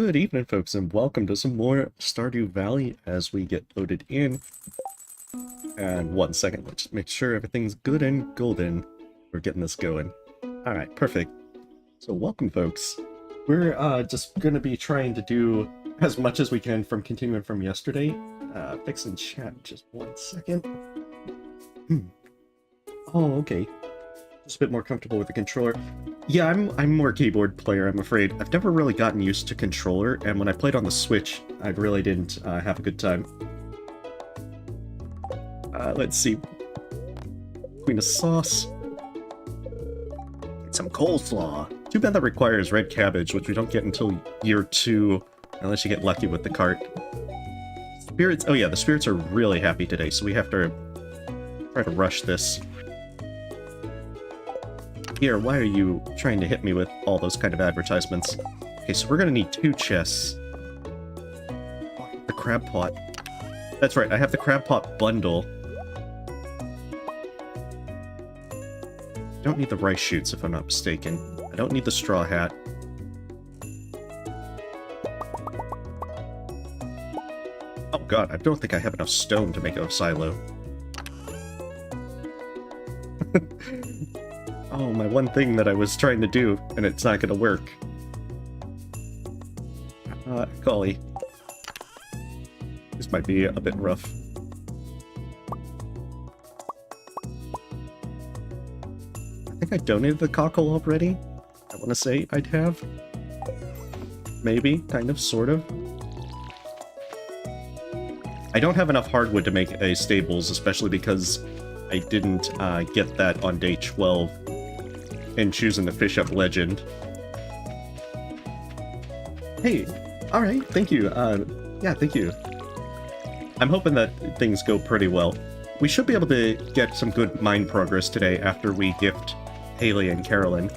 Good evening, folks, and welcome to some more Stardew Valley as we get loaded in. And 1 second, let's make sure everything's good and golden. We're getting this going. Alright, perfect. So welcome, folks. We're just gonna be trying to do as much as we can from continuing from yesterday. Fixing chat, just 1 second. Oh, okay. Just a bit more comfortable with the controller. Yeah, I'm more keyboard player, I'm afraid. I've never really gotten used to controller, and when I played on the Switch, I really didn't have a good time. Let's see. Queen of sauce. And some coleslaw. Too bad that requires red cabbage, which we don't get until year 2, unless you get lucky with the cart. Spirits, oh yeah, the spirits are really happy today, so we have to try to rush this. Here, why are you trying to hit me with all those kind of advertisements? Okay, so we're gonna need 2 chests. The crab pot. That's right, I have the crab pot bundle. I don't need the rice shoots, if I'm not mistaken. I don't need the straw hat. Oh god, I don't think I have enough stone to make a silo. Oh, my one thing that I was trying to do, and it's not gonna work. Golly. This might be a bit rough. I think I donated the cockle already. I want to say I'd have. Maybe, kind of, sort of. I don't have enough hardwood to make a stables, especially because I didn't get that on day 12. And choosing the fish up legend. Hey, alright, thank you. Yeah, thank you. I'm hoping that things go pretty well. We should be able to get some good mine progress today after we gift Haley and Carolyn.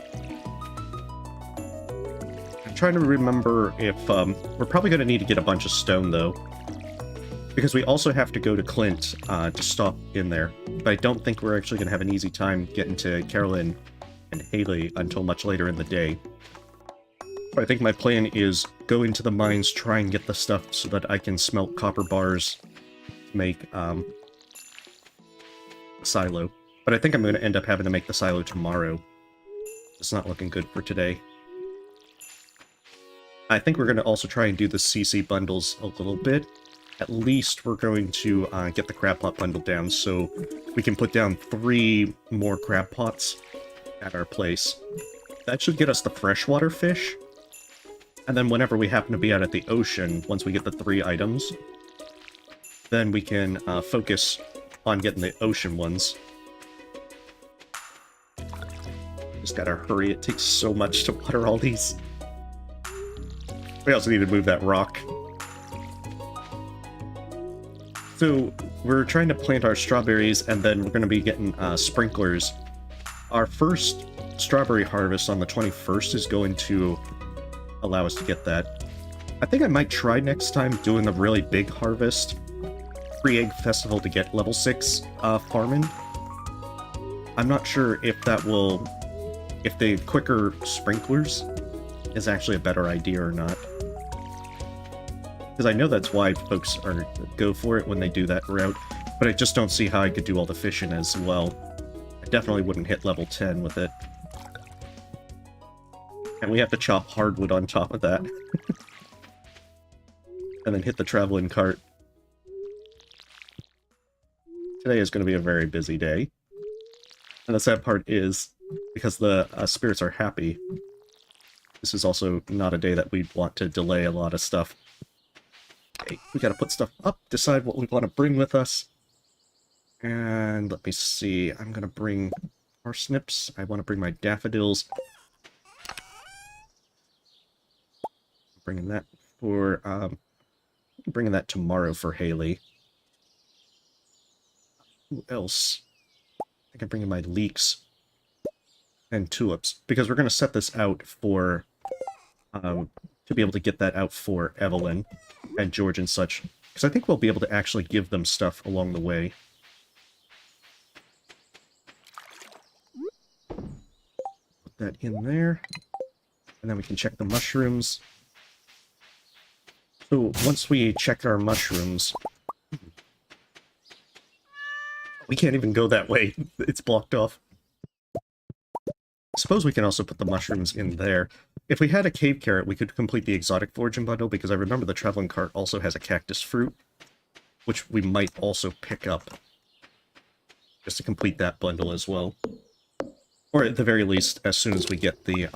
I'm trying to remember if, we're probably going to need to get a bunch of stone, though. Because we also have to go to Clint to stop in there. But I don't think we're actually going to have an easy time getting to Carolyn and Haley until much later in the day. I think my plan is go into the mines, try and get the stuff so that I can smelt copper bars to make a silo. But I think I'm going to end up having to make the silo tomorrow. It's not looking good for today. I think we're going to also try and do the CC bundles a little bit. At least we're going to get the crab pot bundle down so we can put down 3 more crab pots at our place. That should get us the freshwater fish. And then whenever we happen to be out at the ocean, once we get the 3 items, then we can focus on getting the ocean ones. Just gotta hurry, it takes so much to water all these. We also need to move that rock. So, we're trying to plant our strawberries, and then we're going to be getting sprinklers. Our first strawberry harvest on the 21st is going to allow us to get that. I think I might try next time doing a really big harvest. Pre-egg festival to get level 6 farming. I'm not sure if that will... if the quicker sprinklers is actually a better idea or not. Because I know that's why folks go for it when they do that route, but I just don't see how I could do all the fishing as well. I definitely wouldn't hit level 10 with it. And we have to chop hardwood on top of that. And then hit the traveling cart. Today is going to be a very busy day. And the sad part is, because the spirits are happy, this is also not a day that we'd want to delay a lot of stuff. Okay, we gotta put stuff up, decide what we want to bring with us. And let me see, I'm gonna bring parsnips. I want to bring my daffodils. Bringing that for, bringing that tomorrow for Haley. Who else? I think I'm bringing my leeks and tulips, because we're gonna set this out for, to be able to get that out for Evelyn and George and such, because I think we'll be able to actually give them stuff along the way. Put that in there, and then we can check the mushrooms. So once we check our mushrooms, we can't even go that way. It's blocked off. I suppose we can also put the mushrooms in there. If we had a cave carrot, we could complete the exotic foraging bundle, because I remember the traveling cart also has a cactus fruit, which we might also pick up, just to complete that bundle as well. Or at the very least, as soon as we get the,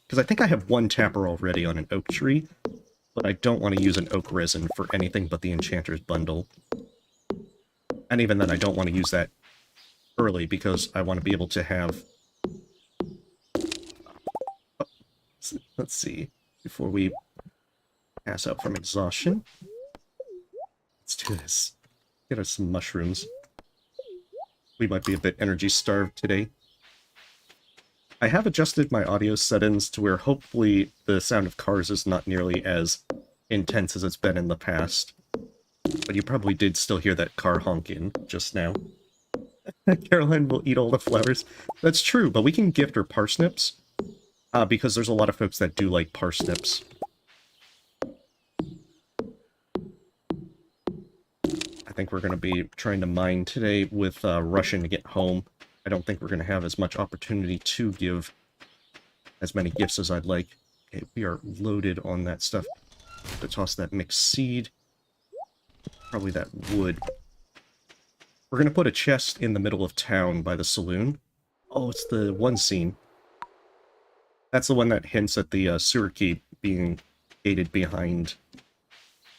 because I think I have one tapper already on an oak tree, but I don't want to use an oak resin for anything but the enchanter's bundle. And even then, I don't want to use that early, because I want to be able to have... Let's see, before we pass out from exhaustion. Let's do this. Get us some mushrooms. We might be a bit energy starved today. I have adjusted my audio settings to where hopefully the sound of cars is not nearly as intense as it's been in the past. But you probably did still hear that car honking just now. Caroline will eat all the flowers. That's true, but we can gift her parsnips. Because there's a lot of folks that do like parsnips. I think we're going to be trying to mine today with rushing to get home. I don't think we're going to have as much opportunity to give as many gifts as I'd like. Okay, we are loaded on that stuff. To toss that mixed seed. Probably that wood. We're going to put a chest in the middle of town by the saloon. Oh, it's the one scene. That's the one that hints at the sewer keep being gated behind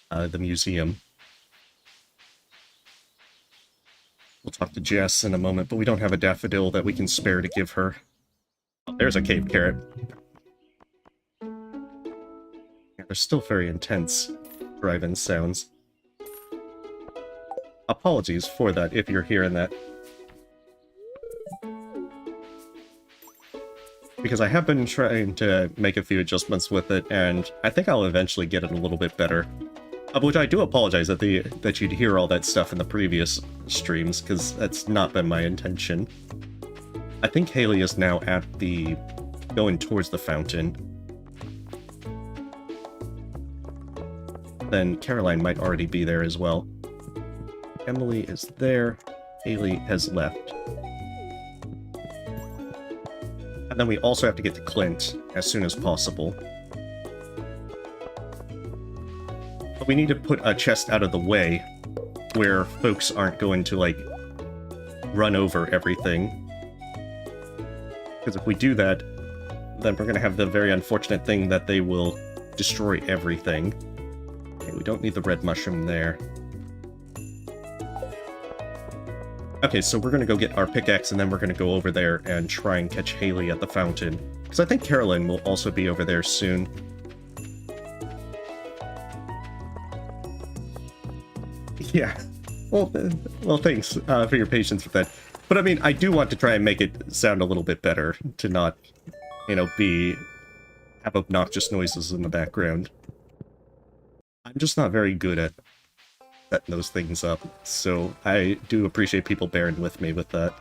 the museum. We'll talk to Jess in a moment, but we don't have a daffodil that we can spare to give her. Oh, there's a cave carrot. Yeah, they're still very intense drive-in sounds. Apologies for that if you're hearing that. Because I have been trying to make a few adjustments with it, and I think I'll eventually get it a little bit better. Which I do apologize that you'd hear all that stuff in the previous streams, because that's not been my intention. I think Haley is now at the... going towards the fountain. Then Caroline might already be there as well. Emily is there. Haley has left. And then we also have to get to Clint as soon as possible. But we need to put a chest out of the way where folks aren't going to, like, run over everything. Because if we do that, then we're going to have the very unfortunate thing that they will destroy everything. Okay, we don't need the red mushroom there. Okay, so we're going to go get our pickaxe, and then we're going to go over there and try and catch Haley at the fountain. Because I think Carolyn will also be over there soon. Yeah. Well, thanks for your patience with that. But I mean, I do want to try and make it sound a little bit better, to not, you know, have obnoxious noises in the background. I'm just not very good at setting those things up, so I do appreciate people bearing with me with that.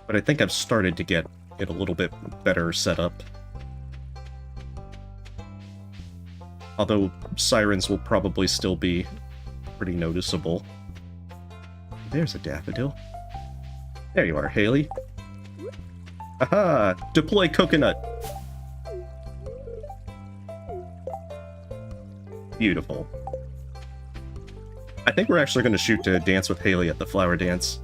But I think I've started to get it a little bit better set up. Although sirens will probably still be pretty noticeable. There's a daffodil. There you are, Haley. Aha! Deploy coconut! Beautiful. I think we're actually going to shoot to dance with Haley at the flower dance.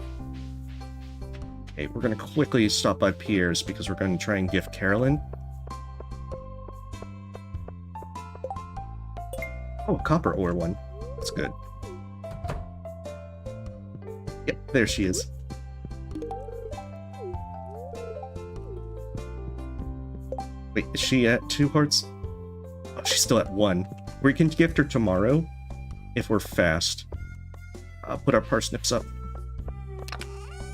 Okay, we're going to quickly stop by Pierre's because we're going to try and gift Carolyn. Oh, copper ore one. That's good. Yep, there she is. Wait, is she at 2 hearts? Oh, she's still at 1. We can gift her tomorrow if we're fast. Put our parsnips up.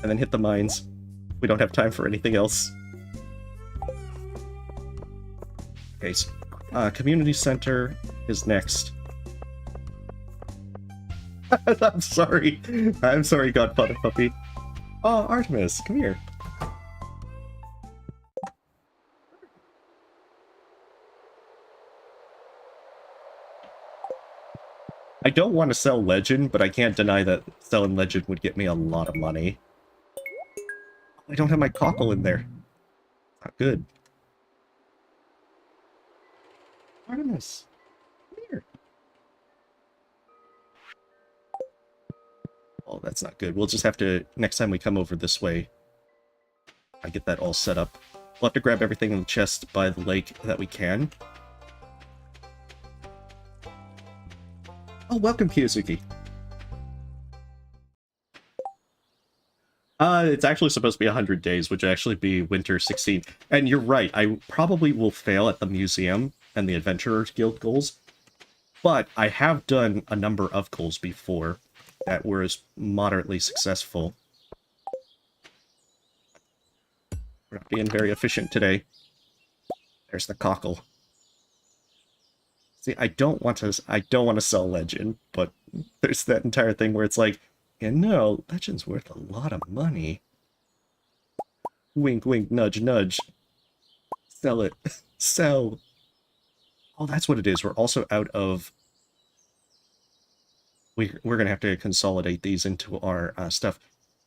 And then hit the mines. We don't have time for anything else. Okay, so, community center is next. I'm sorry. I'm sorry, Godfather Puppy. Oh, Artemis, come here. I don't want to sell Legend, but I can't deny that selling Legend would get me a lot of money. I don't have my cockle in there. Not good. Artemis, come here. Oh, that's not good. We'll just have to, next time we come over this way, I get that all set up. We'll have to grab everything in the chest by the lake that we can. Oh, welcome, Kiyosuke. It's actually supposed to be 100 days, which would actually be winter 16. And you're right, I probably will fail at the museum and the Adventurers Guild goals. But I have done a number of goals before that were moderately successful. We're not being very efficient today. There's the cockle. See, I don't want to sell Legend, but there's that entire thing where it's like, you know, Legend's worth a lot of money. Wink, wink, nudge, nudge. Sell it. Sell. Oh, that's what it is. We're also out of... We're going to have to consolidate these into our stuff.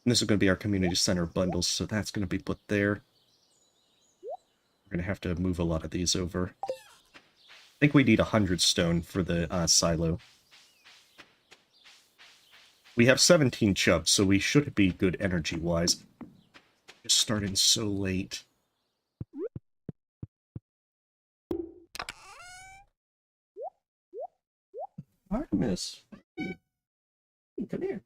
And this is going to be our community center bundles, so that's going to be put there. We're going to have to move a lot of these over. I think we need 100 stone for the silo. We have 17 chubs, so we should be good energy-wise. Just starting so late. Artemis. Come here.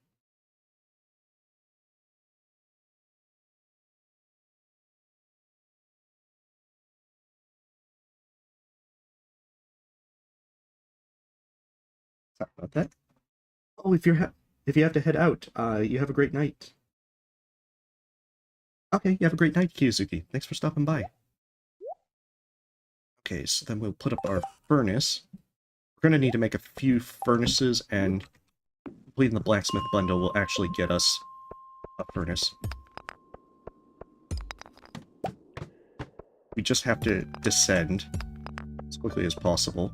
Sorry about that. Oh, if you have to head out, you have a great night. Okay, you have a great night, Kiyosuke. Thanks for stopping by. Okay, so then we'll put up our furnace. We're gonna need to make a few furnaces, and completing the blacksmith bundle will actually get us a furnace. We just have to descend as quickly as possible.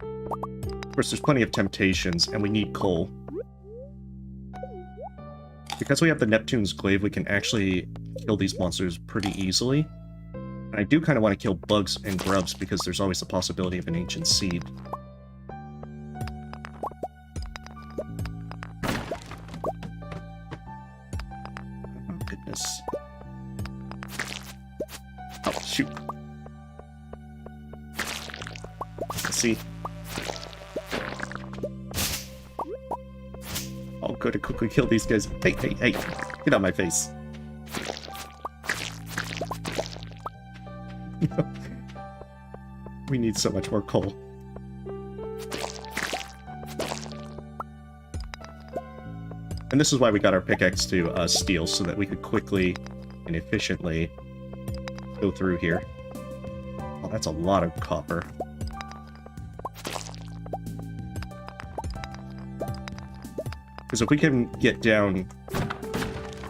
Of course, there's plenty of temptations, and we need coal. Because we have the Neptune's glaive, we can actually kill these monsters pretty easily. And I do kind of want to kill bugs and grubs, because there's always the possibility of an ancient seed. Oh, goodness. Oh, shoot. Let's see. Oh, good to quickly kill these guys. Hey, hey, hey. Get out of my face. We need so much more coal. And this is why we got our pickaxe to steel, so that we could quickly and efficiently go through here. Oh, that's a lot of copper. Because if we can get down...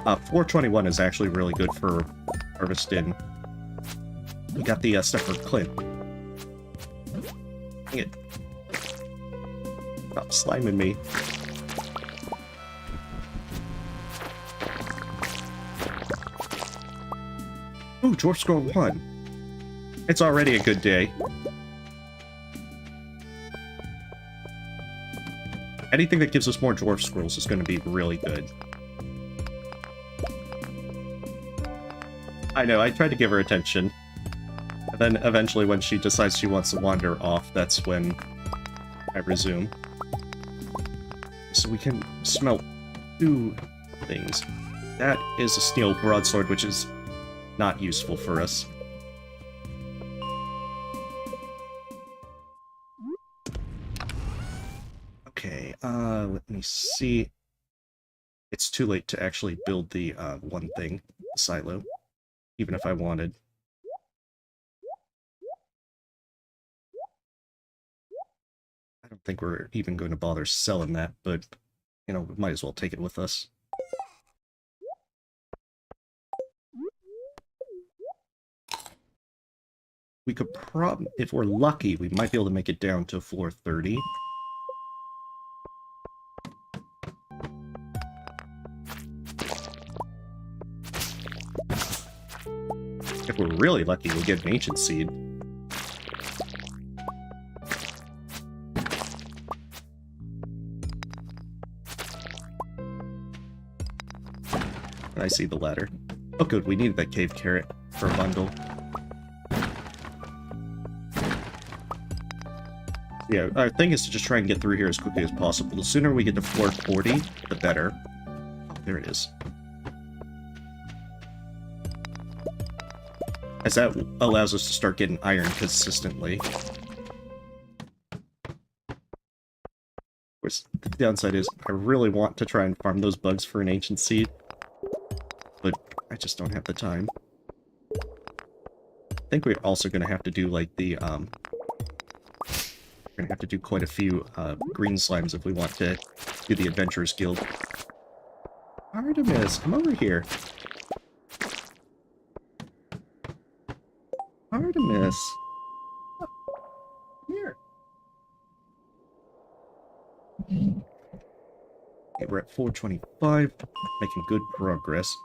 421 is actually really good for harvesting. We got the stuff for Clint. Dang it. Stop sliming me. Ooh, Dwarf Scroll 1. It's already a good day. Anything that gives us more Dwarf Scrolls is going to be really good. I know, I tried to give her attention. And then eventually when she decides she wants to wander off, that's when I resume. So we can smelt 2 things. That is a steel broadsword, which is not useful for us. Okay, let me see. It's too late to actually build the one thing, silo, even if I wanted. I don't think we're even going to bother selling that, but, you know, we might as well take it with us. We could if we're lucky, we might be able to make it down to floor 30. If we're really lucky, we'll get an ancient seed. I see the ladder. Oh good, we needed that cave carrot for a bundle. Yeah, our thing is to just try and get through here as quickly as possible. The sooner we get to floor 40, the better. Oh, there it is. As that allows us to start getting iron consistently. Of course, the downside is I really want to try and farm those bugs for an ancient seed, but I just don't have the time. I think we're also going to have to do, like, the, we're going to have to do quite a few, green slimes if we want to do the Adventurers Guild. Artemis, come over here. Artemis. Here. Okay, we're at 425, making good progress.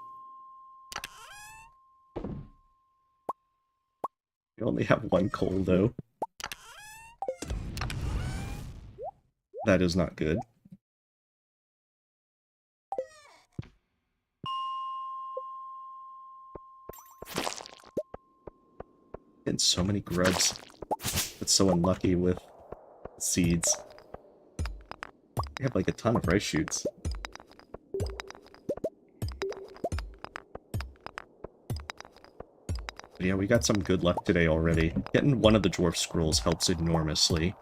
We only have one coal, though. That is not good. Getting so many grubs. It's so unlucky with seeds. We have like a ton of rice shoots. But yeah, we got some good luck today already. Getting one of the dwarf scrolls helps enormously.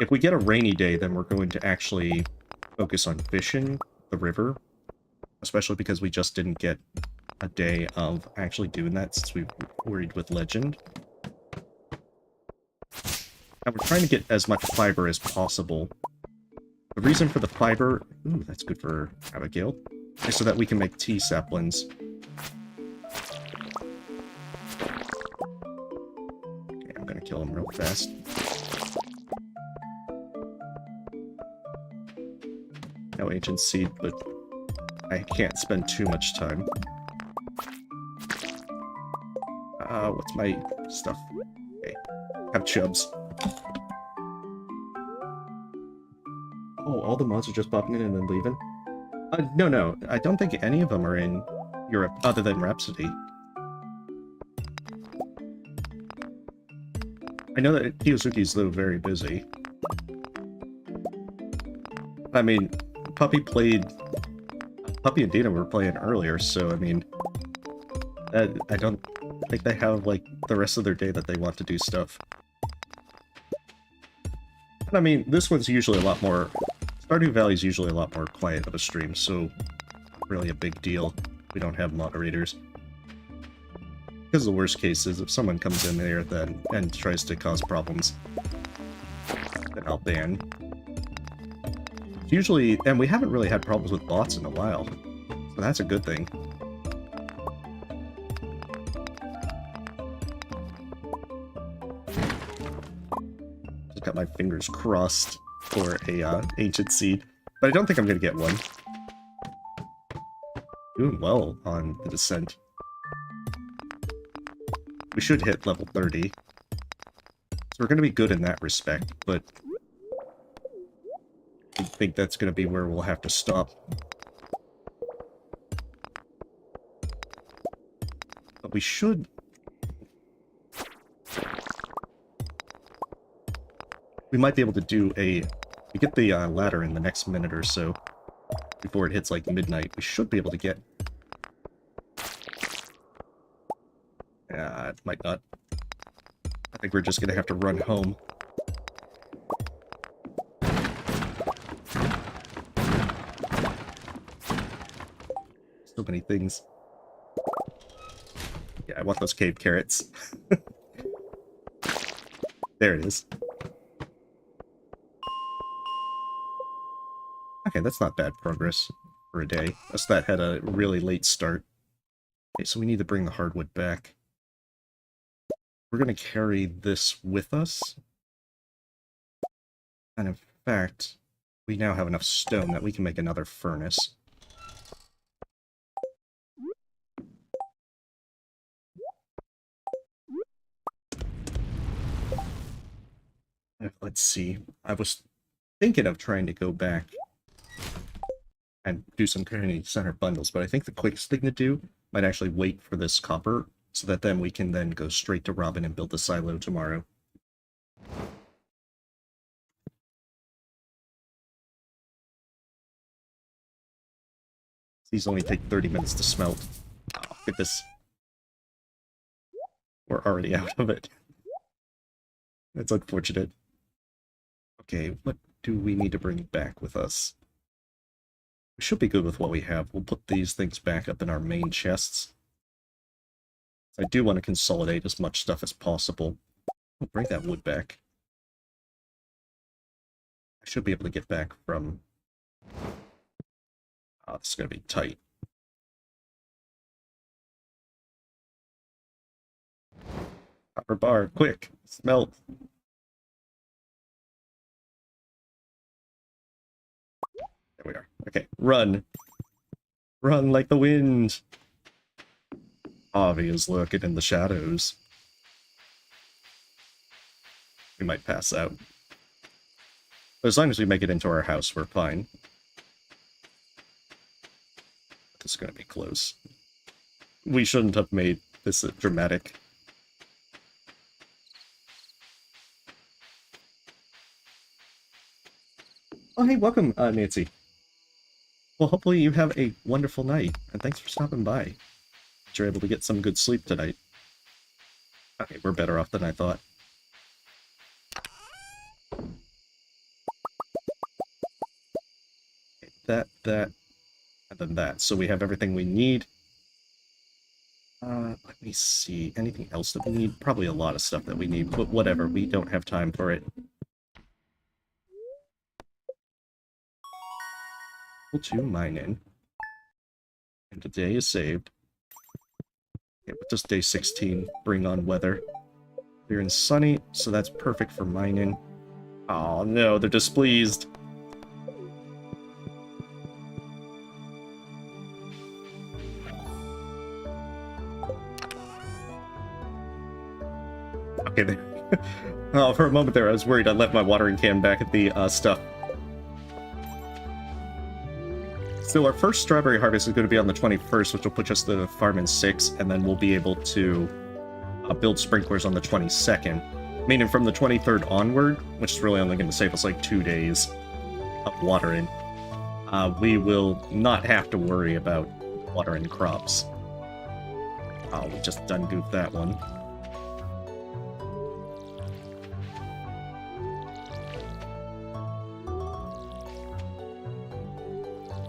If we get a rainy day, then we're going to actually focus on fishing the river. Especially because we just didn't get a day of actually doing that since we worried with Legend. And we're trying to get as much fiber as possible. The reason for the fiber... Ooh, that's good for Abigail. Is so that we can make tea saplings. Okay, I'm gonna kill him real fast. No ancient seed, but I can't spend too much time. What's my stuff? Okay, have chubs. Oh, all the mods are just popping in and then leaving? No, I don't think any of them are in Europe, other than Rhapsody. I know that Kiyosuke's, though, very busy. I mean, Puppy and Dina were playing earlier, so, I mean... I don't think they have, like, the rest of their day that they want to do stuff. And, I mean, this one's usually a lot more... Stardew Valley's usually a lot more quiet of a stream, so... Not really a big deal. We don't have moderators. Because the worst case is if someone comes in there then and tries to cause problems, then I'll ban. Usually... And we haven't really had problems with bots in a while. So that's a good thing. Got my fingers crossed for a ancient seed, but I don't think I'm gonna get one. Doing well on the descent. We should hit level 30. So we're gonna be good in that respect, but I think that's gonna be where we'll have to stop. But we should... We might be able to do a... We get the ladder in the next minute or so. Before it hits, like, midnight. We should be able to get... It might not. I think we're just gonna have to run home. So many things. Yeah, I want those cave carrots. There it is. Okay, that's not bad progress for a day. Unless that had a really late start. Okay, so we need to bring the hardwood back. We're going to carry this with us. And in fact, we now have enough stone that we can make another furnace. Let's see. I was thinking of trying to go back and do some community center bundles, but I think the quickest thing to do might actually wait for this copper, so that then we can then go straight to Robin and build the silo tomorrow. These only take 30 minutes to smelt. Oh, look at this. We're already out of it. That's unfortunate. Okay, what do we need to bring back with us? We should be good with what we have. We'll put these things back up in our main chests. I do want to consolidate as much stuff as possible. We'll bring that wood back. I should be able to get back from... Oh, this is going to be tight. Copper bar, quick! Smelt! There we are. Okay, run! Run like the wind! Avi is lurking in the shadows. We might pass out. But as long as we make it into our house, we're fine. This is going to be close. We shouldn't have made this dramatic. Oh, hey, welcome, Nancy. Well, hopefully you have a wonderful night, and thanks for stopping by. That you're able to get some good sleep tonight. Okay, we're better off than I thought. Okay, that, and then that. So we have everything we need. Let me see. Anything else that we need? Probably a lot of stuff that we need, but whatever. We don't have time for it. To mine in. And the day is saved. Okay, what does day 16 bring on weather? Clear and sunny, so that's perfect for mining. Oh no, they're displeased. Okay, oh, for a moment there I was worried I left my watering can back at the stuff. So our first strawberry harvest is going to be on the 21st, which will put us to the farm in 6, and then we'll be able to build sprinklers on the 22nd. Meaning from the 23rd onward, which is really only going to save us like 2 days of watering, we will not have to worry about watering crops. Oh, we just done goofed that one.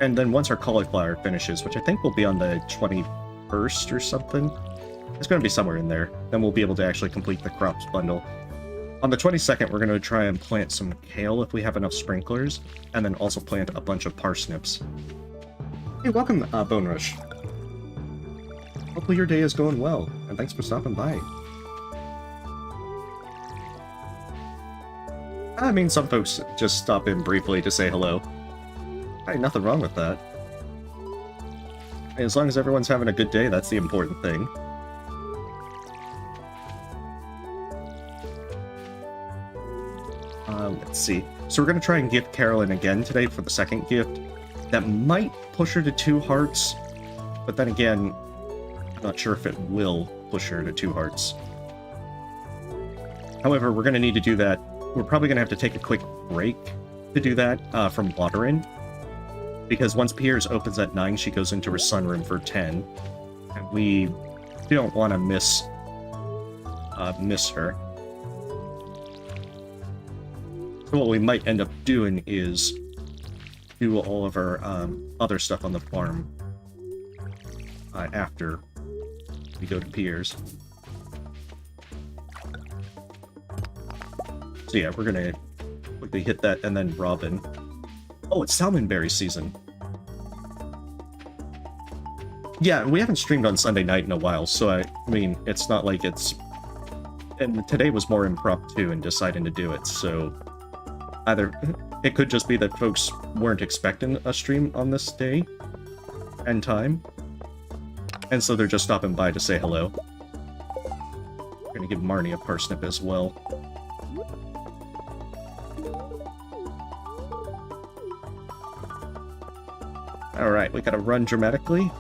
And then once our cauliflower finishes, which I think will be on the 21st or something, it's going to be somewhere in there, then we'll be able to actually complete the crops bundle. On the 22nd, we're going to try and plant some kale if we have enough sprinklers, and then also plant a bunch of parsnips. Hey, welcome, Bone Rush. Hopefully your day is going well, and thanks for stopping by. I mean, some folks just stop in briefly to say hello. Hey, nothing wrong with that. Hey, as long as everyone's having a good day, that's the important thing. Let's see. So we're going to try and gift Carolyn again today for the second gift. That might push her to 2 hearts, but then again, I'm not sure if it will push her to 2 hearts. However, we're going to need to do that. We're probably going to have to take a quick break to do that from watering. Because once Piers opens at 9, she goes into her sunroom for 10. And we don't want to miss her. So what we might end up doing is do all of our other stuff on the farm after we go to Piers. So yeah, we're gonna quickly hit that, and then Robin. Oh, it's salmonberry season. Yeah, we haven't streamed on Sunday night in a while, so I mean, it's not like it's... And today was more impromptu in deciding to do it, so... Either it could just be that folks weren't expecting a stream on this day and time, and so they're just stopping by to say hello. I'm gonna give Marnie a parsnip as well. Alright, we gotta run dramatically.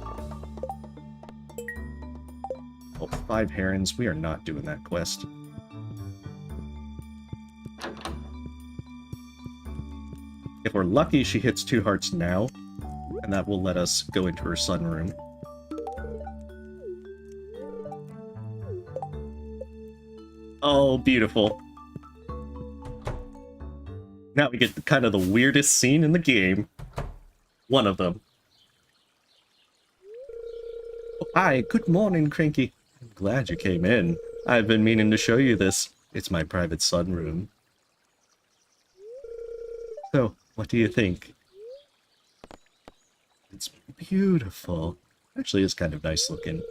Oh, 5 herons. We are not doing that quest. If we're lucky, she hits 2 hearts now, and that will let us go into her sunroom. Oh, beautiful. Now we get kind of the weirdest scene in the game. One of them. Oh, hi, good morning, Cranky. I'm glad you came in. I've been meaning to show you this. It's my private sunroom. So, what do you think? It's beautiful. Actually, it's kind of nice looking.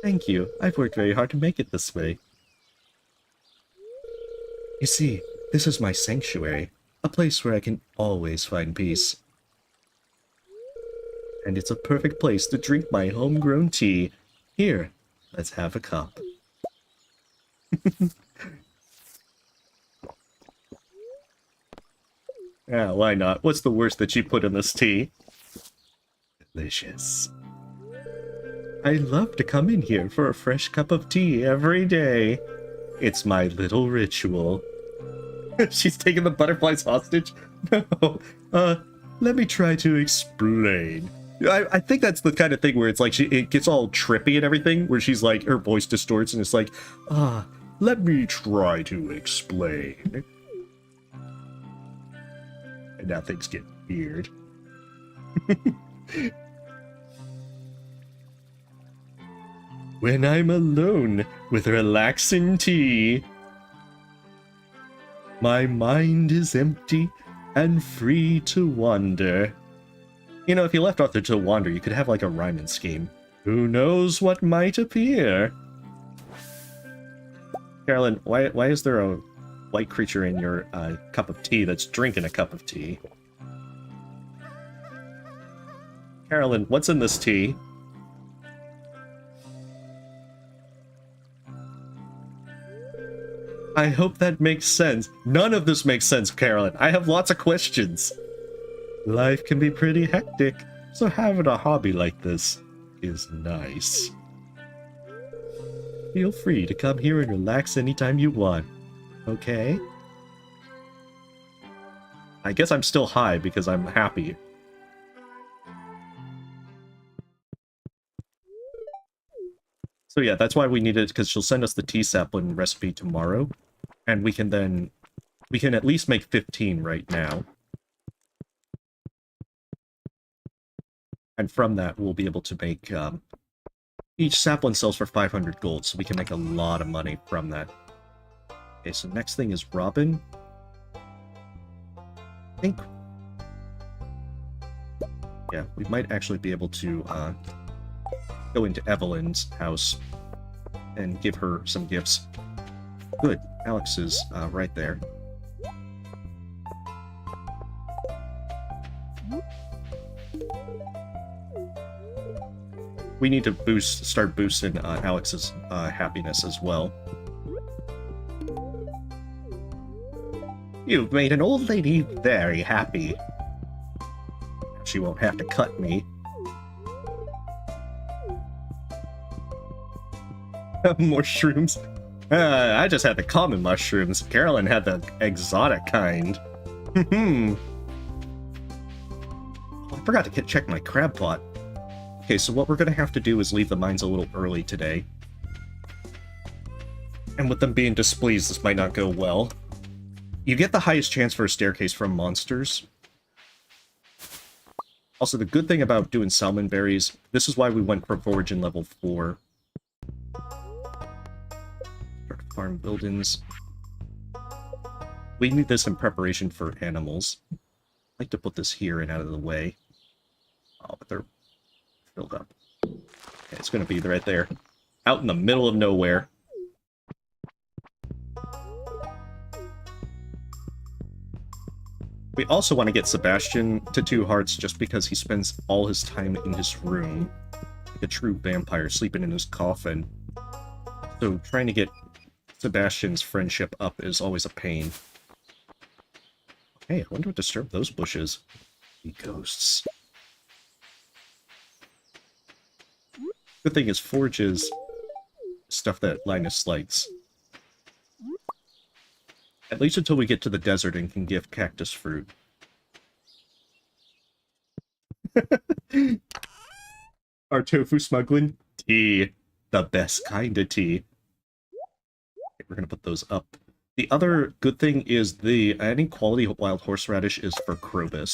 Thank you. I've worked very hard to make it this way. You see, this is my sanctuary. A place where I can always find peace. And it's a perfect place to drink my homegrown tea. Here, let's have a cup. Yeah, why not? What's the worst that you put in this tea? Delicious. I love to come in here for a fresh cup of tea every day. It's my little ritual. She's taking the butterflies hostage? No. Let me try to explain. I think that's the kind of thing where it's like it gets all trippy and everything, where she's like, her voice distorts and it's like, let me try to explain. And now things get weird. When I'm alone with relaxing tea, my mind is empty and free to wander. You know, if you left Arthur to wander, you could have like a rhyming scheme. Who knows what might appear? Carolyn, why is there a white creature in your cup of tea that's drinking a cup of tea? Carolyn, what's in this tea? I hope that makes sense. None of this makes sense, Carolyn. I have lots of questions. Life can be pretty hectic, so having a hobby like this is nice. Feel free to come here and relax anytime you want, okay? I guess I'm still high because I'm happy. So yeah, that's why we need it, because she'll send us the tea sapling recipe tomorrow. And we can at least make 15 right now. And from that, we'll be able to make, each sapling sells for 500 gold, so we can make a lot of money from that. Okay, so next thing is Robin. I think... yeah, we might actually be able to, go into Evelyn's house and give her some gifts. Good. Alex is right there. We need to start boosting Alex's happiness as well. You've made an old lady very happy. She won't have to cut me. More shrooms. I just had the common mushrooms. Carolyn had the exotic kind. I forgot to check my crab pot. Okay, so what we're going to have to do is leave the mines a little early today. And with them being displeased, this might not go well. You get the highest chance for a staircase from monsters. Also, the good thing about doing salmon berries, this is why we went for forage in level 4. Farm buildings. We need this in preparation for animals. I'd like to put this here and out of the way. Oh, but they're filled up. Okay, it's going to be right there. Out in the middle of nowhere. We also want to get Sebastian to 2 hearts just because he spends all his time in his room. Like a true vampire sleeping in his coffin. So trying to get Sebastian's friendship up is always a pain. Hey, I wonder what disturbed those bushes. The ghosts. Good thing is forges stuff that Linus likes. At least until we get to the desert and can give cactus fruit. Our tofu smuggling? Tea. The best kind of tea. Okay, we're gonna put those up. The other good thing is any quality wild horseradish is for Krobus.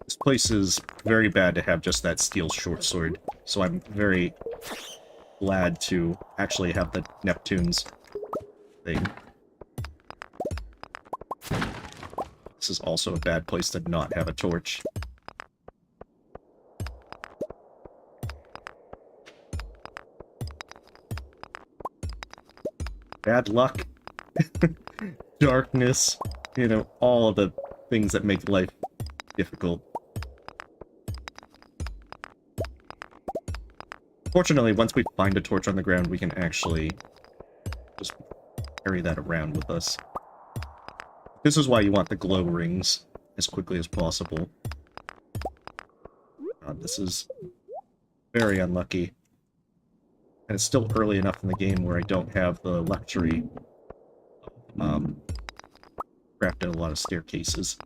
This place is very bad to have just that steel short sword, so I'm very glad to actually have the Neptune's thing. This is also a bad place to not have a torch. Bad luck. Darkness. You know, all of the things that make life difficult. Fortunately, once we find a torch on the ground, we can actually just carry that around with us. This is why you want the glow rings as quickly as possible. God, this is very unlucky. And it's still early enough in the game where I don't have the luxury of crafting a lot of staircases.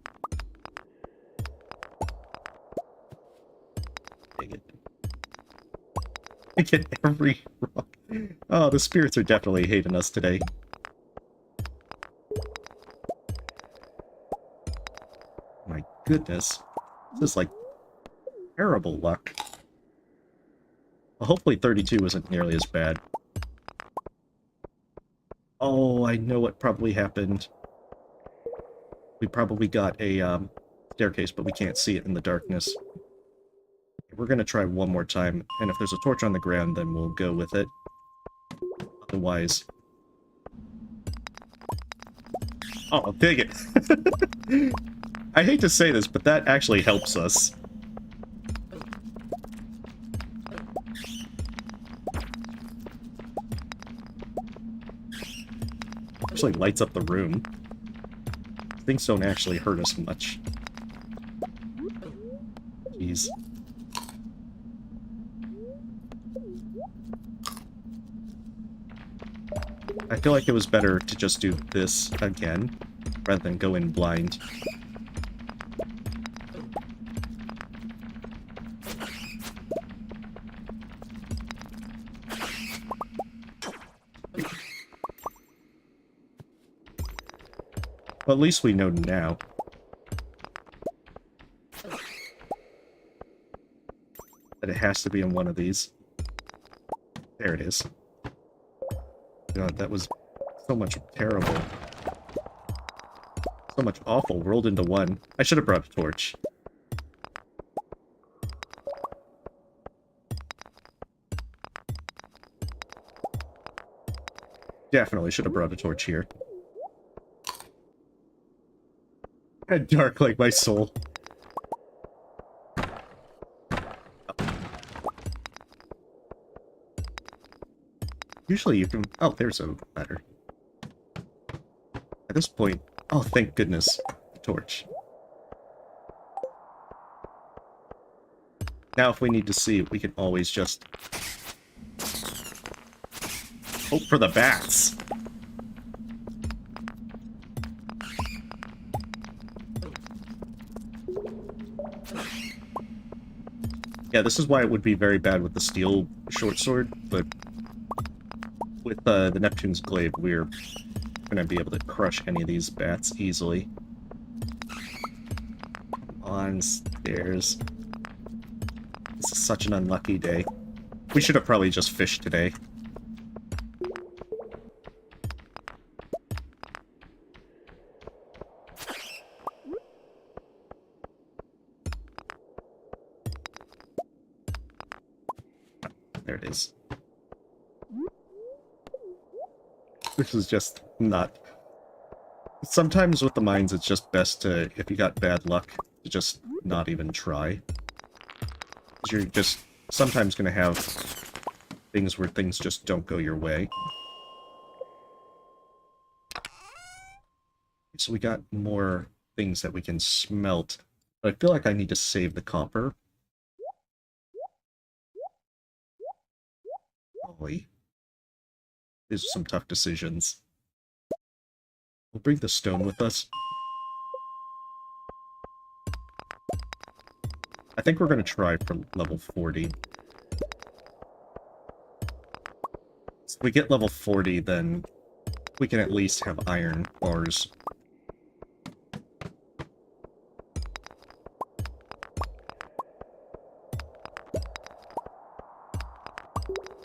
Dang it. I get every rock. Oh, the spirits are definitely hating us today. My goodness. This is like terrible luck. Well, hopefully 32 isn't nearly as bad. Oh, I know what probably happened. We probably got a staircase, but we can't see it in the darkness. We're gonna try one more time, and if there's a torch on the ground, then we'll go with it. Otherwise... Oh, dang it! I hate to say this, but that actually helps us. Actually lights up the room. Things don't actually hurt us much. Jeez. I feel like it was better to just do this again, rather than go in blind. Well, at least we know now. That it has to be in one of these. There it is. God, that was so much terrible. So much awful rolled into one. I should have brought a torch. Definitely should have brought a torch here. Dark like my soul. Usually you can... Oh, there's a ladder. At this point... Oh, thank goodness. The torch. Now if we need to see, we can always just... hope for the bats! Yeah, this is why it would be very bad with the steel short sword, but... with the Neptune's glaive, we're gonna be able to crush any of these bats easily. On stairs. This is such an unlucky day. We should have probably just fished today. There it is. This is just not... Sometimes with the mines, it's just best to, if you got bad luck, to just not even try. 'Cause you're just sometimes going to have things where things just don't go your way. So we got more things that we can smelt. But I feel like I need to save the copper. Holy. These are some tough decisions. We'll bring the stone with us. I think we're going to try for level 40. So if we get level 40, then we can at least have iron bars.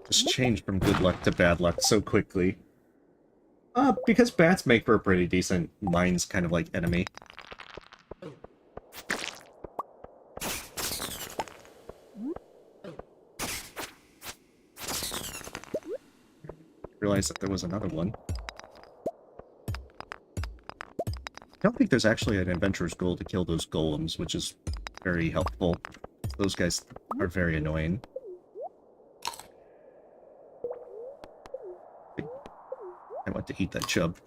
Just changed from good luck to bad luck so quickly. Because bats make for a pretty decent mines kind of like enemy. Realized that there was another one. I don't think there's actually an adventurer's goal to kill those golems, which is very helpful. Those guys are very annoying. I want to eat that chub.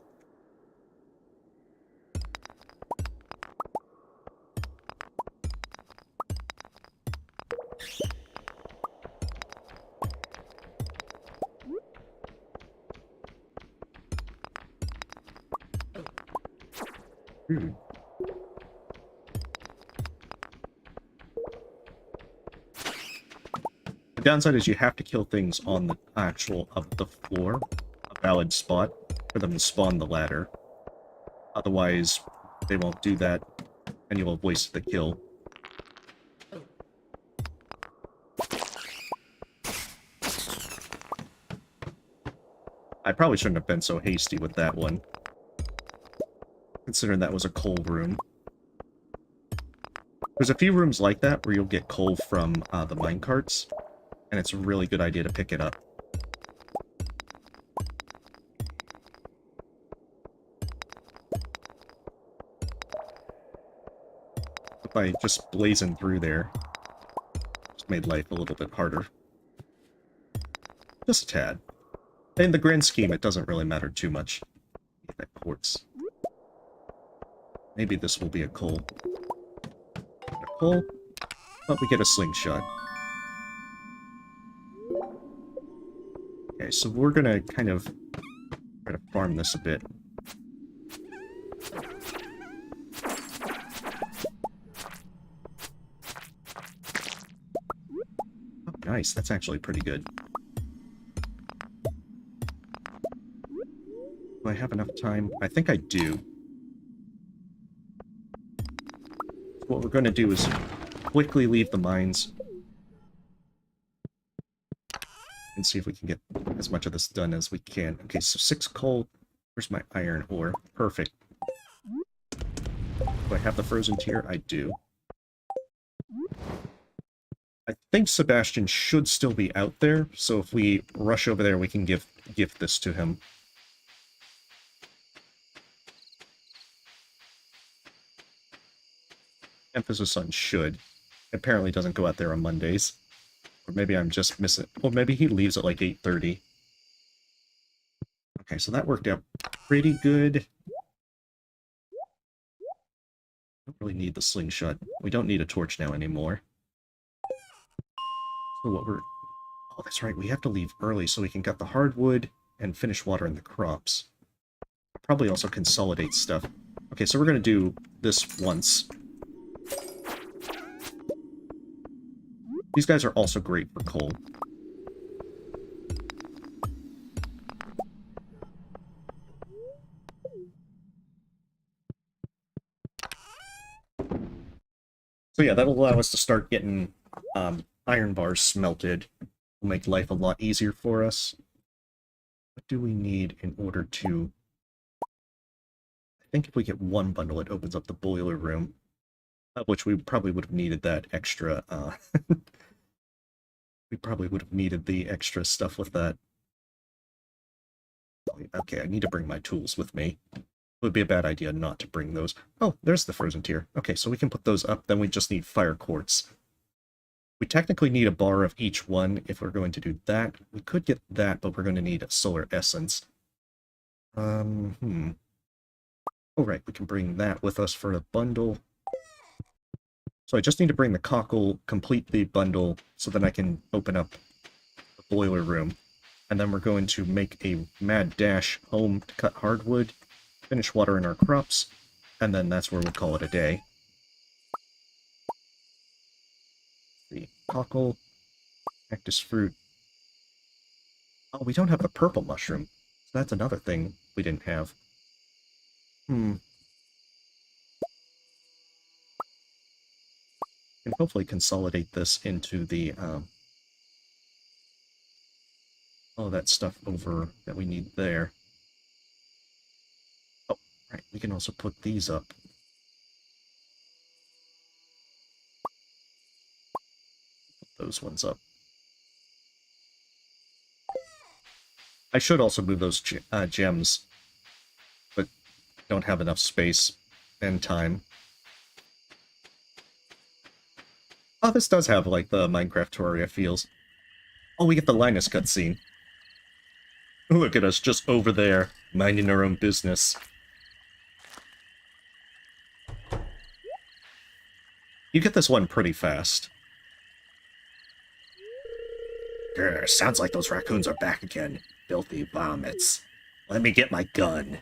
The downside is you have to kill things on the actual of the floor, a valid spot, for them to spawn the ladder. Otherwise, they won't do that, and you'll have wasted the kill. I probably shouldn't have been so hasty with that one, considering that was a coal room. There's a few rooms like that where you'll get coal from the minecarts, and it's a really good idea to pick it up. By just blazing through there, just made life a little bit harder. Just a tad. In the grand scheme, it doesn't really matter too much. Get that quartz. Maybe this will be a coal. A coal, but we get a slingshot. Okay, so we're gonna kind of try to farm this a bit. Oh, nice, that's actually pretty good. Do I have enough time? I think I do. What we're going to do is quickly leave the mines and see if we can get as much of this done as we can. Okay, so 6 coal. Where's my iron ore? Perfect. Do I have the frozen tier? I do. I think Sebastian should still be out there, so if we rush over there, we can gift this to him. Emphasis on should. Apparently doesn't go out there on Mondays. Or maybe I'm just missing... Well, maybe he leaves at like 8:30. Okay, so that worked out pretty good. Don't really need the slingshot. We don't need a torch now anymore. So what we're... Oh, that's right, we have to leave early so we can get the hardwood and finish watering the crops. Probably also consolidate stuff. Okay, so we're going to do this once. These guys are also great for coal. So yeah, that'll allow us to start getting iron bars smelted. Will make life a lot easier for us. What do we need in order to... I think if we get one bundle, it opens up the boiler room. Which we probably would have needed that extra... we probably would have needed the extra stuff with that. Okay, I need to bring my tools with me. It would be a bad idea not to bring those. Oh, there's the frozen tier. Okay, so we can put those up, then we just need fire quartz. We technically need a bar of each one if we're going to do that. We could get that, but we're going to need a solar essence. Oh, right, we can bring that with us for a bundle. So I just need to bring the cockle, complete the bundle, so that I can open up the boiler room. And then we're going to make a mad dash home to cut hardwood, finish watering our crops, and then that's where we'll call it a day. The cockle, cactus fruit. Oh, we don't have the purple mushroom. So that's another thing we didn't have. Can hopefully consolidate this into the, all that stuff over that we need there. Oh, right, we can also put these up. Put those ones up. I should also move those gems, but don't have enough space and time. Oh, this does have, like, the Minecraft Terraria feels. Oh, we get the Linus cutscene. Look at us, just over there, minding our own business. You get this one pretty fast. Grr, sounds like those raccoons are back again. Filthy vomits. Let me get my gun.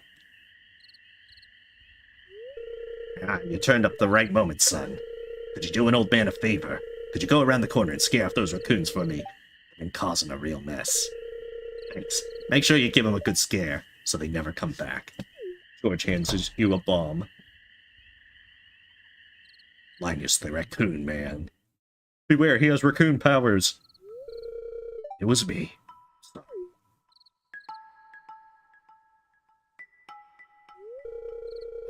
Ah, you turned up the right moment, son. Could you do an old man a favor? Could you go around the corner and scare off those raccoons for me? They've been causing a real mess. Thanks. Make sure you give them a good scare, so they never come back. George hands you a bomb. Linus the Raccoon Man. Beware, he has raccoon powers. It was me. Sorry.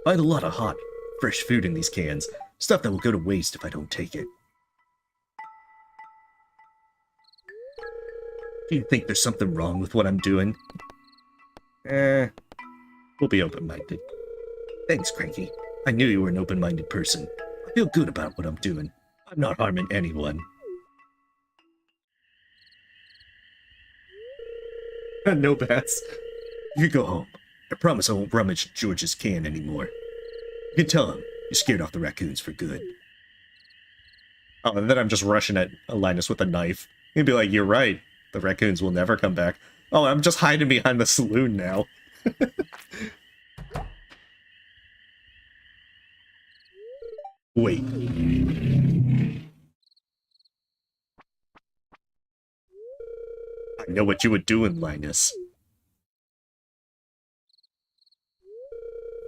I had a lot of hot, fresh food in these cans. Stuff that will go to waste if I don't take it. Do you think there's something wrong with what I'm doing? We'll be open-minded. Thanks, Cranky. I knew you were an open-minded person. I feel good about what I'm doing. I'm not harming anyone. No bats. You go home. I promise I won't rummage George's can anymore. You can tell him you scared off the raccoons for good. Oh, and then I'm just rushing at Linus with a knife. He'd be like, you're right. The raccoons will never come back. Oh, I'm just hiding behind the saloon now. Wait. I know what you were doing, Linus.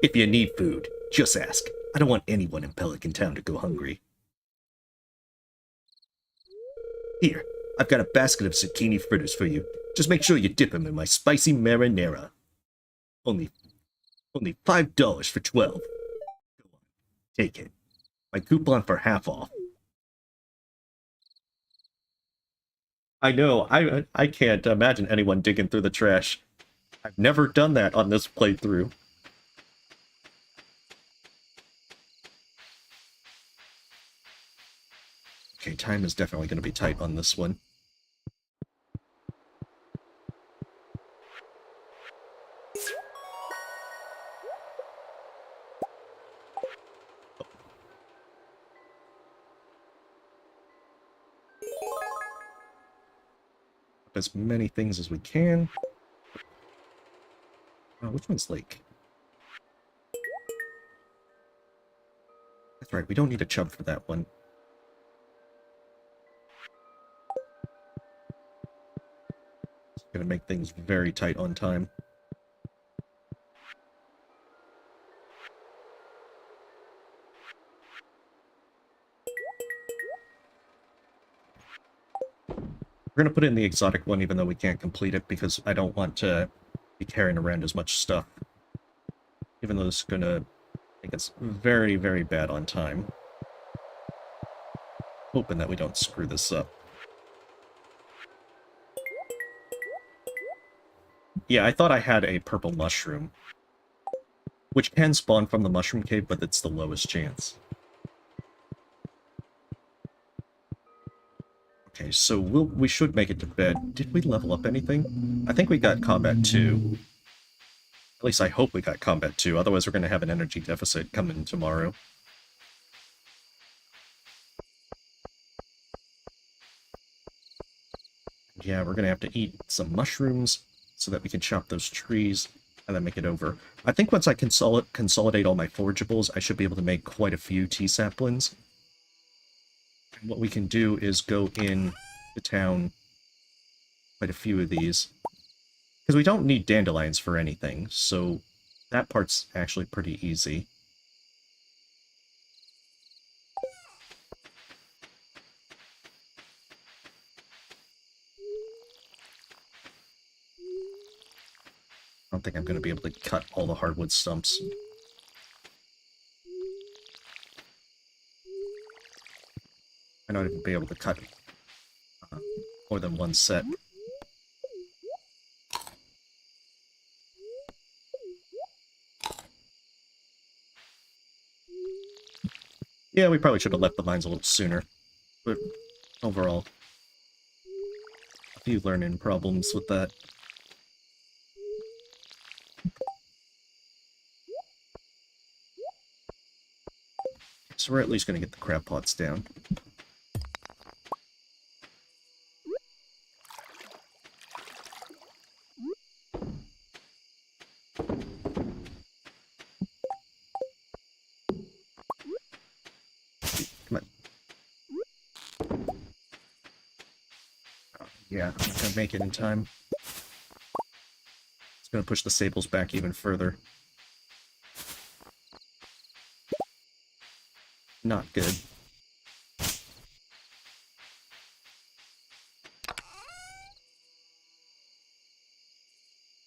If you need food, just ask. I don't want anyone in Pelican Town to go hungry. Here, I've got a basket of zucchini fritters for you. Just make sure you dip them in my spicy marinara. Only $5 for 12. Go on, take it. My coupon for half off. I know, I can't imagine anyone digging through the trash. I've never done that on this playthrough. Okay, time is definitely going to be tight on this one. As many things as we can. Oh, which one's Lake? That's right, we don't need a chub for that one. It's gonna make things very tight on time. We're gonna put in the exotic one even though we can't complete it because I don't want to be carrying around as much stuff. Even though it's gonna make us very, very bad on time. Hoping that we don't screw this up. Yeah, I thought I had a purple mushroom. Which can spawn from the mushroom cave, but it's the lowest chance. Okay, so we should make it to bed. Did we level up anything? I think we got combat 2. At least I hope we got combat 2, otherwise we're going to have an energy deficit coming tomorrow. Yeah, we're going to have to eat some mushrooms so that we can chop those trees and then make it over. I think once I consolidate all my forageables, I should be able to make quite a few tea saplings. And what we can do is go in to town, quite a few of these. Because we don't need dandelions for anything, so that part's actually pretty easy. I don't think I'm going to be able to cut all the hardwood stumps. I don't even be able to cut more than one set. Yeah, we probably should have left the mines a little sooner. But overall, a few learning problems with that. So we're at least going to get the crab pots down. Come on. Oh, yeah, I'm not going to make it in time. It's going to push the sables back even further. Not good.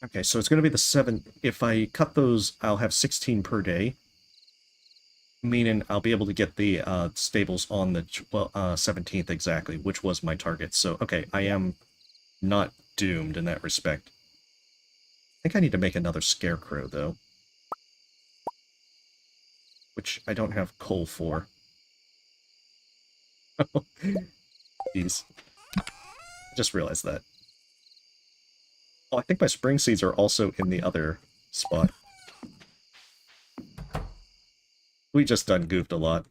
Okay, so it's going to be the 7th. If I cut those, I'll have 16 per day. Meaning I'll be able to get the stables on the 17th exactly, which was my target. So, okay, I am not doomed in that respect. I think I need to make another scarecrow, though. Which I don't have coal for. Jeez. I just realized that. Oh, I think my spring seeds are also in the other spot. We just done goofed a lot.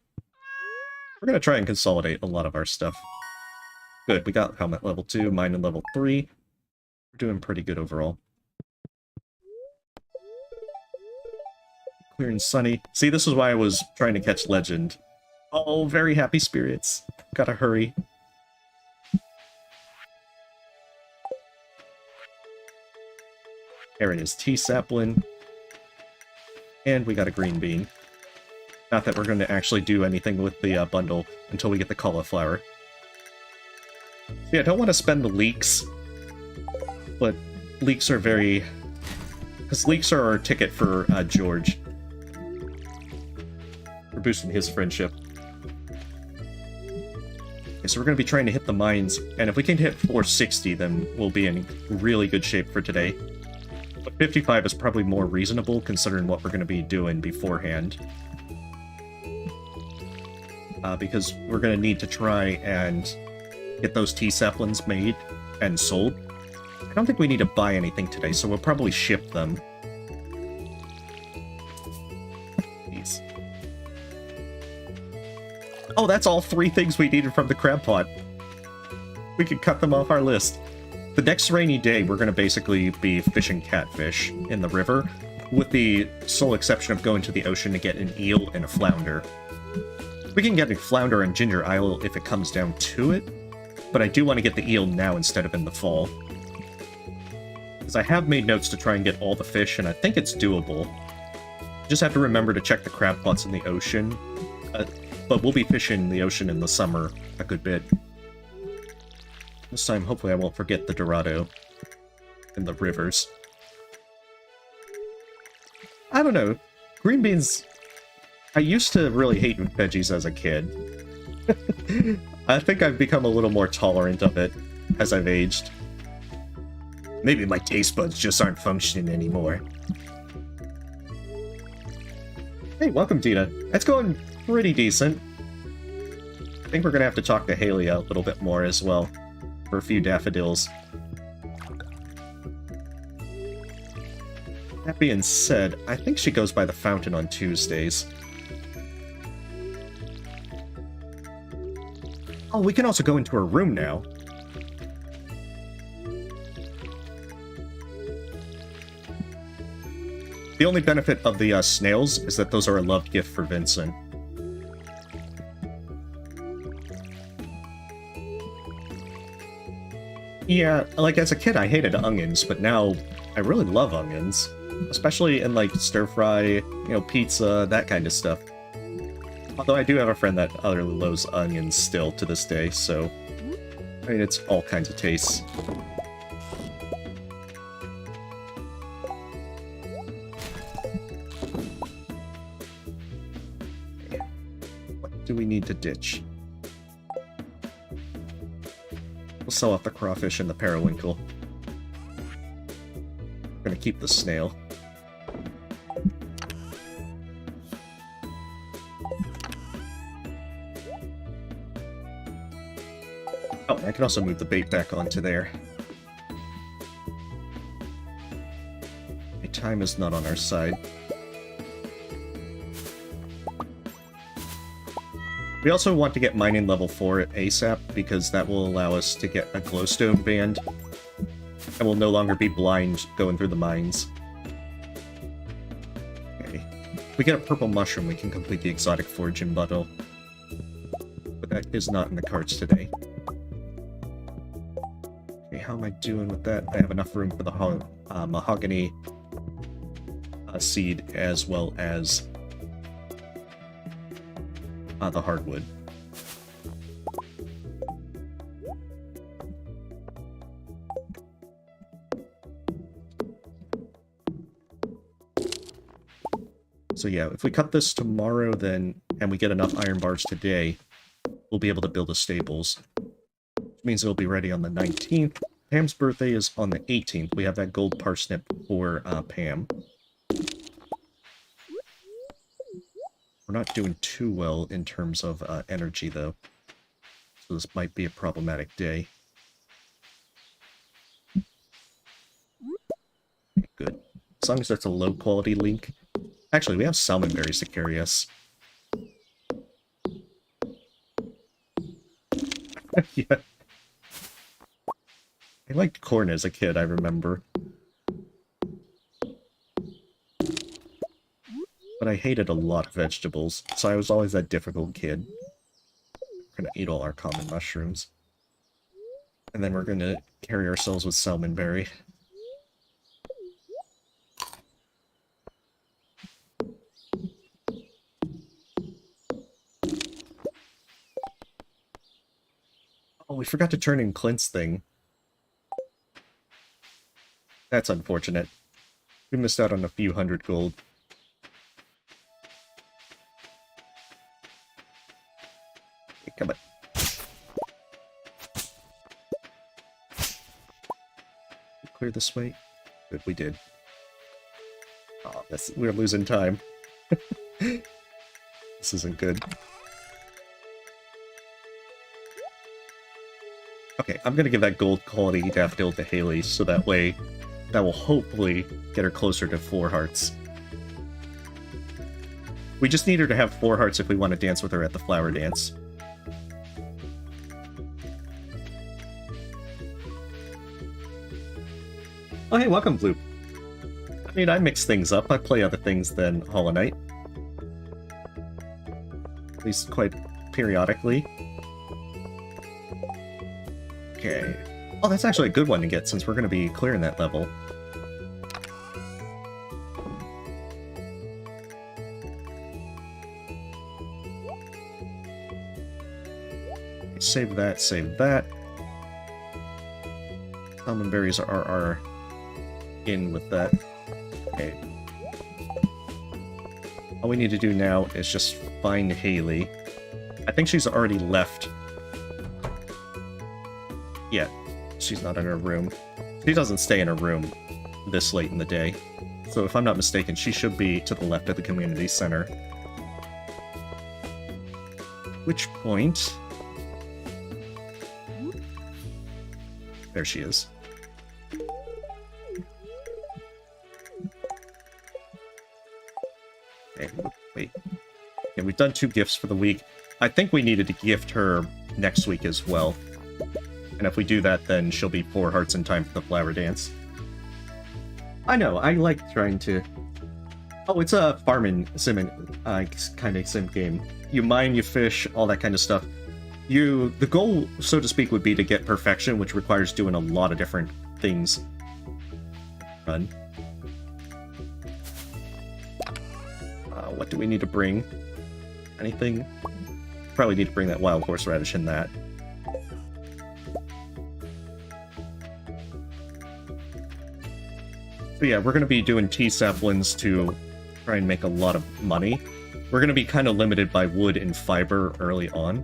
We're gonna try and consolidate a lot of our stuff. Good, we got helmet level 2, mine in level 3. We're doing pretty good overall. Clear and sunny. See, this is why I was trying to catch Legend. Oh, very happy spirits. Gotta hurry. There it is, tea sapling. And we got a green bean. Not that we're going to actually do anything with the bundle until we get the cauliflower. So yeah, I don't want to spend the leeks, but leeks are very... Because leeks are our ticket for George. We're boosting his friendship. Okay, so we're going to be trying to hit the mines, and if we can hit 460, then we'll be in really good shape for today. But 55 is probably more reasonable, considering what we're going to be doing beforehand. Because we're going to need to try and get those tea saplings made and sold. I don't think we need to buy anything today, so we'll probably ship them. Jeez. Oh, that's all 3 things we needed from the crab pot. We could cut them off our list. The next rainy day, we're going to basically be fishing catfish in the river, with the sole exception of going to the ocean to get an eel and a flounder. We can get a flounder and ginger ale if it comes down to it, but I do want to get the eel now instead of in the fall. Because I have made notes to try and get all the fish, and I think it's doable. Just have to remember to check the crab pots in the ocean, but we'll be fishing the ocean in the summer a good bit. This time, hopefully I won't forget the Dorado in the rivers. I don't know. Green beans... I used to really hate veggies as a kid. I think I've become a little more tolerant of it as I've aged. Maybe my taste buds just aren't functioning anymore. Hey, welcome, Tina. It's going pretty decent. I think we're going to have to talk to Haley a little bit more as well. for a few daffodils. That being said, I think she goes by the fountain on Tuesdays. Oh, we can also go into her room now. The only benefit of the snails is that those are a loved gift for Vincent. Yeah, like as a kid I hated onions, but now I really love onions. Especially in like stir-fry, you know, pizza, that kind of stuff. Although I do have a friend that utterly loves onions still to this day, so... I mean, it's all kinds of tastes. What do we need to ditch? We'll sell off the crawfish and the periwinkle. We're gonna keep the snail. Oh, I can also move the bait back onto there. Okay, time is not on our side. We also want to get mining level 4 at ASAP, because that will allow us to get a glowstone band, and we'll no longer be blind going through the mines. Okay. If we get a purple mushroom, we can complete the exotic foraging bundle. But that is not in the cards today. Okay, how am I doing with that? I have enough room for the mahogany seed, as well as the hardwood. So yeah, if we cut this tomorrow then, and we get enough iron bars today, we'll be able to build the stables. Which means it'll be ready on the 19th. Pam's birthday is on the 18th. We have that gold parsnip for Pam. We're not doing too well in terms of energy, though. So this might be a problematic day. Okay, good. As long as that's a low-quality link. Actually, we have salmon berries to carry us. Yeah. I liked corn as a kid, I remember. But I hated a lot of vegetables, so I was always that difficult kid. We're gonna eat all our common mushrooms. And then we're gonna carry ourselves with salmonberry. Oh, we forgot to turn in Clint's thing. That's unfortunate. We missed out on a few hundred gold. Come on. Clear this way. Good, we did. Oh, we're losing time. This isn't good. Okay, I'm gonna give that gold quality daffodil to Haley, so that way that will hopefully get her closer to 4 hearts. We just need her to have 4 hearts if we want to dance with her at the flower dance. Oh hey, welcome, Blue. I mean, I mix things up. I play other things than Hollow Knight. At least quite periodically. Okay. Oh, that's actually a good one to get, since we're going to be clearing that level. Save that, save that. Almond berries are in with that. Okay. All we need to do now is just find Haley. I think she's already left. Yeah, she's not in her room. She doesn't stay in her room this late in the day. So if I'm not mistaken, she should be to the left of the community center. Which point... There she is. Okay, wait. Okay, we've done 2 gifts for the week. I think we needed to gift her next week as well. And if we do that, then she'll be 4 hearts in time for the flower dance. I know, I like trying to... Oh, it's a farming sim kind of sim game. You mine, you fish, all that kind of stuff. The goal, so to speak, would be to get perfection, which requires doing a lot of different things. Run. What do we need to bring? Anything? Probably need to bring that wild horseradish in that. So yeah, we're going to be doing tea saplings to try and make a lot of money. We're going to be kind of limited by wood and fiber early on.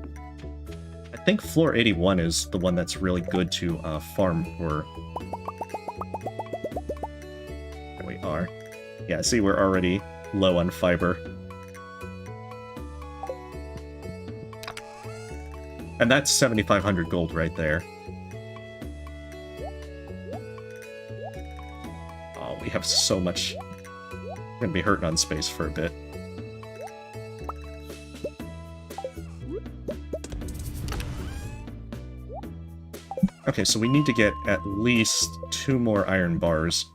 I think floor 81 is the one that's really good to farm for. There we are. Yeah, see, we're already low on fiber. And that's 7,500 gold right there. Oh, we have so much. We're gonna be hurting on space for a bit. Okay, so we need to get at least 2 more iron bars.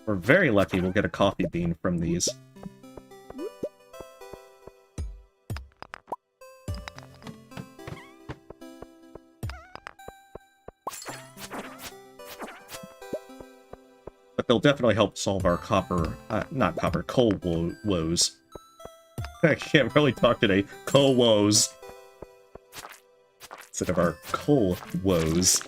We're very lucky we'll get a coffee bean from these. But they'll definitely help solve our coal woes. I can't really talk today. Coal woes. Instead of our coal woes.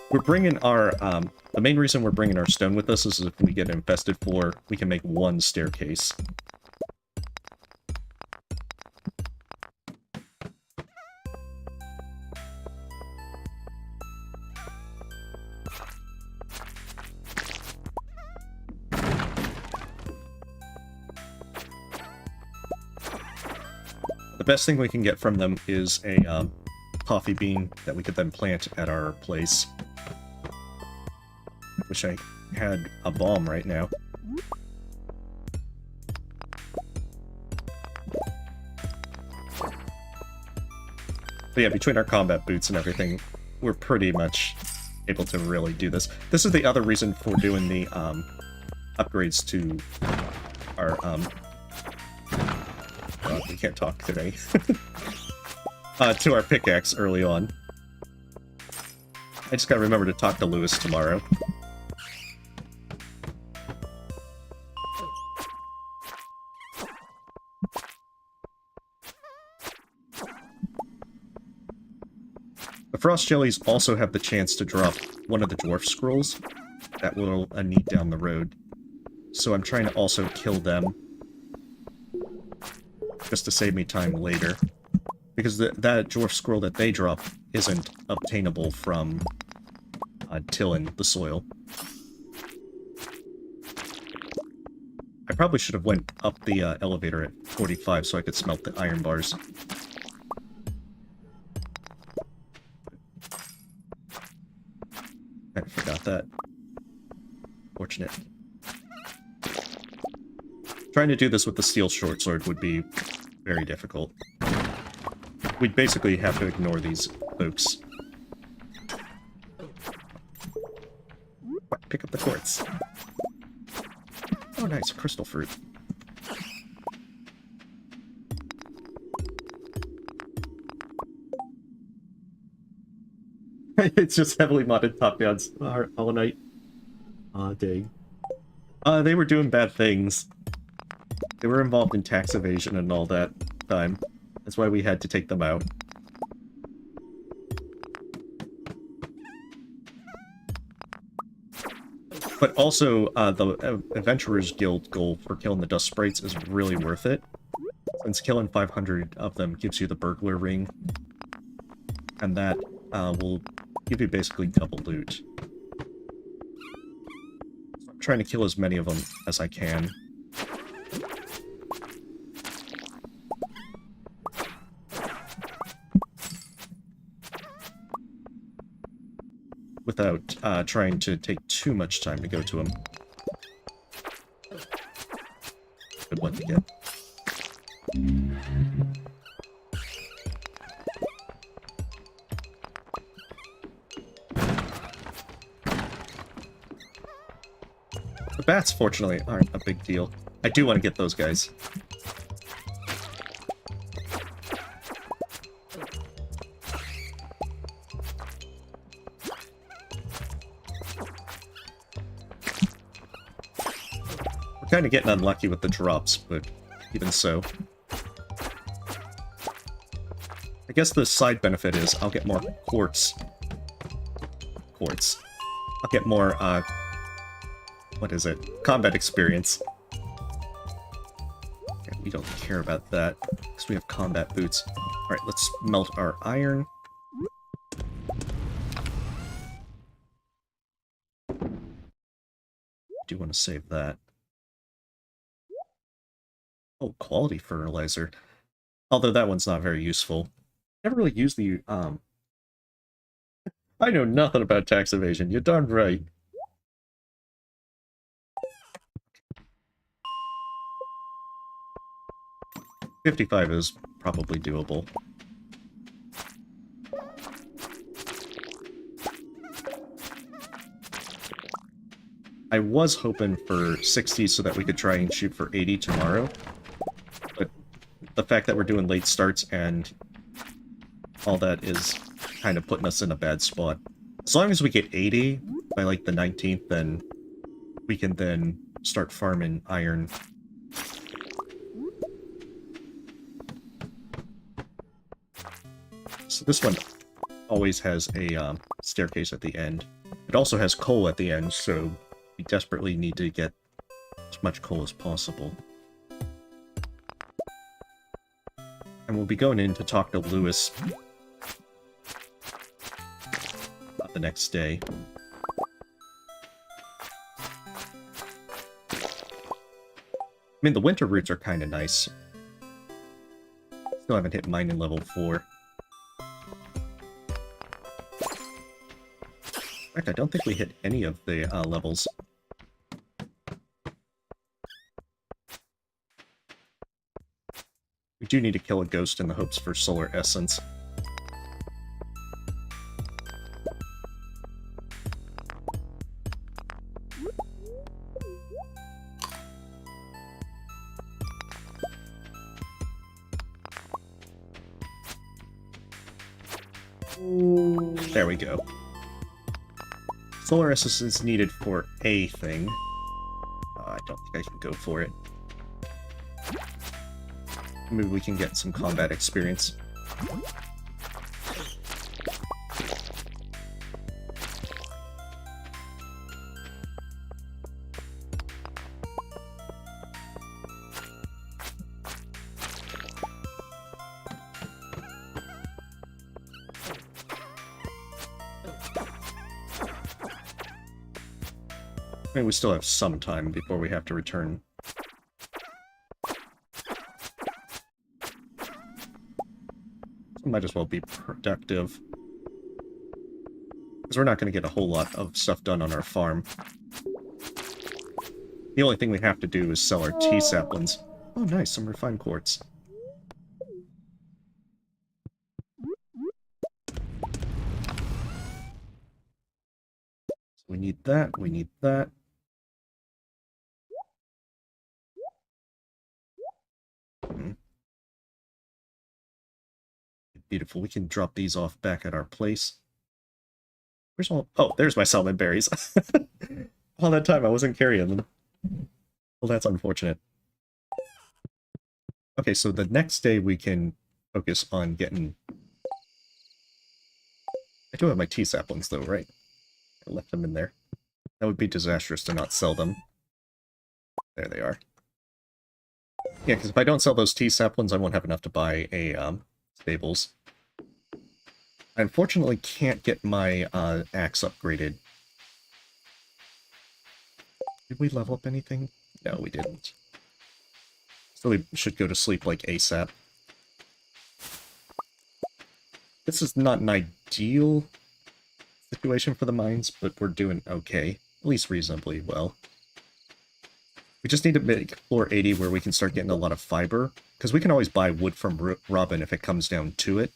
We're bringing our, the main reason we're bringing our stone with us is if we get infested floor, we can make 1 staircase. The best thing we can get from them is a coffee bean that we could then plant at our place. Wish I had a bomb right now. But yeah, between our combat boots and everything, we're pretty much able to really do this. This is the other reason for doing the upgrades to our we can't talk today. To our pickaxe early on. I just gotta remember to talk to Lewis tomorrow. The frost jellies also have the chance to drop one of the dwarf scrolls that we'll need down the road. So I'm trying to also kill them just to save me time later. Because that dwarf scroll that they drop isn't obtainable from tilling the soil. I probably should have went up the elevator at 45 so I could smelt the iron bars. I forgot that. Fortunate. Trying to do this with the steel short sword would be very difficult. We'd basically have to ignore these folks. Pick up the quartz. Oh nice, crystal fruit. It's just heavily modded top-downs. Hollow Knight. Aw, dang. They were doing bad things. They were involved in tax evasion and all that time. That's why we had to take them out. But also, the Adventurers Guild goal for killing the dust sprites is really worth it. Since killing 500 of them gives you the burglar ring. And that will give you basically double loot. So I'm trying to kill as many of them as I can. without trying to take too much time to go to him. Good one to get. The bats, fortunately, aren't a big deal. I do want to get those guys. We're kind of getting unlucky with the drops, but even so. I guess the side benefit is I'll get more quartz. I'll get more, what is it? Combat experience. Okay, we don't care about that, because we have combat boots. Alright, let's melt our iron. Do want to save that. Oh, quality fertilizer. Although that one's not very useful. Never really used the, I know nothing about tax evasion, you're darn right. $55 is probably doable. I was hoping for 60 so that we could try and shoot for 80 tomorrow. But the fact that we're doing late starts and all that is kind of putting us in a bad spot. As long as we get 80 by like the 19th, then we can then start farming iron. So this one always has a staircase at the end. It also has coal at the end, so we desperately need to get as much coal as possible. And we'll be going in to talk to Lewis the next day. I mean, the winter roots are kind of nice. Still haven't hit mining level 4. In fact, I don't think we hit any of the levels. We do need to kill a ghost in the hopes for solar essence. There we go. Solar essence is needed for a thing. I don't think I can go for it. Maybe we can get some combat experience. I mean, we still have some time before we have to return. Might as well be productive. Because we're not going to get a whole lot of stuff done on our farm. The only thing we have to do is sell our tea saplings. Oh nice, some refined quartz. So we need that, we need that. Beautiful. We can drop these off back at our place. Where's all... Oh, there's my salmon berries. All that time I wasn't carrying them. Well, that's unfortunate. Okay, so the next day we can focus on getting... I do have my tea saplings though, right? I left them in there. That would be disastrous to not sell them. There they are. Yeah, because if I don't sell those tea saplings, I won't have enough to buy a stables. I unfortunately can't get my axe upgraded. Did we level up anything? No, we didn't. So we should go to sleep like ASAP. This is not an ideal situation for the mines, but we're doing okay. At least reasonably well. We just need to make floor 80 where we can start getting a lot of fiber, because we can always buy wood from Robin if it comes down to it.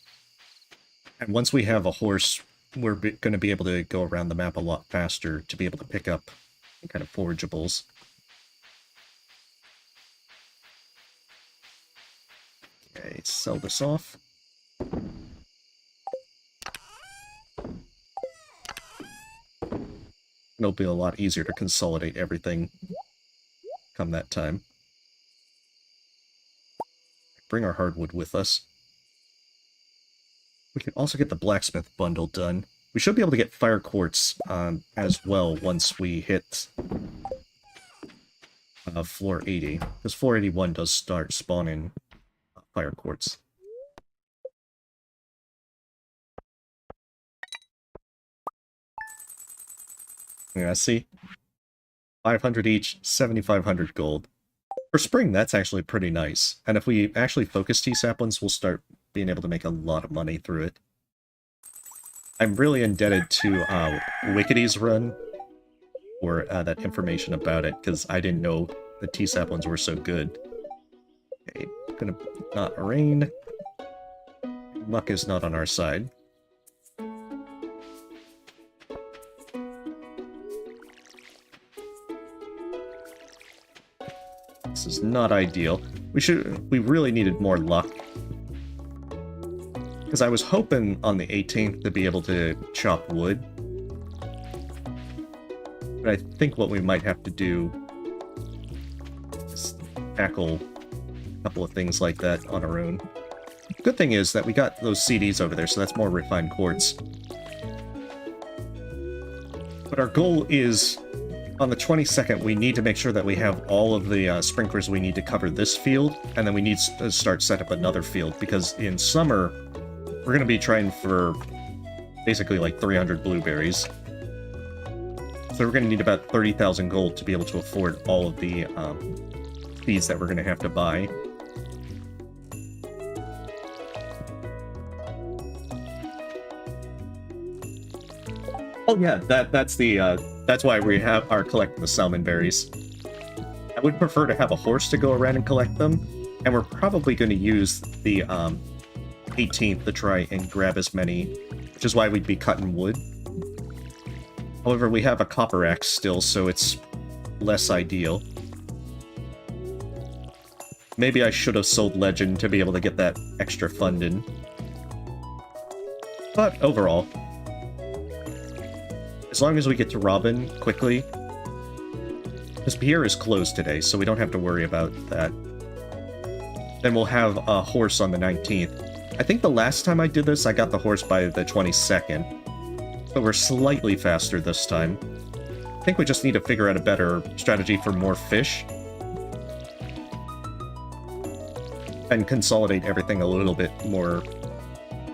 And once we have a horse, we're going to be able to go around the map a lot faster to be able to pick up kind of forageables. Okay, sell this off. It'll be a lot easier to consolidate everything come that time. Bring our hardwood with us. We can also get the blacksmith bundle done. We should be able to get fire quartz as well once we hit floor 80, because floor 81 does start spawning fire quartz. Yeah, see? 500 each, 7,500 gold. For spring, that's actually pretty nice. And if we actually focus T-saplings, we'll start being able to make a lot of money through it. I'm really indebted to Wickedy's run for that information about it, because I didn't know the T-saplings were so good. Okay, gonna not rain. Luck is not on our side. This is not ideal. We really needed more luck. Because I was hoping on the 18th to be able to chop wood. But I think what we might have to do is tackle a couple of things like that on our own. Good thing is that we got those CDs over there, so that's more refined quartz. But our goal is, on the 22nd, we need to make sure that we have all of the sprinklers we need to cover this field, and then we need to start set up another field, because in summer, we're going to be trying for basically like 300 blueberries. So we're going to need about 30,000 gold to be able to afford all of the feeds that we're going to have to buy. Oh yeah, that's why we are collecting the salmon berries. I would prefer to have a horse to go around and collect them, and we're probably going to use the 18th to try and grab as many, which is why we'd be cutting wood. However, we have a copper axe still, so it's less ideal. Maybe I should have sold Legend to be able to get that extra funding. But overall, as long as we get to Robin quickly, because Pierre is closed today, so we don't have to worry about that. Then we'll have a horse on the 19th. I think the last time I did this, I got the horse by the 22nd. But we're slightly faster this time. I think we just need to figure out a better strategy for more fish. And consolidate everything a little bit more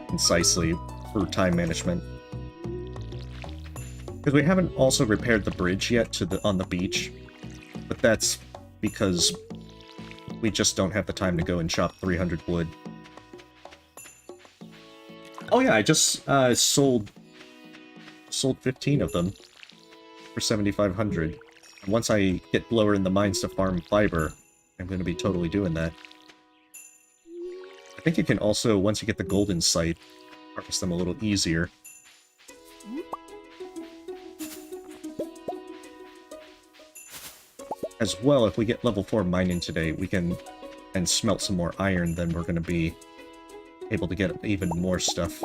concisely for time management. Because we haven't also repaired the bridge yet on the beach. But that's because we just don't have the time to go and chop 300 wood. Oh yeah, I just sold 15 of them for 7,500. And once I get lower in the mines to farm fiber, I'm going to be totally doing that. I think you can also, once you get the golden sight, harvest them a little easier. As well, if we get level 4 mining today, we can and smelt some more iron, then we're going to be able to get even more stuff.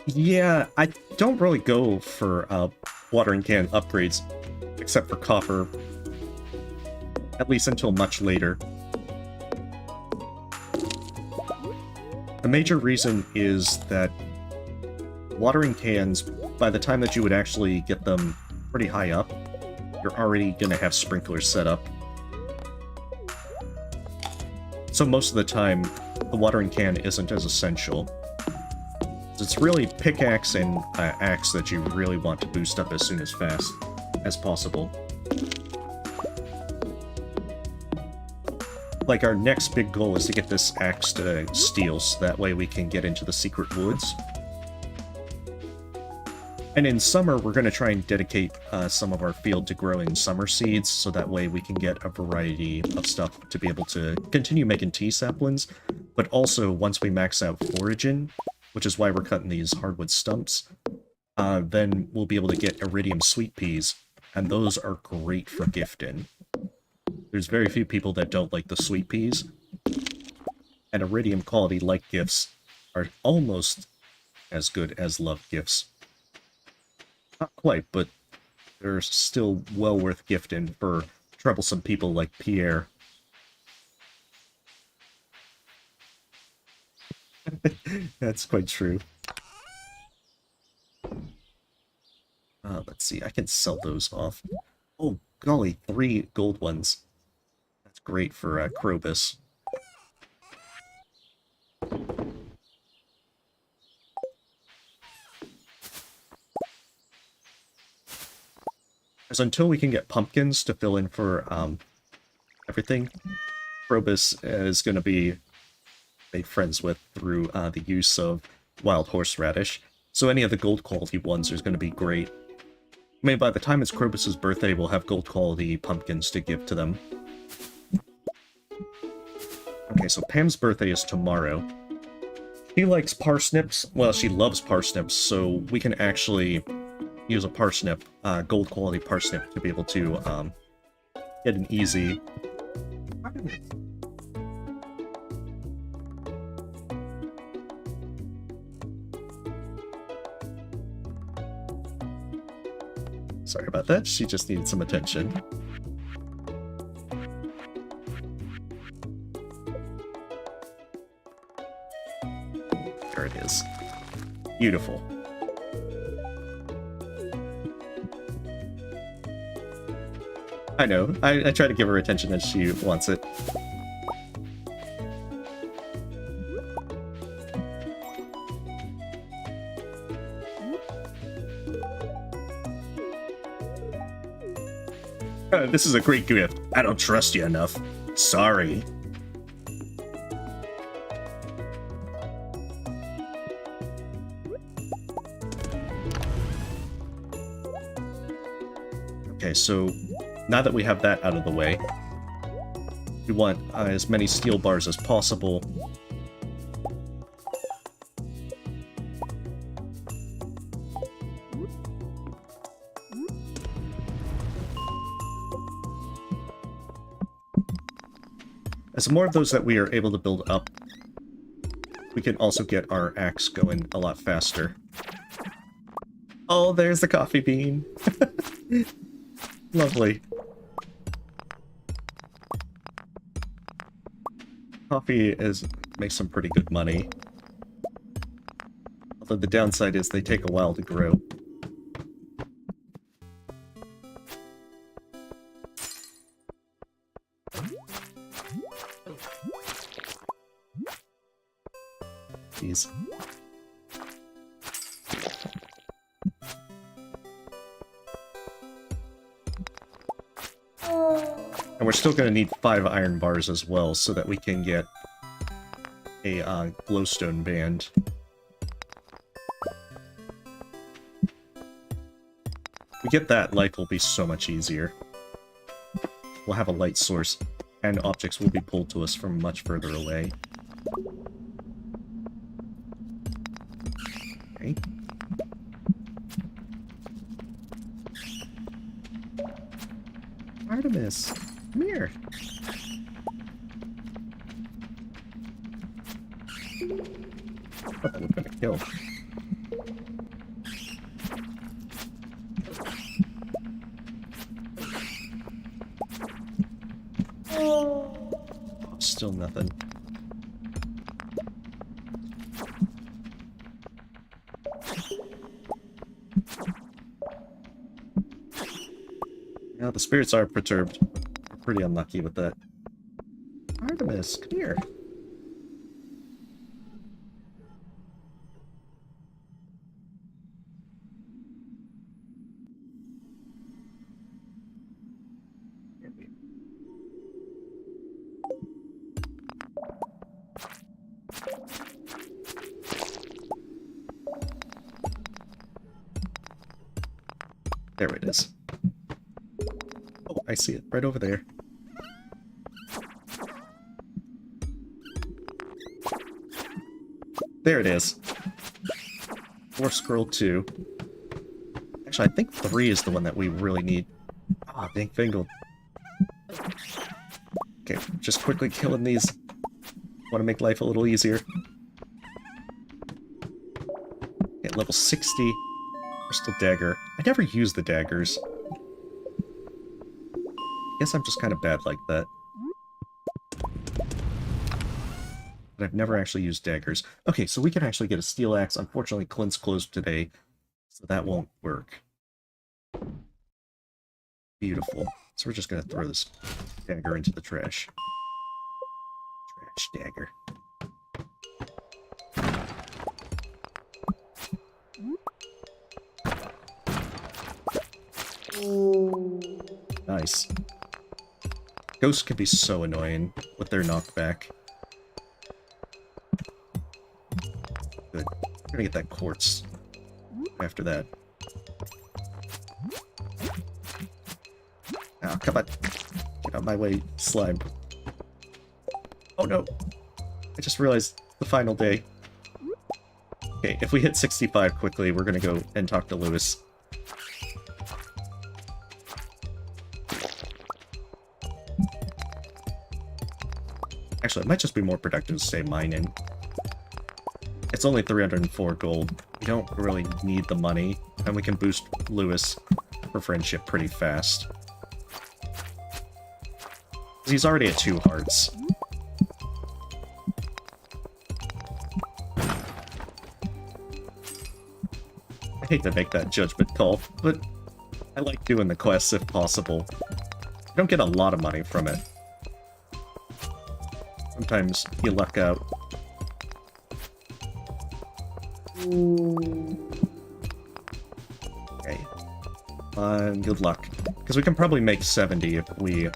Yeah, I don't really go for watering can upgrades, except for copper. At least until much later. The major reason is that watering cans, by the time that you would actually get them pretty high up, you're already going to have sprinklers set up. So most of the time, the watering can isn't as essential. It's really pickaxe and axe that you really want to boost up as soon as fast as possible. like, our next big goal is to get this axe to steel, so that way we can get into the secret woods. And in summer, we're going to try and dedicate some of our field to growing summer seeds, so that way we can get a variety of stuff to be able to continue making tea saplings, but also, once we max out foraging, which is why we're cutting these hardwood stumps, then we'll be able to get iridium sweet peas, and those are great for gifting. There's very few people that don't like the sweet peas, and iridium quality like gifts are almost as good as love gifts. Not quite, but they're still well worth gifting for troublesome people like Pierre. That's quite true. Let's see, I can sell those off. Oh, golly, 3 gold ones. That's great for Krobus. Because until we can get pumpkins to fill in for everything, Krobus is going to be made friends with through the use of wild horseradish. So any of the gold quality ones is going to be great. I mean, by the time it's Krobus's birthday, we'll have gold quality pumpkins to give to them. Okay, so Pam's birthday is tomorrow. She likes parsnips. Well, she loves parsnips, so we can actually use a parsnip, gold quality parsnip, to be able to get an easy... Sorry about that, she just needed some attention. There it is. Beautiful. I know, I try to give her attention as she wants it. This is a great gift. I don't trust you enough. Sorry. Okay, so now that we have that out of the way, we want as many steel bars as possible. As more of those that we are able to build up, we can also get our axe going a lot faster. Oh, there's the coffee bean! Lovely. Coffee makes some pretty good money. Although the downside is they take a while to grow. Jeez. And we're still going to need 5 iron bars as well, so that we can get a glowstone band. If we get that, life will be so much easier. We'll have a light source, and objects will be pulled to us from much further away. Okay. Artemis, come here. I thought that was gonna kill. Oh, still nothing. Yeah, the spirits are perturbed. We're pretty unlucky with that. Artemis, come here. There it is. Oh, I see it right over there. There it is. 4 scroll 2. Actually, I think 3 is the one that we really need. Ah, dang fingal. Okay, just quickly killing these. Want to make life a little easier. At level 60, crystal dagger. I never use the daggers. Guess I'm just kind of bad like that. But I've never actually used daggers. Okay, so we can actually get a steel axe. Unfortunately, Clint's closed today, so that won't work. Beautiful. So we're just going to throw this dagger into the trash. Trash dagger. Nice. Ghosts can be so annoying with their knockback. Good. We're gonna get that quartz after that. Oh, come on. Get out of my way, slime. Oh no. I just realized the final day. Okay, if we hit 65 quickly, we're gonna go and talk to Lewis. Actually, it might just be more productive to stay mining. It's only 304 gold. We don't really need the money, and we can boost Lewis for friendship pretty fast. He's already at 2 hearts. I hate to make that judgment call, but I like doing the quests if possible. You don't get a lot of money from it. Sometimes you luck out. Okay. Good luck. Because we can probably make 70 if we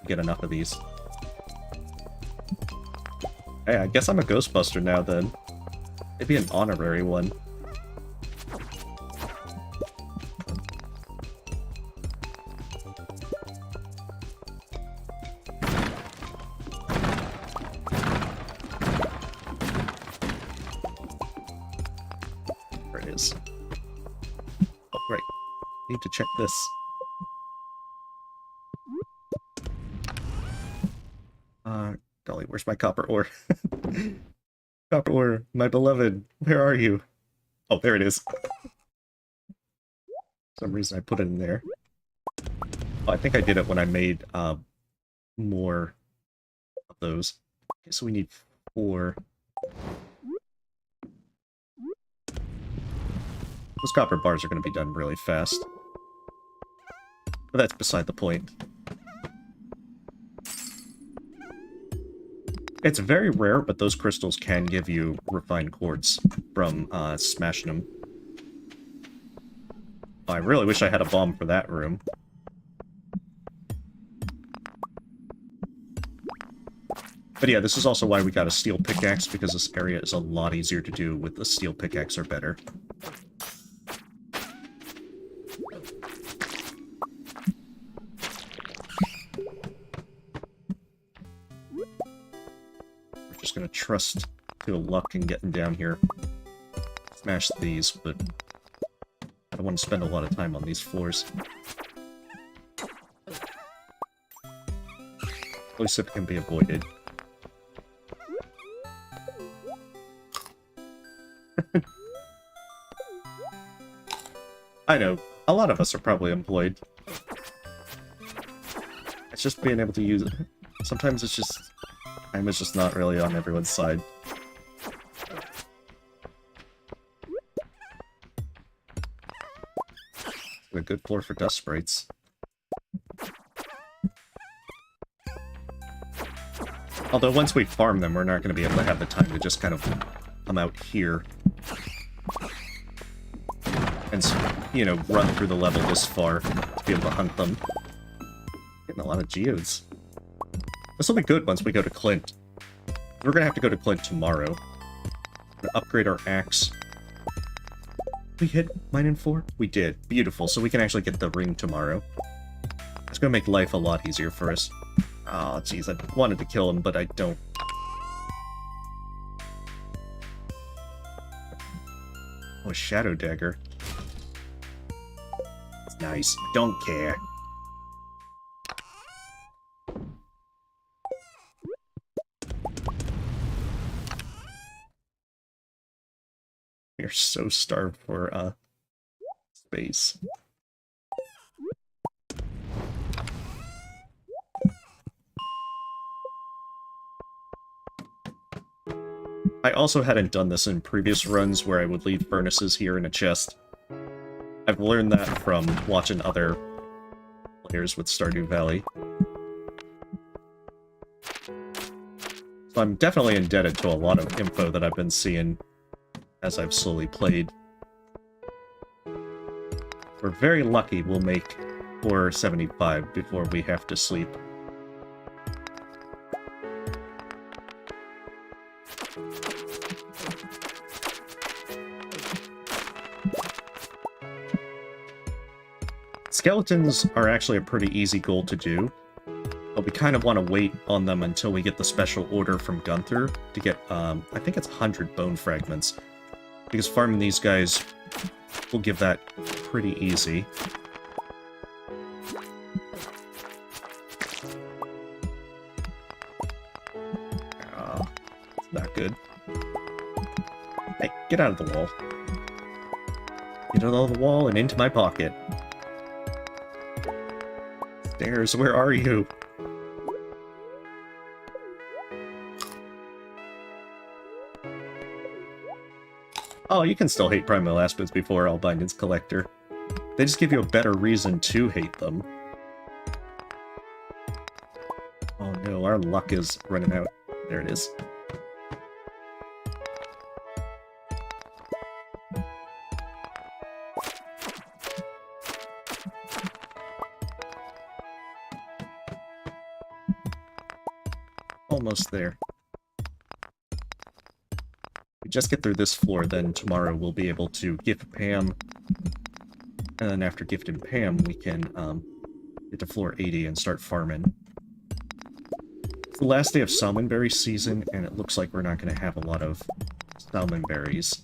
get enough of these. Hey, I guess I'm a Ghostbuster now then. Maybe an honorary one. To check this. Golly, where's my copper ore? Copper ore, my beloved, where are you? Oh, there it is. For some reason I put it in there. Oh, I think I did it when I made more of those. Okay, so we need 4. Those copper bars are going to be done really fast. But that's beside the point. It's very rare, but those crystals can give you refined quartz from smashing them. I really wish I had a bomb for that room. But yeah, this is also why we got a steel pickaxe, because this area is a lot easier to do with a steel pickaxe or better. Gonna trust to luck and getting down here. Smash these, but I don't want to spend a lot of time on these floors. At least if it can be avoided. I know, a lot of us are probably employed. It's just being able to use it. Sometimes it's just... time is just not really on everyone's side. A good floor for dust sprites. Although once we farm them, we're not going to be able to have the time to just kind of come out here. And, you know, run through the level this far to be able to hunt them. Getting a lot of geodes. This will be good once we go to Clint. We're gonna have to go to Clint tomorrow. Upgrade our axe. We hit mine in 4? We did. Beautiful. So we can actually get the ring tomorrow. It's gonna make life a lot easier for us. Oh, jeez. I wanted to kill him, but I don't. Oh, a shadow dagger. It's nice. Don't care. We're so starved for, space. I also hadn't done this in previous runs where I would leave furnaces here in a chest. I've learned that from watching other players with Stardew Valley. So I'm definitely indebted to a lot of info that I've been seeing as I've slowly played. We're very lucky we'll make 475 before we have to sleep. Skeletons are actually a pretty easy goal to do, but we kind of want to wait on them until we get the special order from Gunther to get, I think it's 100 bone fragments, because farming these guys will give that pretty easy. Oh, it's not good. Hey, get out of the wall. Get out of the wall and into my pocket. Stairs, where are you? Oh, you can still hate Primal Aspens before Albindon's Collector. They just give you a better reason to hate them. Oh no, our luck is running out. There it is. Almost there. We just get through this floor, then tomorrow we'll be able to gift Pam. And then after gifting Pam, we can get to floor 80 and start farming. It's the last day of salmonberry season, and it looks like we're not going to have a lot of salmonberries,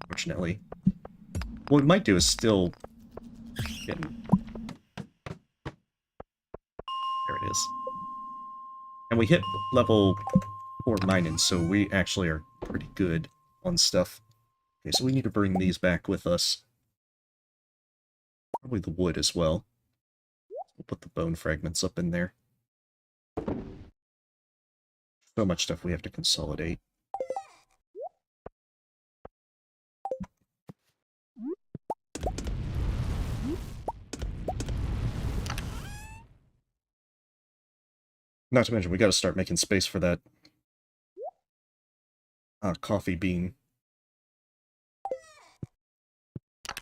fortunately. What we might do is still get... There it is. And we hit level 4 mining, so we actually are pretty good on stuff. Okay, so we need to bring these back with us. Probably the wood as well. We'll put the bone fragments up in there. So much stuff we have to consolidate. Not to mention, we gotta start making space for that coffee bean.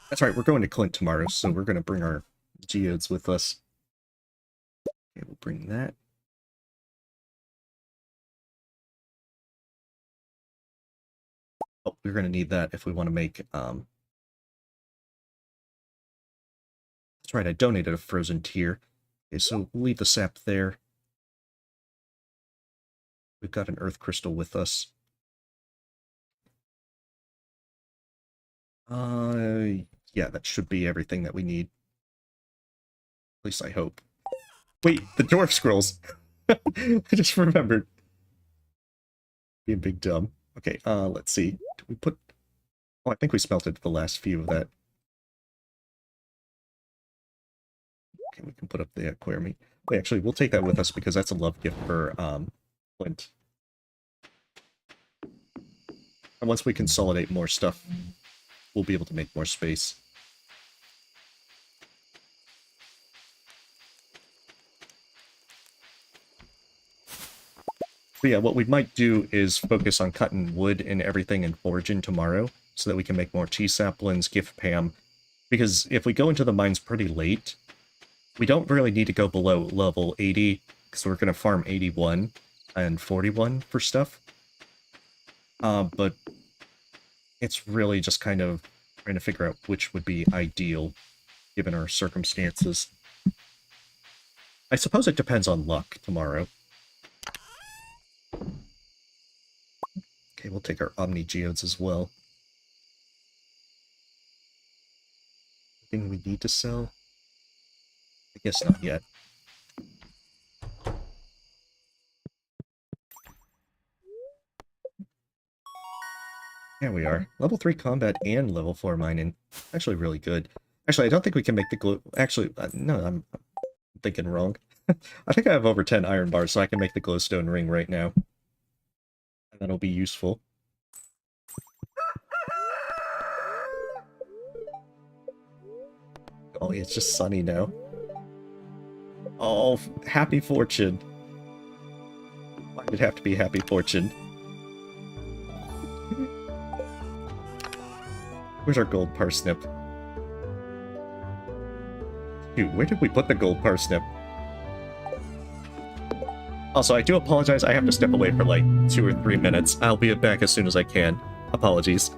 That's right, we're going to Clint tomorrow, so we're gonna bring our geodes with us. Okay, we'll bring that. Oh, we're gonna need that if we want to make, That's right, I donated a frozen tear. Okay, so we'll leave the sap there. We've got an earth crystal with us. Yeah, that should be everything that we need. At least I hope. Wait, the dwarf scrolls! I just remembered. Being big dumb. Okay, let's see. Did we put... Oh, I think we smelted the last few of that. Okay, we can put up the aquarium meat. Wait, actually, we'll take that with us because that's a love gift for, Flint. And once we consolidate more stuff, we'll be able to make more space. But yeah, what we might do is focus on cutting wood and everything and foraging tomorrow, so that we can make more tea saplings, gift Pam. Because if we go into the mines pretty late, we don't really need to go below level 80, because we're going to farm 81. and 41 for stuff. But it's really just kind of trying to figure out which would be ideal given our circumstances. I suppose it depends on luck tomorrow. Okay, we'll take our Omni Geodes as well. Anything we need to sell? I guess not yet. There we are. Level 3 combat and level 4 mining. Actually really good. Actually, I don't think we can make the glow... Actually, no, I'm thinking wrong. I think I have over 10 iron bars, so I can make the glowstone ring right now. And that'll be useful. Oh, it's just sunny now. Oh, happy fortune. Why did it have to be happy fortune? Where's our gold parsnip? Dude, where did we put the gold parsnip? Also, I do apologize. I have to step away for like 2 or 3 minutes. I'll be back as soon as I can. Apologies.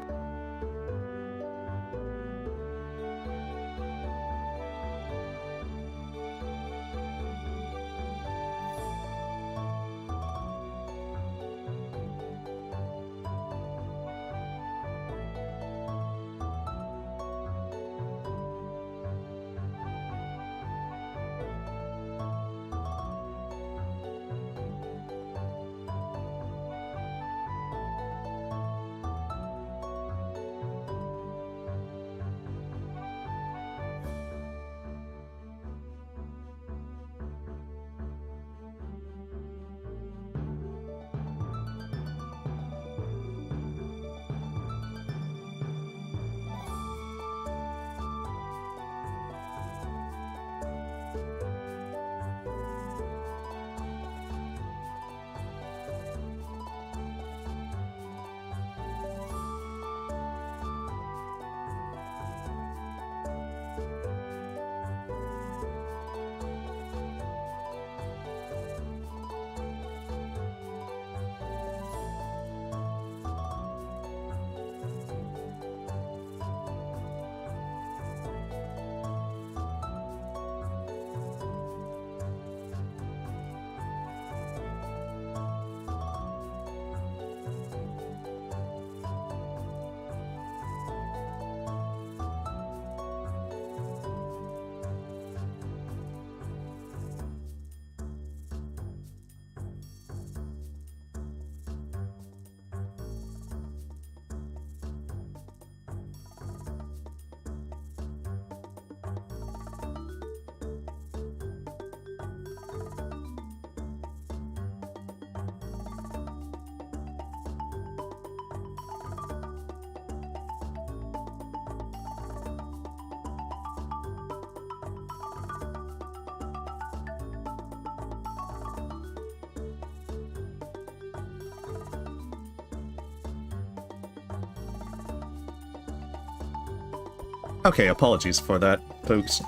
Okay, apologies for that, folks.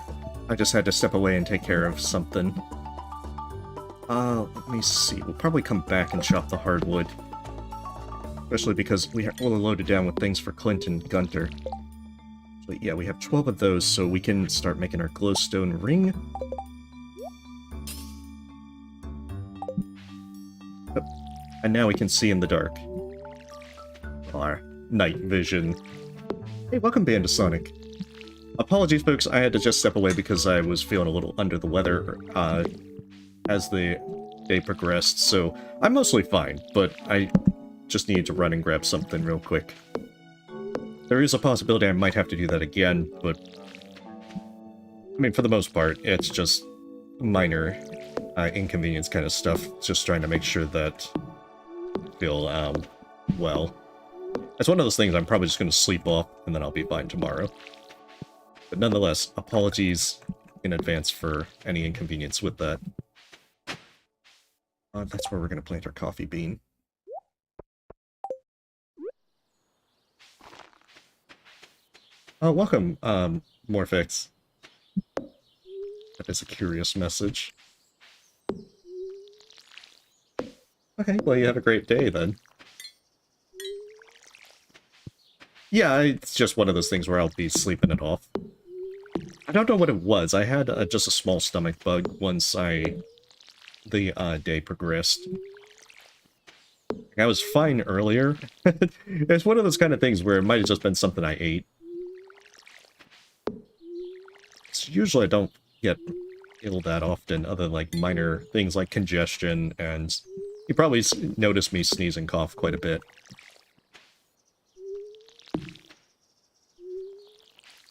I just had to step away and take care of something. Let me see. We'll probably come back and chop the hardwood. Especially because we're loaded down with things for Clint and Gunter. But yeah, we have 12 of those, so we can start making our glowstone ring. Oh, and now we can see in the dark. Our night vision. Hey, welcome, Bandasonic. Apologies, folks, I had to just step away because I was feeling a little under the weather as the day progressed, so I'm mostly fine, but I just needed to run and grab something real quick. There is a possibility I might have to do that again, but I mean, for the most part, it's just minor inconvenience kind of stuff, just trying to make sure that I feel, well. It's one of those things I'm probably just going to sleep off, and then I'll be fine tomorrow. But nonetheless, apologies in advance for any inconvenience with that. That's where we're going to plant our coffee bean. Welcome, Morphix. That is a curious message. Okay, well, you have a great day then. Yeah, it's just one of those things where I'll be sleeping it off. I don't know what it was. I had just a small stomach bug once the day progressed. I was fine earlier. It's one of those kind of things where it might have just been something I ate. So usually I don't get ill that often, other than like minor things like congestion, and you probably noticed me sneeze and cough quite a bit.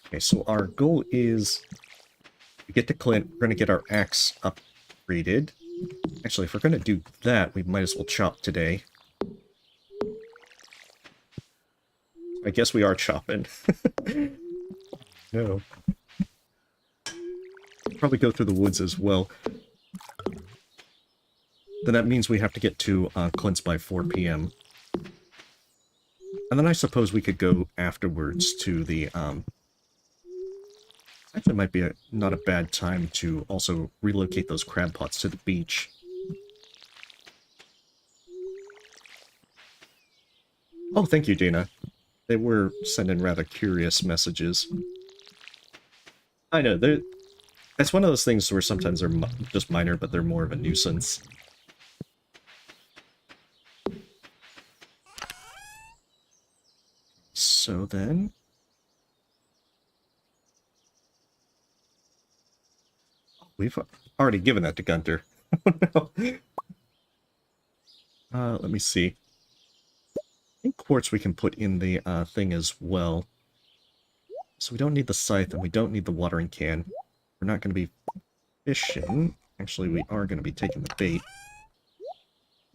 Okay, so our goal is we get to Clint, we're going to get our axe upgraded. Actually, if we're going to do that, we might as well chop today. I guess we are chopping. No. Probably go through the woods as well. Then that means we have to get to Clint's by 4 p.m. And then I suppose we could go afterwards to the... Actually, it might be not a bad time to also relocate those crab pots to the beach. Oh, thank you, Dana. They were sending rather curious messages. I know, it's one of those things where sometimes they're just minor, but they're more of a nuisance. So then... We've already given that to Gunter. Oh, no. Let me see. I think quartz we can put in the thing as well. So we don't need the scythe, and we don't need the watering can. We're not going to be fishing. Actually, we are going to be taking the bait.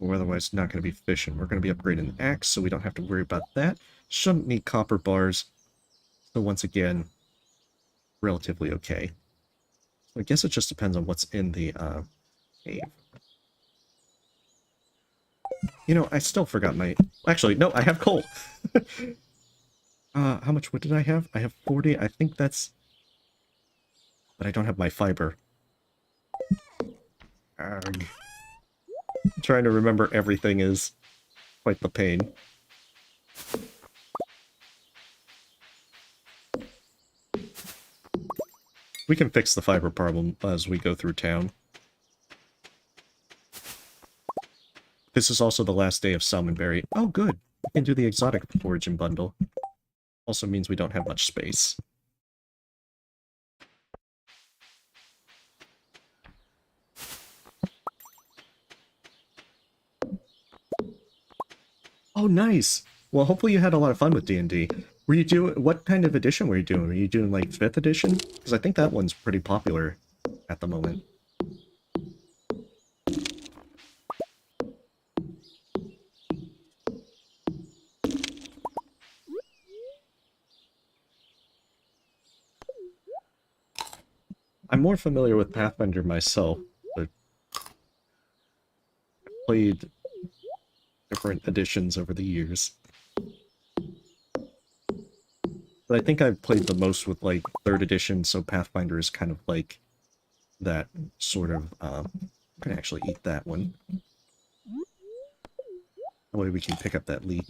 We're otherwise not going to be fishing. We're going to be upgrading the axe, so we don't have to worry about that. Shouldn't need copper bars. So once again, relatively okay. So I guess it just depends on what's in the cave. You know, I still forgot my... Actually, no, I have coal. How much wood did I have? I have 40. I think that's... But I don't have my fiber. Arrgh. Trying to remember everything is quite the pain. We can fix the fiber problem as we go through town. This is also the last day of Salmonberry. Oh, good. We can do the exotic foraging bundle. Also means we don't have much space. Oh, nice! Well, hopefully you had a lot of fun with D&D. Were you doing... What kind of edition were you doing? Were you doing, like, 5th edition? Because I think that one's pretty popular at the moment. I'm more familiar with Pathfinder myself, but I've played different editions over the years. But I think I've played the most with, like, 3rd edition, so Pathfinder is kind of like that sort of, I'm gonna actually eat that one. That way we can pick up that leek.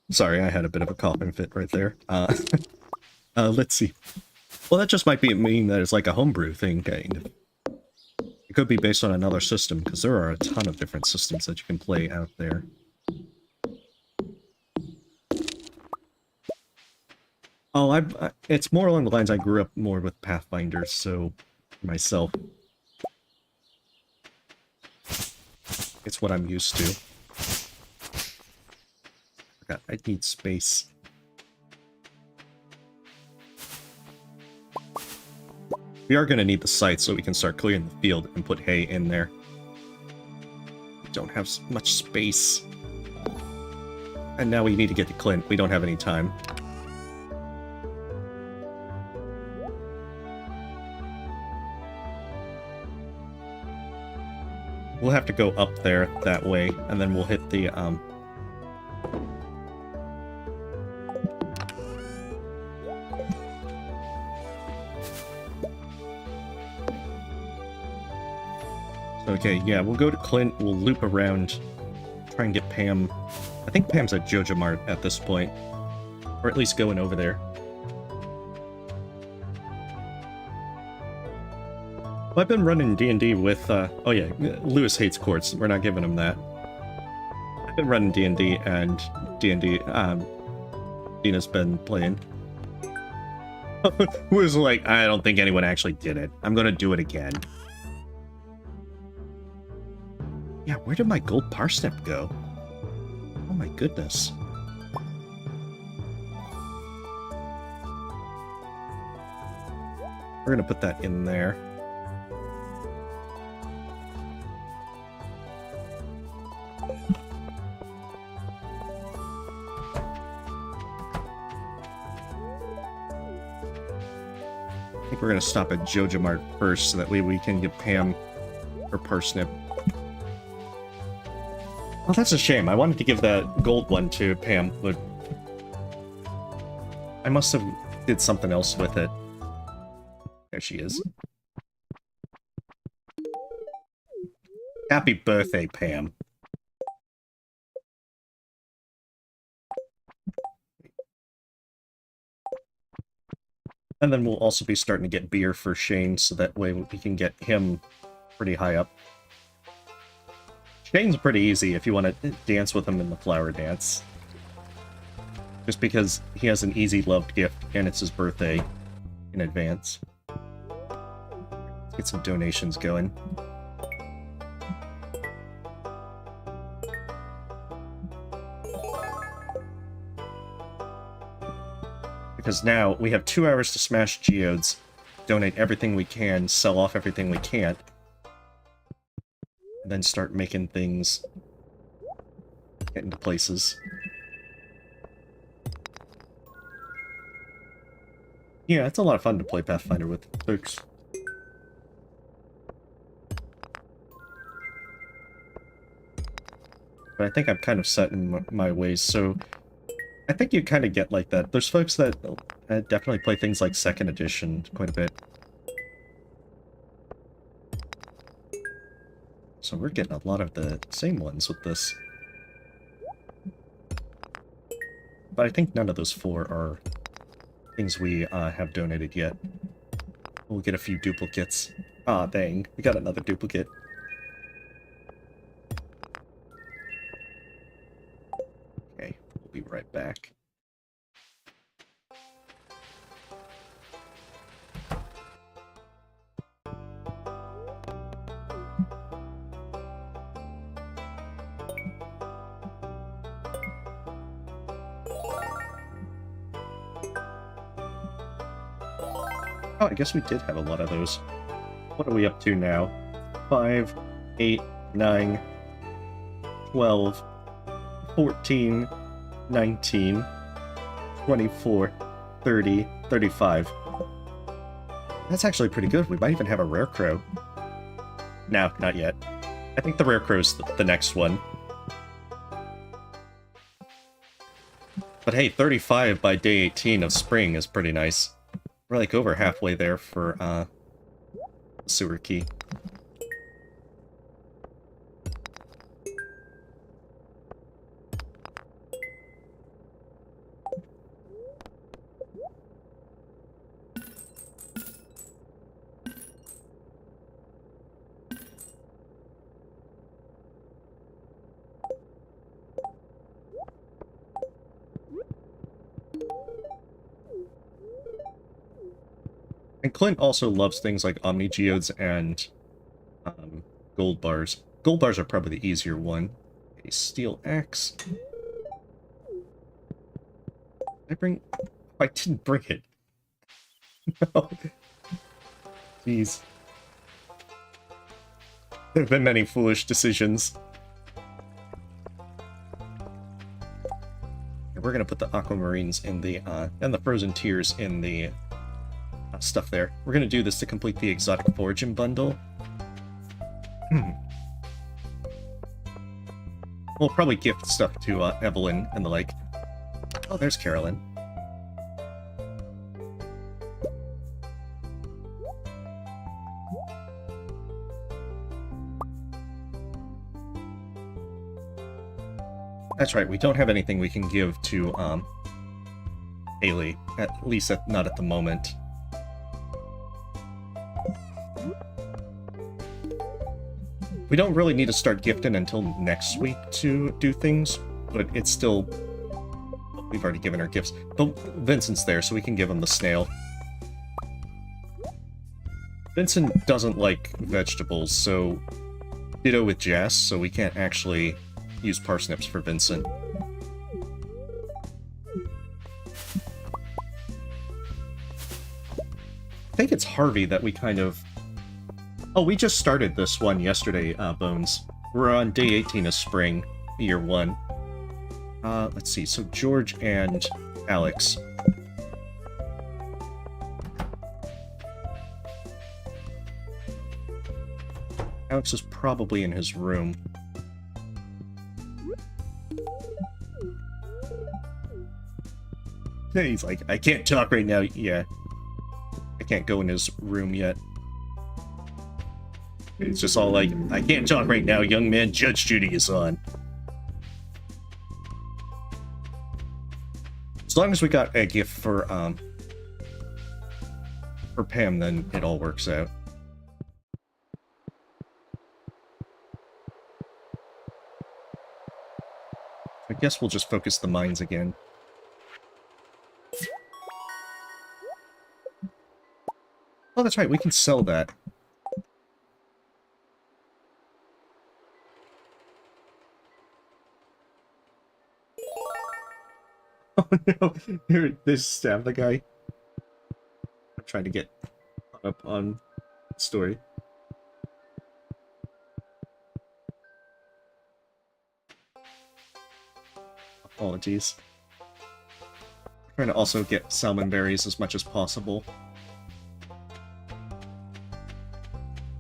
Sorry, I had a bit of a coughing fit right there. Let's see. Well, that just might mean that it's like a homebrew thing, kind of. It could be based on another system, because there are a ton of different systems that you can play out there. Oh, it's more along the lines I grew up more with Pathfinder, so myself. It's what I'm used to. I need space. We are going to need the site so we can start clearing the field and put hay in there. We don't have much space. And now we need to get to Clint. We don't have any time. We'll have to go up there that way, and then we'll hit the, Okay, yeah, we'll go to Clint, we'll loop around, try and get Pam. I think Pam's at Joja Mart at this point, or at least going over there. Well, I've been running D&D with, oh yeah, Lewis hates quartz, we're not giving him that. I've been running D&D, and D&D, Dina's been playing. Was like, I don't think anyone actually did it. I'm gonna do it again. Yeah, where did my gold parsnip go? Oh my goodness. We're gonna put that in there. I think we're gonna stop at Joja Mart first, so that way we can get Pam her parsnip. Well, that's a shame. I wanted to give that gold one to Pam, but I must have did something else with it. There she is. Happy birthday, Pam. And then we'll also be starting to get beer for Shane, so that way we can get him pretty high up. Shane's pretty easy if you want to dance with him in the flower dance. Just because he has an easy loved gift, and it's his birthday in advance. Let's get some donations going. Because now we have 2 hours to smash geodes, donate everything we can, sell off everything we can't, and then start making things get into places. Yeah, it's a lot of fun to play Pathfinder with folks. But I think I'm kind of set in my ways, so I think you kind of get like that. There's folks that definitely play things like 2nd edition quite a bit. So we're getting a lot of the same ones with this. But I think none of those 4 are things we have donated yet. We'll get a few duplicates. Ah, dang. We got another duplicate. Okay, we'll be right back. Oh, I guess we did have a lot of those. What are we up to now? 5, 8, 9, 12, 14, 19, 24, 30, 35. That's actually pretty good. We might even have a rare crow. No, not yet. I think the rare crow's the next one. But hey, 35 by day 18 of spring is pretty nice. We're like over halfway there for sewer key. And Clint also loves things like Omni Geodes and gold bars. Gold bars are probably the easier one. A steel axe. Did I bring... Oh, I didn't bring it. No. Jeez. There have been many foolish decisions. And we're gonna put the aquamarines in the, and the frozen tears in the stuff there. We're gonna do this to complete the exotic foraging bundle. We'll probably gift stuff to Evelyn and the like. Oh, there's Carolyn. That's right, we don't have anything we can give to Haley, at least not at the moment. We don't really need to start gifting until next week to do things, but it's still... We've already given her gifts. But Vincent's there, so we can give him the snail. Vincent doesn't like vegetables, so... Ditto with Jess, so we can't actually use parsnips for Vincent. I think it's Harvey that we kind of... Oh, we just started this one yesterday, Bones. We're on day 18 of spring, year 1. Let's see, so George and Alex. Alex is probably in his room. He's like, I can't talk right now. Yeah. I can't go in his room yet. It's just all like, I can't talk right now, young man. Judge Judy is on. As long as we got a gift for Pam, then it all works out. I guess we'll just focus the mines again. Oh, that's right, we can sell that. Oh no, here, they stab the guy. I'm trying to get up on the story. Apologies. I'm trying to also get salmon berries as much as possible.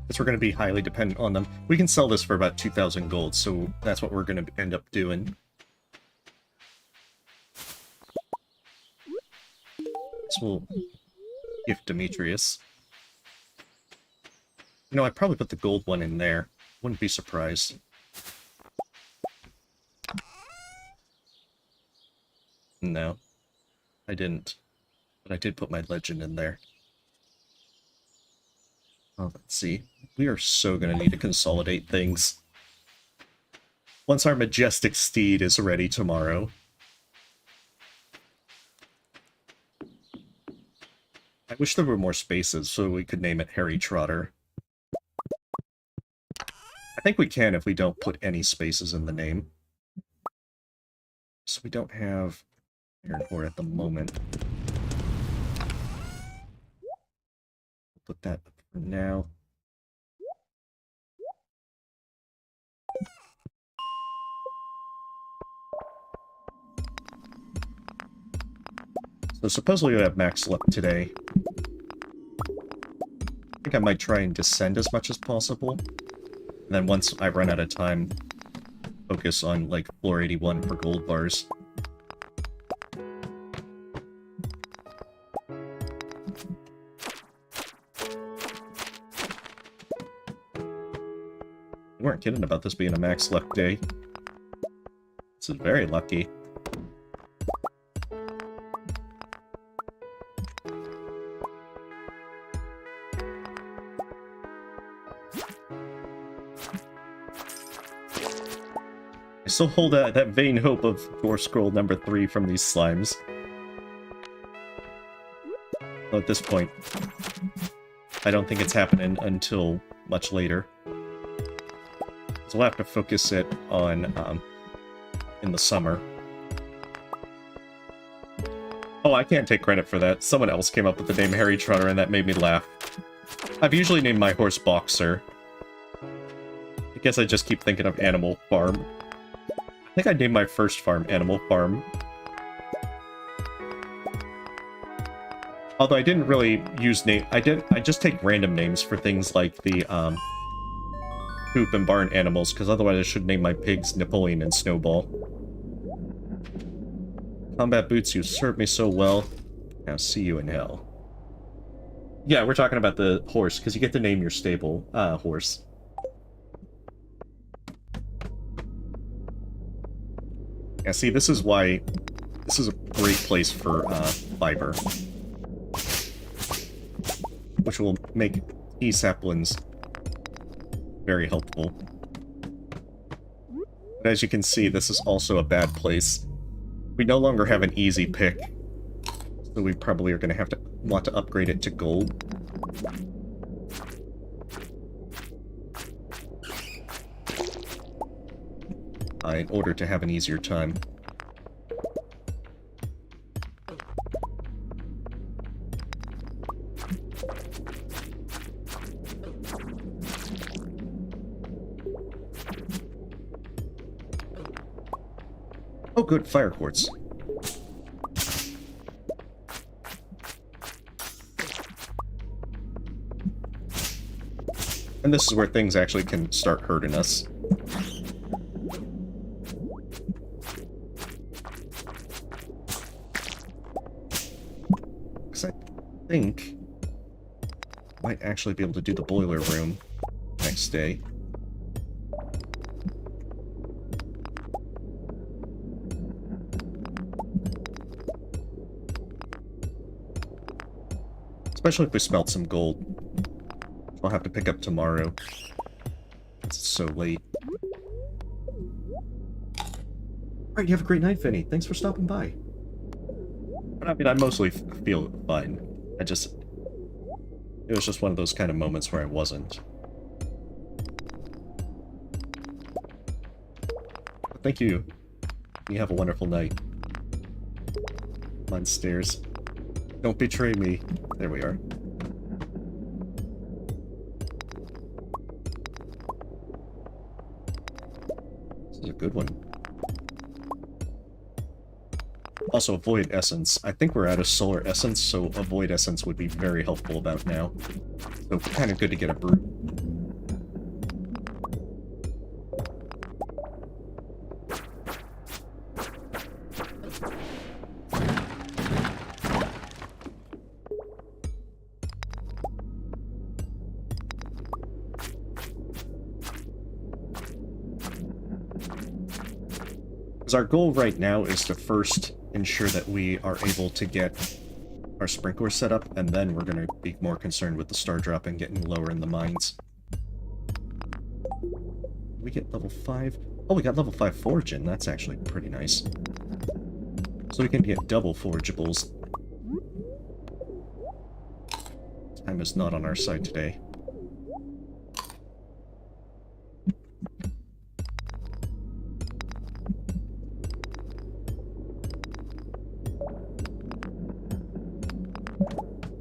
Because we're going to be highly dependent on them. We can sell this for about 2,000 gold, so that's what we're going to end up doing. So we'll gift Demetrius. You know, I'd probably put the gold one in there. Wouldn't be surprised. No, I didn't. But I did put my legend in there. Oh, let's see. We are so going to need to consolidate things. Once our majestic steed is ready tomorrow. I wish there were more spaces so we could name it Harry Trotter. I think we can if we don't put any spaces in the name. So we don't have iron ore at the moment. Put that for now. So supposedly we have max luck today. I think I might try and descend as much as possible. And then once I run out of time, focus on, like, floor 81 for gold bars. We weren't kidding about this being a max luck day. This is very lucky. I still hold that vain hope of Door Scroll number 3 from these slimes. Well, at this point, I don't think it's happening until much later. So we'll have to focus it on in the summer. Oh, I can't take credit for that. Someone else came up with the name Harry Trotter, and that made me laugh. I've usually named my horse Boxer. I guess I just keep thinking of Animal Farm. I think I named my first farm Animal Farm. Although I didn't really use name. I just take random names for things like the poop and barn animals, because otherwise I should name my pigs Napoleon and Snowball. Combat boots, you served me so well. Now see you in hell. Yeah, we're talking about the horse, because you get to name your stable, horse. Yeah, see, this is why... This is a great place for, fiber. Which will make tea saplings very helpful. But as you can see, this is also a bad place. We no longer have an easy pick, so we probably are going to have to want to upgrade it to gold. In order to have an easier time. Oh good, fire quartz. And this is where things actually can start hurting us. Because I think I might actually be able to do the boiler room next day. Especially if we smelt some gold. I'll have to pick up tomorrow. It's so late. Alright, you have a great night, Finny. Thanks for stopping by. But I mean, I mostly feel fine. It was just one of those kind of moments where I wasn't. But thank you. You have a wonderful night. I'm on stairs. Don't betray me. There we are. This is a good one. Also, a void essence. I think we're out of solar essence, so a void essence would be very helpful about now. So kind of good to get a brute. Because our goal right now is to first ensure that we are able to get our sprinklers set up, and then we're going to be more concerned with the star drop and getting lower in the mines. We get level 5. Oh, we got level 5 foraging. That's actually pretty nice. So we can get double forageables. Time is not on our side today.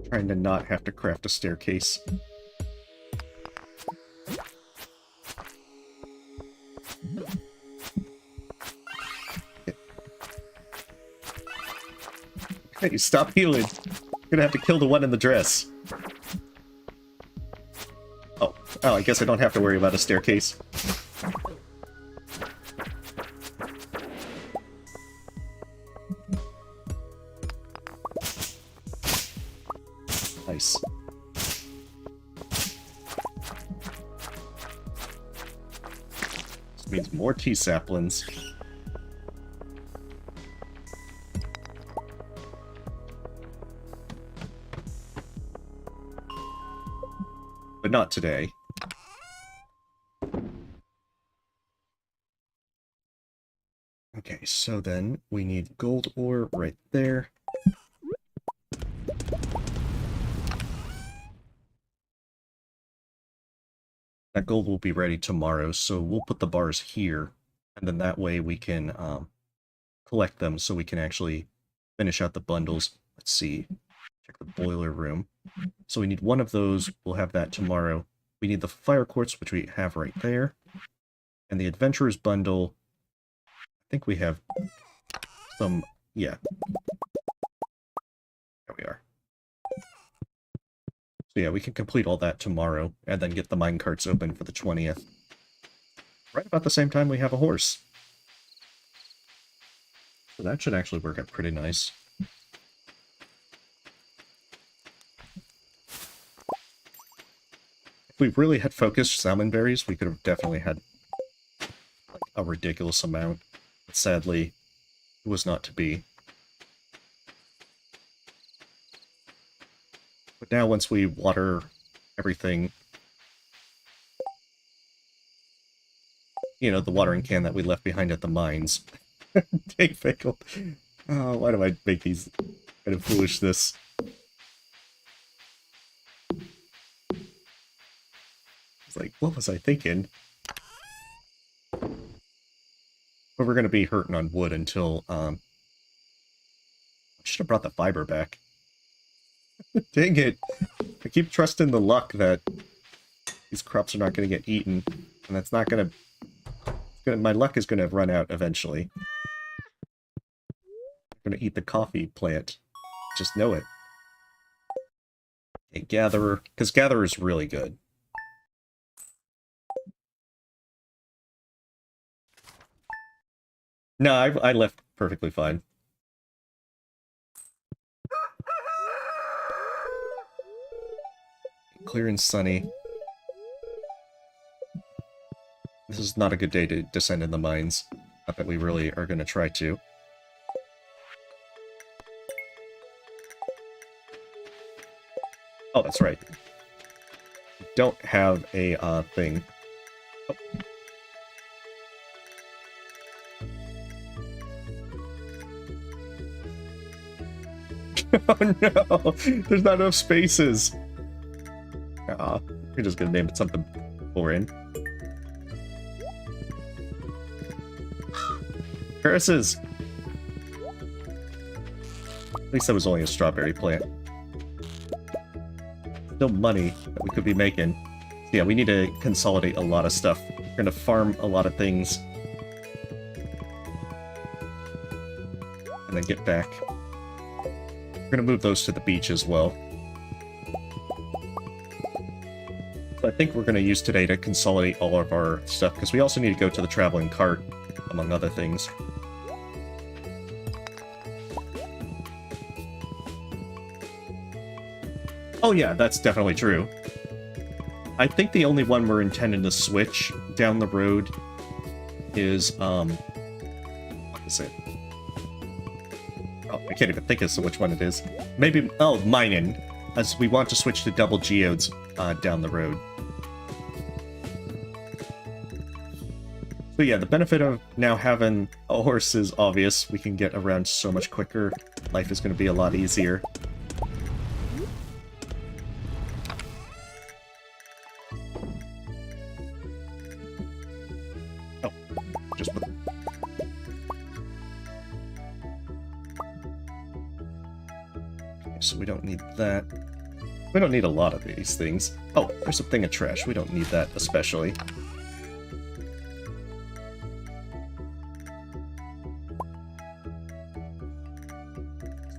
Trying to not have to craft a staircase. Hey, stop healing. You're gonna have to kill the one in the dress. Oh, I guess I don't have to worry about a staircase. Nice. This means more tea saplings. But not today. Okay, so then we need gold ore right there. That gold will be ready tomorrow, so we'll put the bars here, and then that way we can collect them so we can actually finish out the bundles. Let's see. Check the boiler room. So we need one of those. We'll have that tomorrow. We need the fire quartz, which we have right there. And the adventurer's bundle. I think we have some... Yeah. There we are. So yeah, we can complete all that tomorrow, and then get the minecarts open for the 20th. right about the same time we have a horse. So that should actually work out pretty nice. If we really had focused salmon berries, we could have definitely had like, a ridiculous amount. But sadly, it was not to be. But now once we water everything, you know, the watering can that we left behind at the mines. Take pickled. Oh, why do I make these kind of foolishness? It's like, what was I thinking? But we're going to be hurting on wood until, I should have brought the fiber back. Dang it. I keep trusting the luck that these crops are not going to get eaten. And that's not going to... My luck is going to run out eventually. I'm going to eat the coffee plant. Just know it. A gatherer. Because gatherer is really good. No, I left perfectly fine. Clear and sunny. This is not a good day to descend in the mines. Not that we really are going to try to. Oh, that's right. We don't have a thing. Oh. Oh no! There's not enough spaces! We're just gonna name it something boring. Curses! At least that was only a strawberry plant. Still money that we could be making. So yeah, we need to consolidate a lot of stuff. We're gonna farm a lot of things. And then get back. We're gonna move those to the beach as well. So I think we're gonna use today to consolidate all of our stuff, because we also need to go to the traveling cart, among other things. Oh yeah, that's definitely true. I think the only one we're intending to switch down the road is, what is it? Oh, I can't even think as to which one it is. Maybe, oh, mining, as we want to switch to double geodes down the road. So yeah, the benefit of now having a horse is obvious. We can get around so much quicker. Life is going to be a lot easier. Oh, just put... Okay, so we don't need that. We don't need a lot of these things. Oh, there's a thing of trash. We don't need that especially.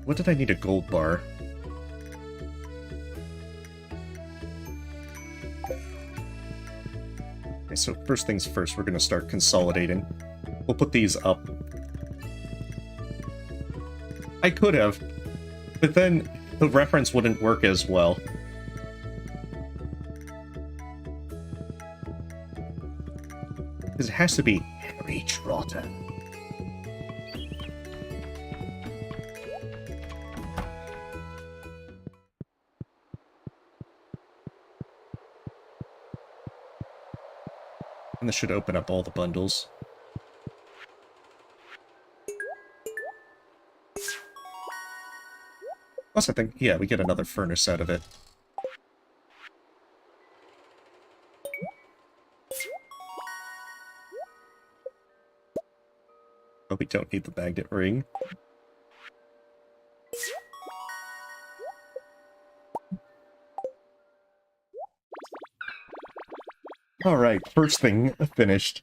What did I need a gold bar? Okay, so first things first, we're going to start consolidating. We'll put these up. I could have, but then the reference wouldn't work as well. Because it has to be Harry Trotter. And this should open up all the bundles. Plus, I think, yeah, we get another furnace out of it. But we don't need the magnet ring. Alright, first thing finished.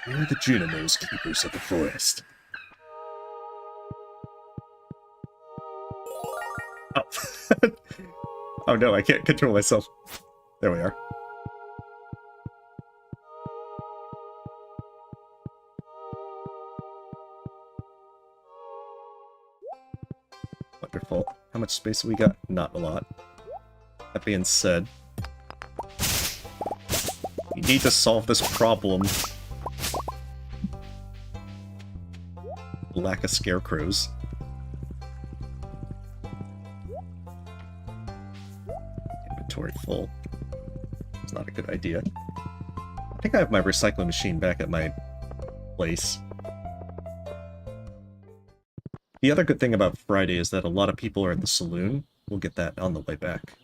We're the Junimos, keepers of the forest. Oh. Oh no, I can't control myself. There we are. Wonderful. How much space have we got? Not a lot. That being said, we need to solve this problem. Lack of scarecrows. Inventory full. It's not a good idea. I think I have my recycling machine back at my place. The other good thing about Friday is that a lot of people are at the saloon. We'll get that on the way back.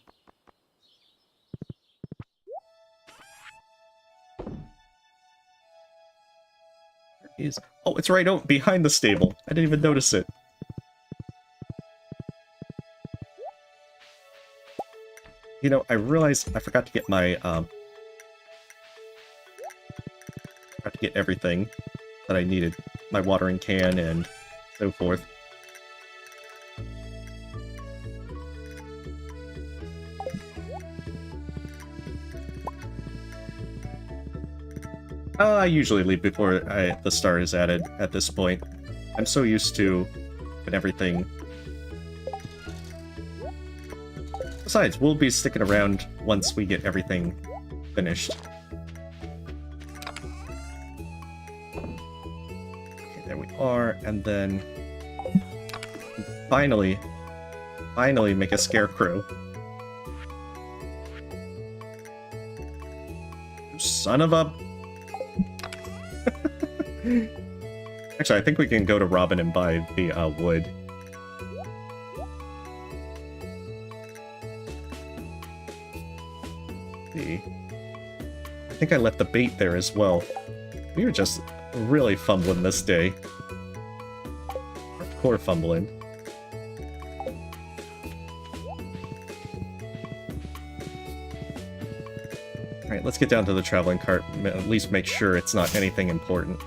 Oh, it's right out behind the stable. I didn't even notice it. You know, I realized I forgot to get my, forgot to get everything that I needed. My watering can and so forth. I usually leave before the star is added at this point. I'm so used to and everything. Besides, we'll be sticking around once we get everything finished. Okay, there we are, and then finally make a scarecrow. You son of a... Actually, I think we can go to Robin and buy the wood. See. I think I left the bait there as well. We were just really fumbling this day. Hardcore fumbling. Alright, let's get down to the traveling cart, at least make sure it's not anything important.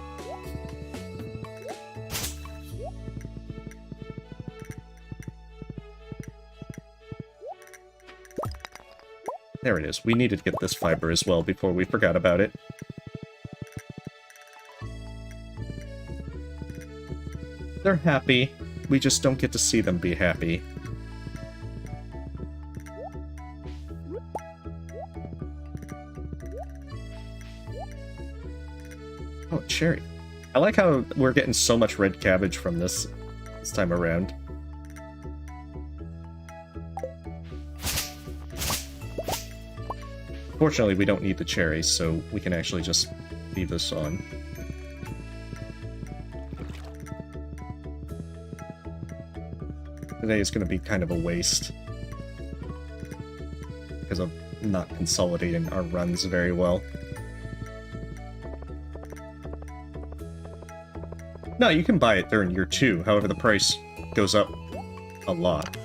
There it is. We needed to get this fiber as well before we forgot about it. They're happy. We just don't get to see them be happy. Oh, cherry. I like how we're getting so much red cabbage from this time around. Fortunately, we don't need the cherries, so we can actually just leave this on. Today is going to be kind of a waste because of not consolidating our runs very well. No, you can buy it during year 2, however the price goes up a lot.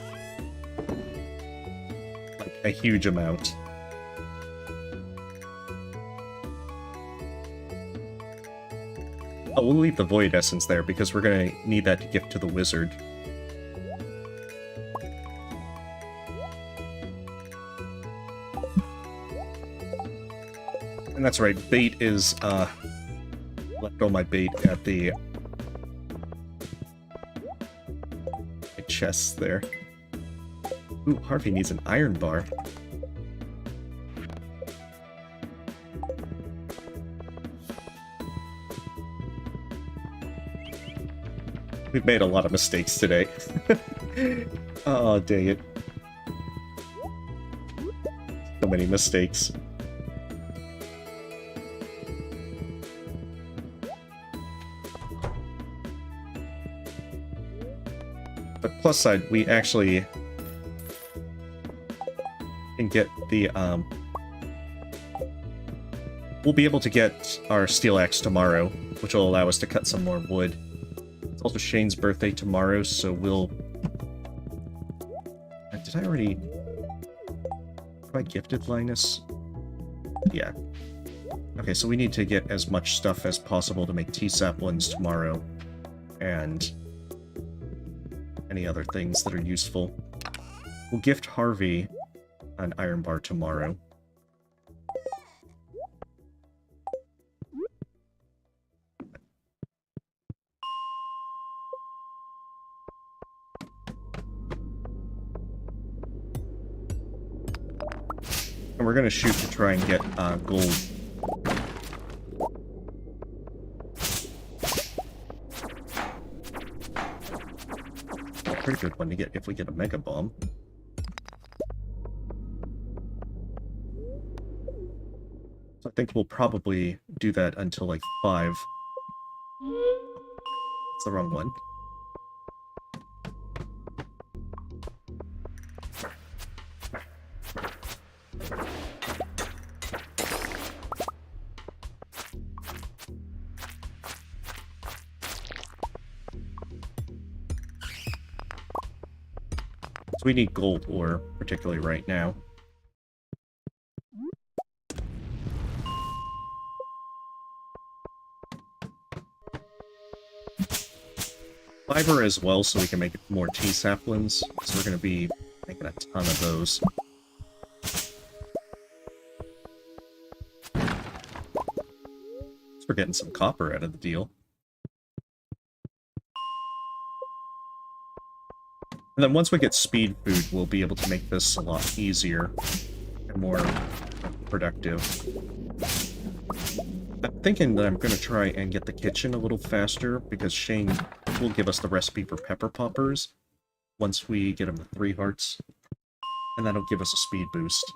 Like, a huge amount. Oh, we'll leave the Void Essence there, because we're gonna need that to gift to the wizard. And that's right, bait is, left all my bait at the chests there. Ooh, Harvey needs an iron bar. We've made a lot of mistakes today. Oh, dang it. So many mistakes. But plus side, we actually can get the, we'll be able to get our steel axe tomorrow, which will allow us to cut some more wood. It's also Shane's birthday tomorrow, so we'll... Did I already... Have I gifted Linus? Yeah. Okay, so we need to get as much stuff as possible to make tea saplings tomorrow. And... any other things that are useful. We'll gift Harvey an iron bar tomorrow. And we're gonna shoot to try and get gold. Pretty good one to get if we get a mega bomb. So I think we'll probably do that until like 5. It's the wrong one. So we need gold ore, particularly right now. Fiber as well, so we can make more tea saplings. So we're going to be making a ton of those. So we're getting some copper out of the deal. And then once we get speed food, we'll be able to make this a lot easier and more productive. I'm thinking that I'm going to try and get the kitchen a little faster, because Shane will give us the recipe for pepper poppers once we get him to 3 hearts. And that'll give us a speed boost.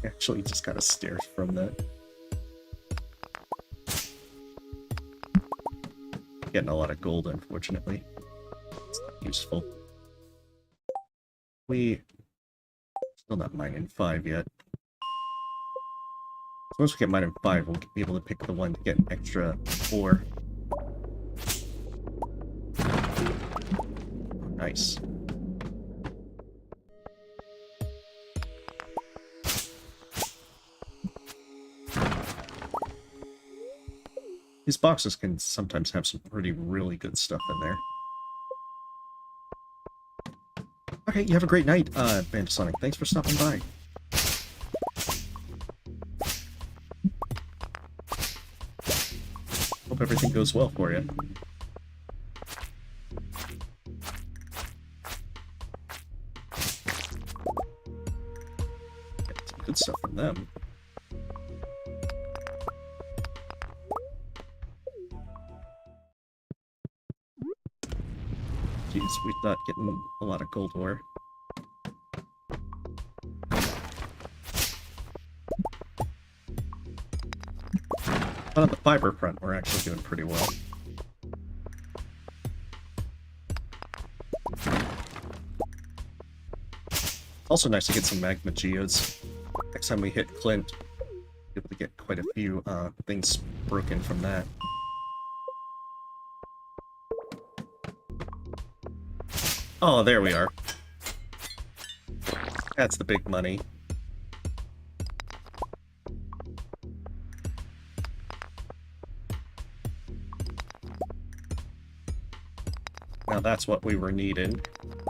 Actually, just got a stairs from that. Getting a lot of gold, unfortunately. It's not useful. We still not mining 5 yet. So once we get mining 5, we'll be able to pick the one to get an extra 4. Nice. These boxes can sometimes have some really good stuff in there. Okay, you have a great night, Bandasonic. Thanks for stopping by. Hope everything goes well for you. Get some good stuff from them. Jeez, we're not getting a lot of gold ore. But on the fiber front, we're actually doing pretty well. Also nice to get some magma geodes. Next time we hit Clint, we'll be able to get quite a few things broken from that. Oh, there we are. That's the big money. Now that's what we were needing.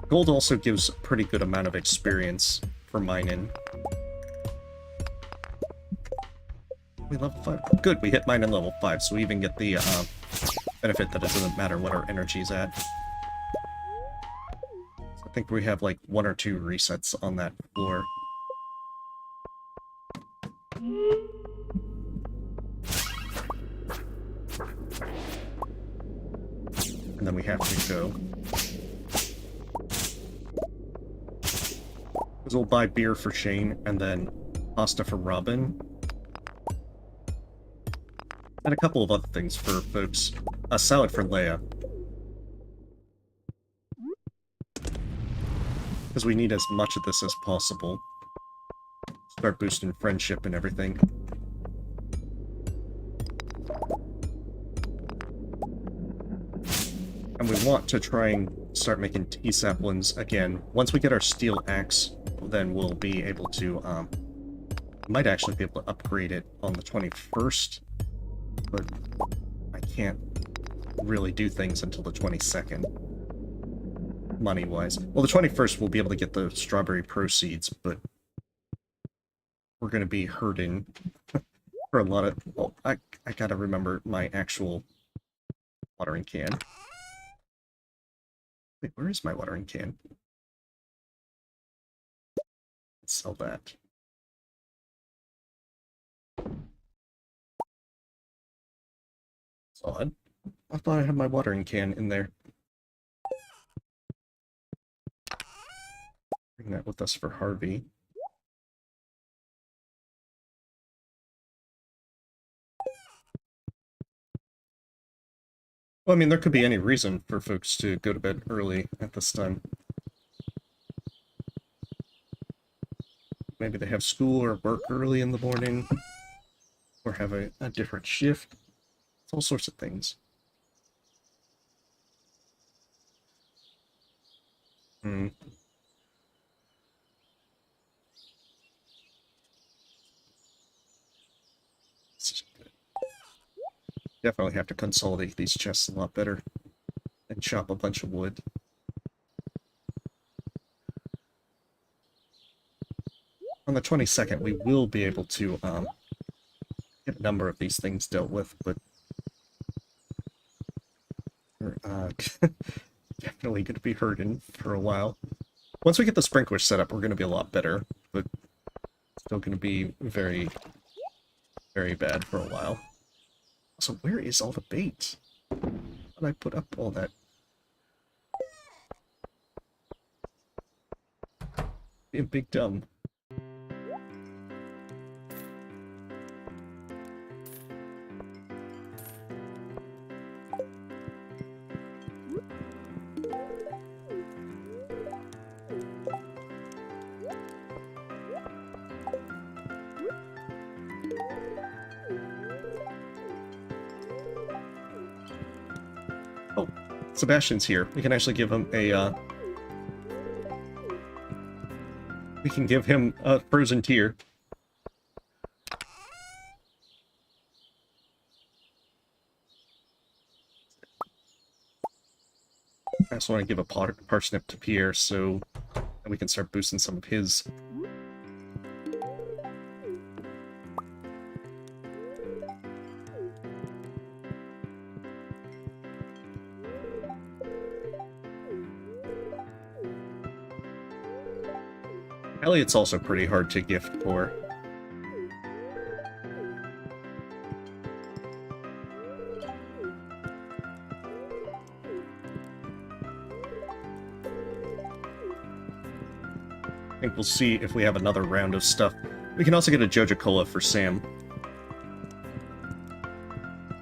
Gold also gives a pretty good amount of experience for mining. We level 5. Good, we hit mining level 5, so we even get the benefit that it doesn't matter what our energy's at. I think we have like 1 or 2 resets on that floor. And then we have to go. Because we'll buy beer for Shane, and then pasta for Robin. And a couple of other things for folks. A salad for Leia. Because we need as much of this as possible. Start boosting friendship and everything. And we want to try and start making tea saplings again. Once we get our steel axe, then we'll be able to, might actually be able to upgrade it on the 21st. but I can't really do things until the 22nd, money-wise. Well, the 21st we'll be able to get the strawberry proceeds, but we're going to be hurting for a lot of... Well, I gotta remember my actual watering can. Wait, where is my watering can? Let's sell that. That's odd. I thought I had my watering can in there. Bring that with us for Harvey. Well, I mean, there could be any reason for folks to go to bed early at this time. Maybe they have school or work early in the morning, or have a different shift. It's all sorts of things. Hmm. Definitely have to consolidate these chests a lot better and chop a bunch of wood. On the 22nd, we will be able to get a number of these things dealt with, but we're definitely going to be hurting for a while. Once we get the sprinklers set up, we're going to be a lot better, but still going to be very, very bad for a while. So where is all the bait? How did I put up all that? Being big dumb. Oh, Sebastian's here. We can actually give him a, we can give him a frozen tear. I also want to give a parsnip to Pierre so that we can start boosting some of his. Elliot's also pretty hard to gift for. I think we'll see if we have another round of stuff. We can also get a Joja Cola for Sam.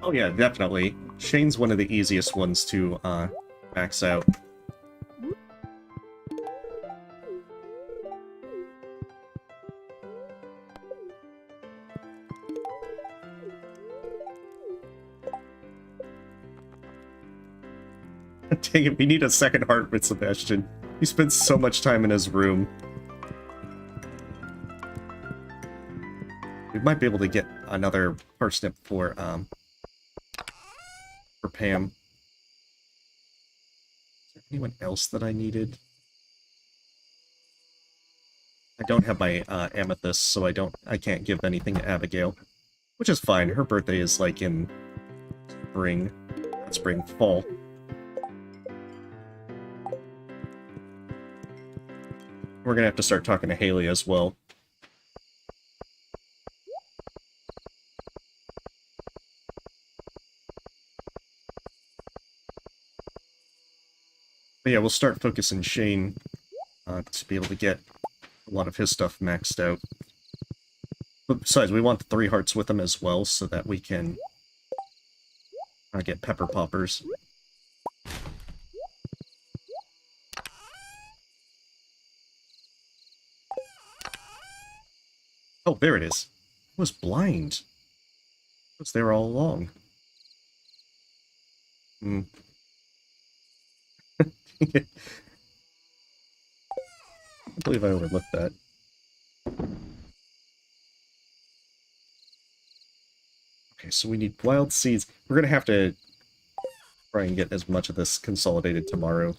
Oh yeah, definitely. Shane's one of the easiest ones to max out. Dang it, we need a second heart with Sebastian. He spends so much time in his room. We might be able to get another parsnip for Pam. Is there anyone else that I needed? I don't have my amethyst, so I can't give anything to Abigail. Which is fine, her birthday is like in spring. Not spring, fall. We're gonna have to start talking to Haley as well. But yeah, we'll start focusing Shane to be able to get a lot of his stuff maxed out. But besides, we want the 3 hearts with him as well, so that we can get pepper poppers. Oh, there it is. I was blind. It was there all along. Hmm. I believe I overlooked that. Okay, so we need wild seeds. We're gonna have to try and get as much of this consolidated tomorrow.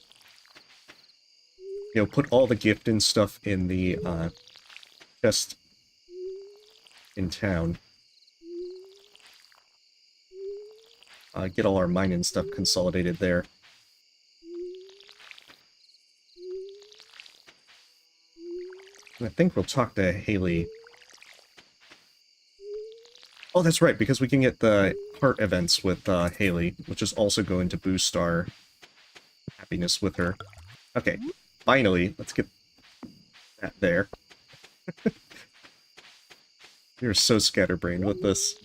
You know, put all the gift and stuff in the chest in town. Get all our mining stuff consolidated there. And I think we'll talk to Haley. Oh, that's right, because we can get the heart events with Haley, which is also going to boost our happiness with her. Okay, finally, let's get that there. You're so scatterbrained with this.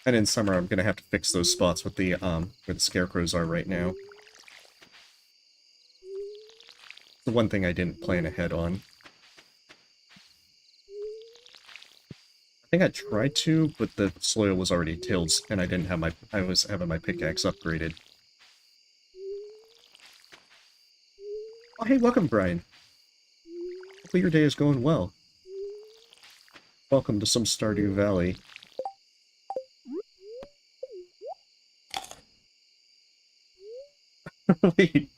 And in summer, I'm gonna have to fix those spots with the where the scarecrows are right now. The one thing I didn't plan ahead on. I think I tried to, but the soil was already tilled, and I didn't have my I was having my pickaxe upgraded. Oh, hey, welcome, Brian. Hopefully your day is going well. Welcome to some Stardew Valley. Wait.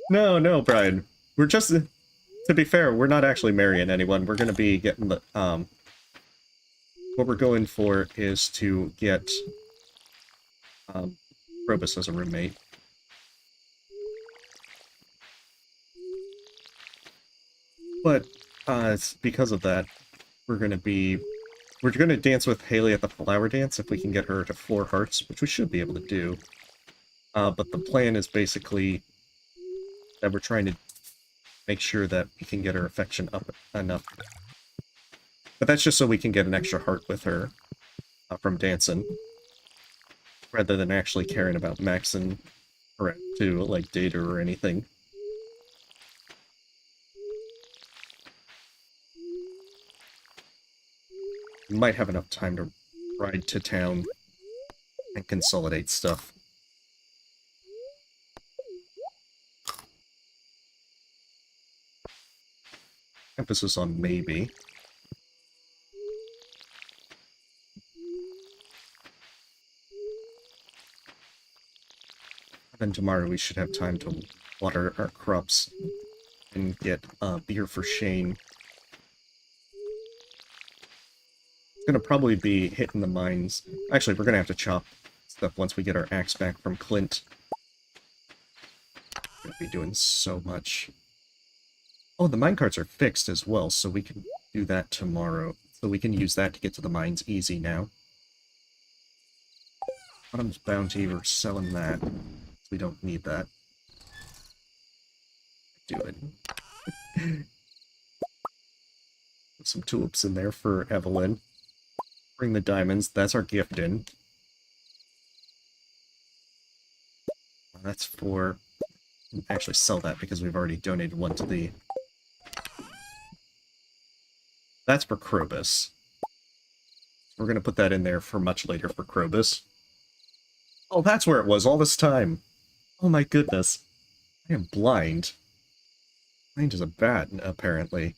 No, no, Brian. We're just... To be fair, we're not actually marrying anyone. We're gonna be getting the, what we're going for is to get, Probus as a roommate. But, it's because of that, we're gonna dance with Haley at the flower dance if we can get her to 4 hearts, which we should be able to do. But the plan is basically that we're trying to make sure that we can get her affection up enough. But that's just so we can get an extra heart with her from dancing, rather than actually caring about maxing her out to, like, date her or anything. We might have enough time to ride to town and consolidate stuff. Emphasis on maybe. And then tomorrow we should have time to water our crops and get beer for Shane. It's gonna probably be hitting the mines. Actually, we're gonna have to chop stuff once we get our axe back from Clint. We're gonna be doing so much. Oh, the minecarts are fixed as well, so we can do that tomorrow. So we can use that to get to the mines easy now. Autumn's Bounty, we're selling that. We don't need that. Do it. Put some tulips in there for Evelyn. Bring the diamonds. That's our gift in. That's for... Actually sell that because we've already donated one to the... That's for Krobus. We're going to put that in there for much later for Krobus. Oh, that's where it was all this time. Oh my goodness. I am blind. Blind as a bat, apparently.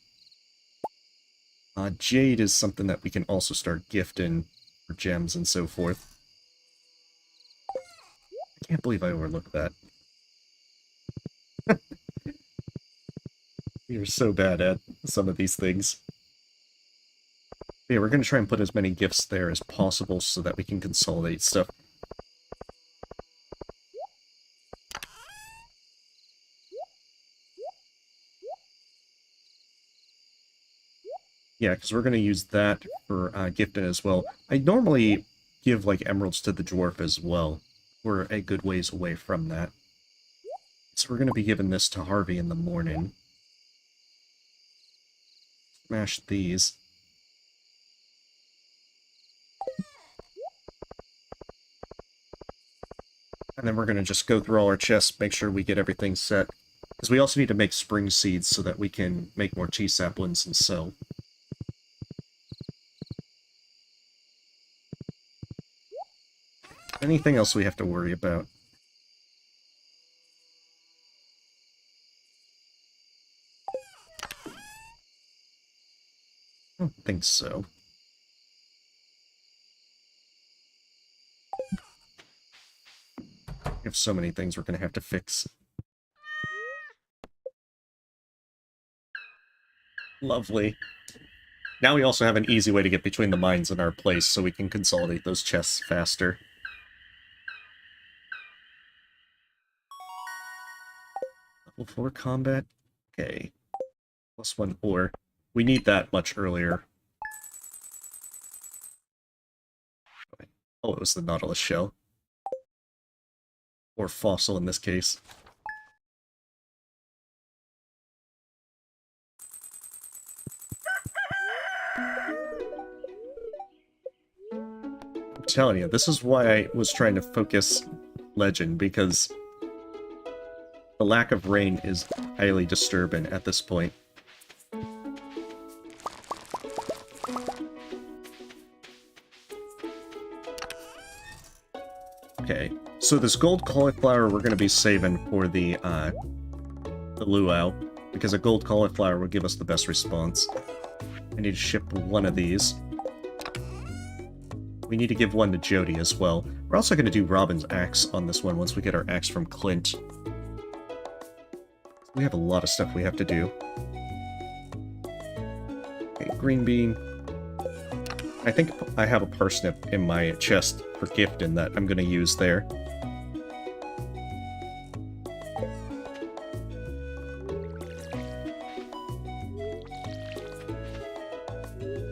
Jade is something that we can also start gifting for gems and so forth. I can't believe I overlooked that. You're so bad at some of these things. Yeah, we're going to try and put as many gifts there as possible so that we can consolidate stuff. Yeah, because we're going to use that for gifting as well. I normally give, like, emeralds to the dwarf as well. We're a good ways away from that. So we're going to be giving this to Harvey in the morning. Smash these. And then we're going to just go through all our chests, make sure we get everything set. Because we also need to make spring seeds so that we can make more tea saplings and sell. Anything else we have to worry about? I don't think so. We have so many things we're going to have to fix. Lovely. Now we also have an easy way to get between the mines and our place, so we can consolidate those chests faster. Level 4 combat? Okay. +1 ore. We need that much earlier. Oh, it was the Nautilus shell. Or fossil in this case. I'm telling you, this is why I was trying to focus Legend, because the lack of rain is highly disturbing at this point. Okay, so this gold cauliflower we're going to be saving for the luau, because a gold cauliflower will give us the best response. I need to ship one of these. We need to give one to Jody as well. We're also going to do Robin's axe on this one once we get our axe from Clint. We have a lot of stuff we have to do. Okay, green bean. I think I have a parsnip in my chest for gifting that I'm going to use there.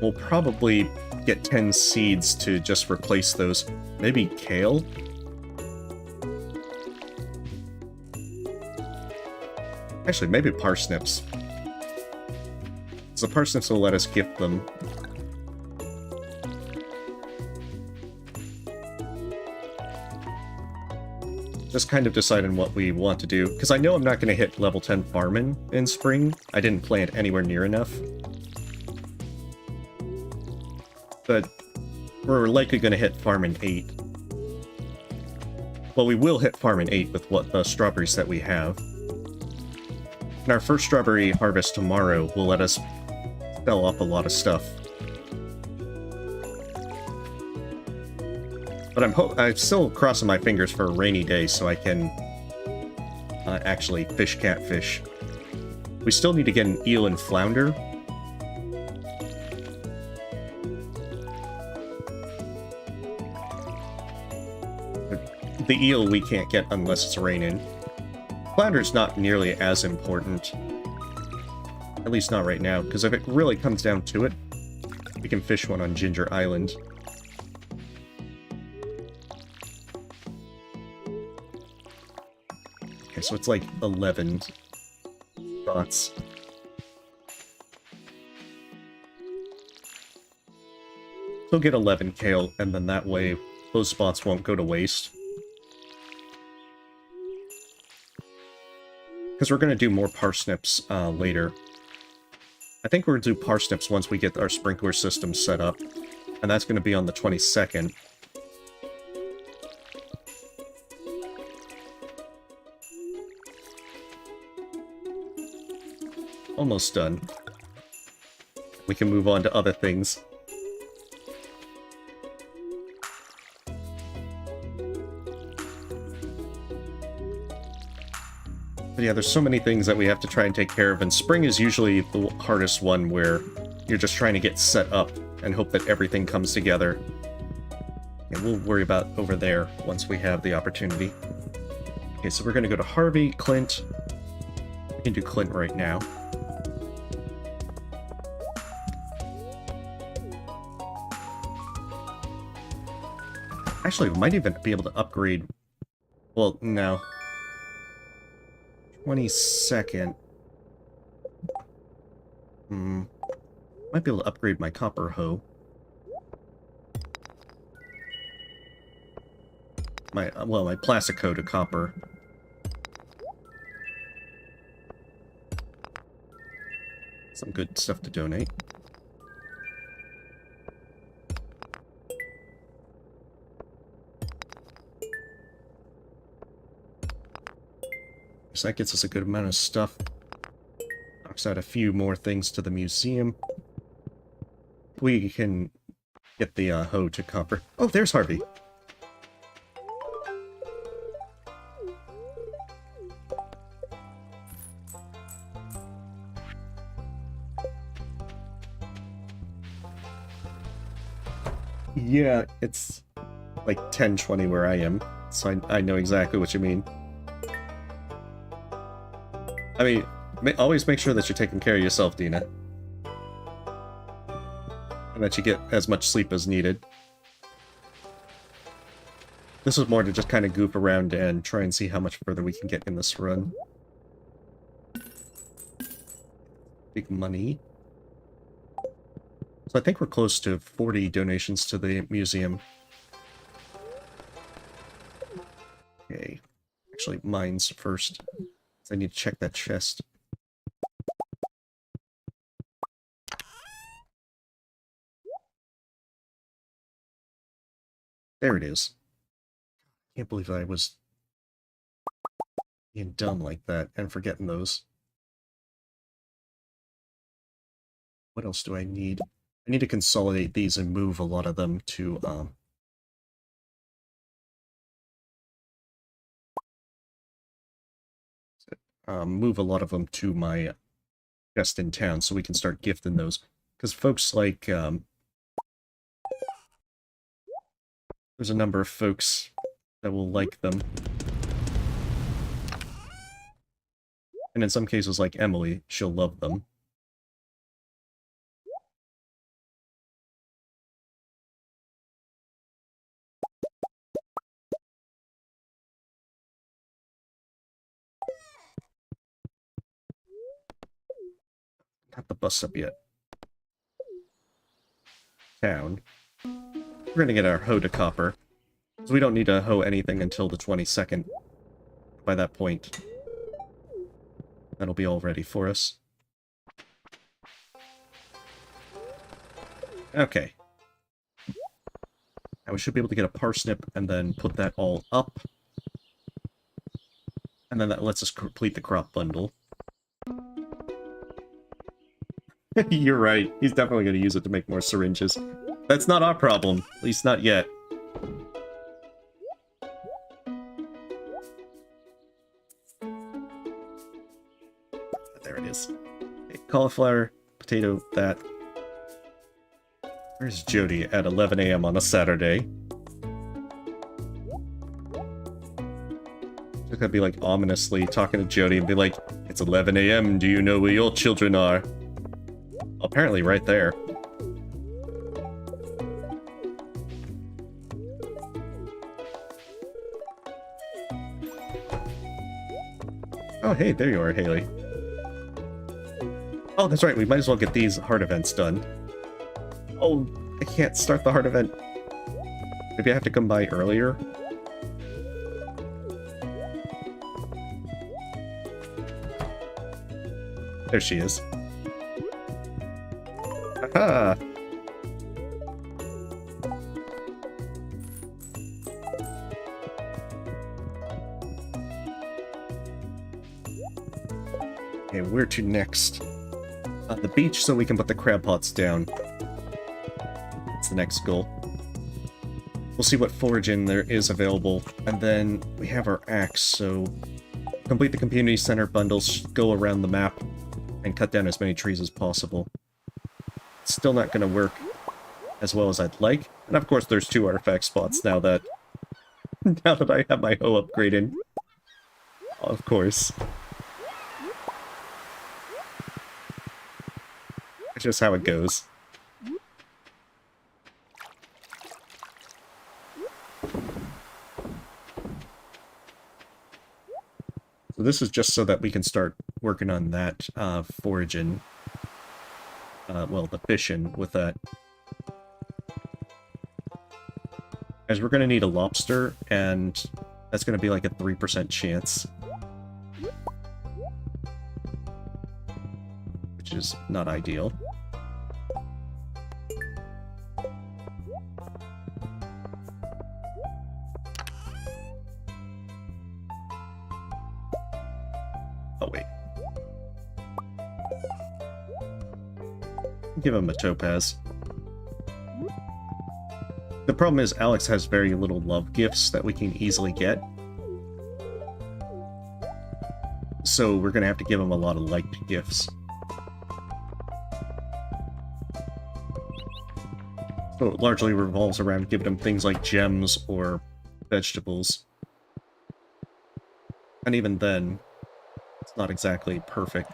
We'll probably get 10 seeds to just replace those. Maybe kale? Actually, maybe parsnips. So parsnips will let us gift them. Just kind of deciding what we want to do, because I know I'm not going to hit level 10 farming in spring. I didn't plant anywhere near enough. But we're likely going to hit farming 8. Well, we will hit farming 8 with what the strawberries that we have. And our first strawberry harvest tomorrow will let us sell off a lot of stuff. But I'm still crossing my fingers for a rainy day so I can actually fish catfish. We still need to get an eel and flounder. But the eel we can't get unless it's raining. Flounder's not nearly as important. At least not right now, because if it really comes down to it, we can fish one on Ginger Island. Okay, so it's like 11 spots. So get 11 kale, and then that way those spots won't go to waste. Because we're going to do more parsnips later. I think we're going to do parsnips once we get our sprinkler system set up. And that's going to be on the 22nd. Almost done. We can move on to other things. But yeah, there's so many things that we have to try and take care of, and spring is usually the hardest one where you're just trying to get set up and hope that everything comes together. And we'll worry about over there once we have the opportunity. Okay, so we're going to go to Harvey, Clint. We can do Clint right now. Actually, we might even be able to upgrade... Well, no. 22nd. Might be able to upgrade my copper hoe. My plastic hoe to copper. Some good stuff to donate. So that gets us a good amount of stuff. Knocks out a few more things to the museum. we can get the hoe to copper. Oh, there's Harvey. Yeah, it's like 10:20 where I am, so I know exactly what you mean. I mean, always make sure that you're taking care of yourself, Dina. And that you get as much sleep as needed. This was more to just kind of goof around and try and see how much further we can get in this run. Big money. So I think we're close to 40 donations to the museum. Okay. Actually, mines first. I need to check that chest. There it is. Can't believe I was being dumb like that and forgetting those. What else do I need? I need to consolidate these and move a lot of them to, move a lot of them to my chest in town so we can start gifting those. Because folks like, there's a number of folks that will like them. And in some cases, like Emily, she'll love them. Not the bus up yet. Town. We're gonna get our hoe to copper. So we don't need to hoe anything until the 22nd. By that point, that'll be all ready for us. Okay. Now we should be able to get a parsnip and then put that all up. And then that lets us complete the crop bundle. You're right. He's definitely going to use it to make more syringes. That's not our problem. At least not yet. There it is. Okay, cauliflower, potato, that. Where's Jody at 11 a.m. on a Saturday? She's gonna be like ominously talking to Jody and be like, "It's 11 a.m. Do you know where your children are?" Apparently right there. Oh, hey, there you are, Haley. Oh, that's right, we might as well get these heart events done. Oh, I can't start the heart event. Maybe I have to come by earlier? There she is. Aha! Okay, where to next? The beach so we can put the crab pots down. That's the next goal. We'll see what foraging there is available. And then we have our axe, so complete the community center bundles, go around the map, and cut down as many trees as possible. It's still not going to work as well as I'd like. And of course there's 2 artifact spots now that I have my hoe upgraded. Of course. It's just how it goes. So this is just so that we can start working on that foraging. Well, the fishing with that. As we're going to need a lobster, and that's going to be like a 3% chance. Which is not ideal. Oh, wait. Give him a topaz. The problem is Alex has very little love gifts that we can easily get. So we're gonna have to give him a lot of liked gifts. So it largely revolves around giving him things like gems or vegetables. And even then, it's not exactly perfect.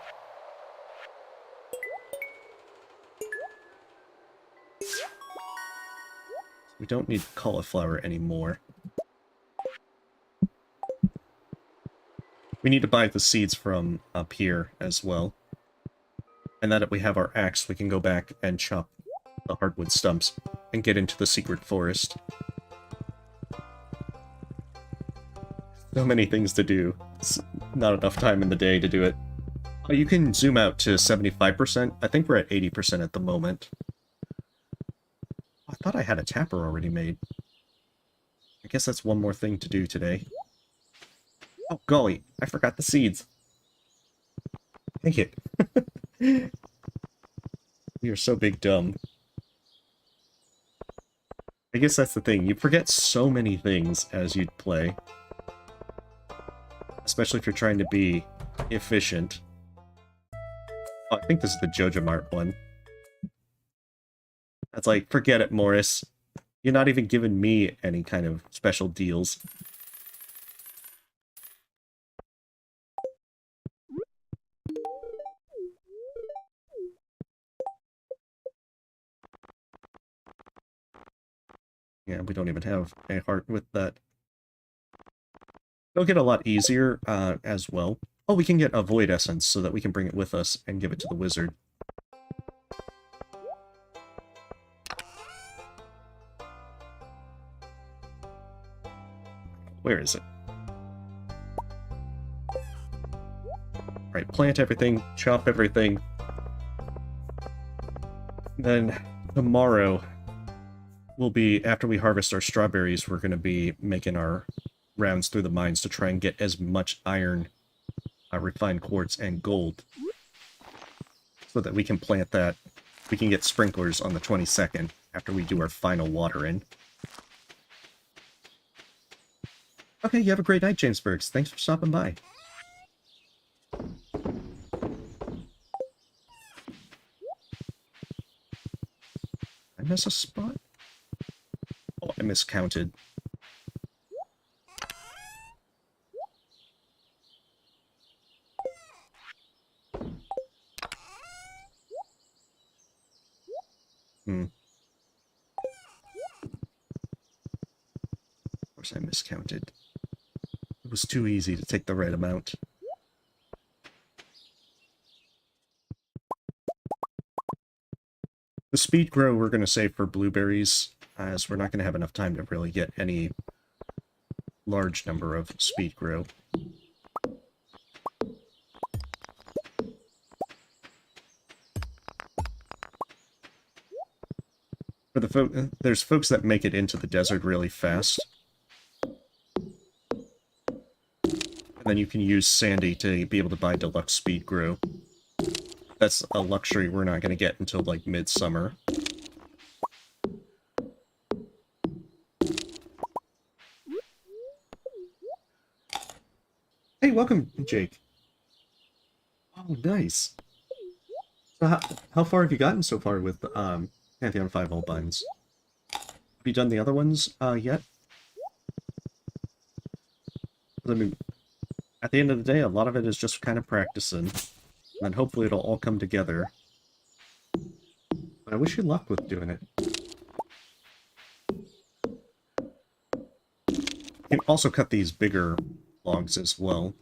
We don't need cauliflower anymore. We need to buy the seeds from up here as well. And now that we have our axe, we can go back and chop the hardwood stumps and get into the secret forest. So many things to do. It's not enough time in the day to do it. Oh, you can zoom out to 75%. I think we're at 80% at the moment. I thought I had a tapper already made. I guess that's one more thing to do today. Oh, golly, I forgot the seeds. Dang it. We are so big dumb. I guess that's the thing. You forget so many things as you play. Especially if you're trying to be efficient. Oh, I think this is the Jojo Mart one. That's like, forget it, Morris. You're not even giving me any kind of special deals. Yeah, we don't even have a heart with that. It'll get a lot easier as well. Oh, we can get a void essence so that we can bring it with us and give it to the wizard. Where is it? Right, plant everything, chop everything. Then tomorrow will be, after we harvest our strawberries, we're going to be making our rounds through the mines to try and get as much iron, refined quartz, and gold. So that we can plant that. We can get sprinklers on the 22nd after we do our final watering. Okay, you have a great night, James Burks. Thanks for stopping by. I miss a spot? Oh, I miscounted. Of course I miscounted. It was too easy to take the right amount. The speed grow we're going to save for blueberries, as we're not going to have enough time to really get any large number of speed grow. For the there's folks that make it into the desert really fast. And then you can use Sandy to be able to buy deluxe speed grow. That's a luxury we're not going to get until, like, midsummer. Hey, welcome, Jake. Oh, nice. So how far have you gotten so far with Pantheon 5 Albines? Have you done the other ones yet? I mean, at the end of the day, a lot of it is just kind of practicing. And then hopefully it'll all come together. But I wish you luck with doing it. You can also cut these bigger logs as well.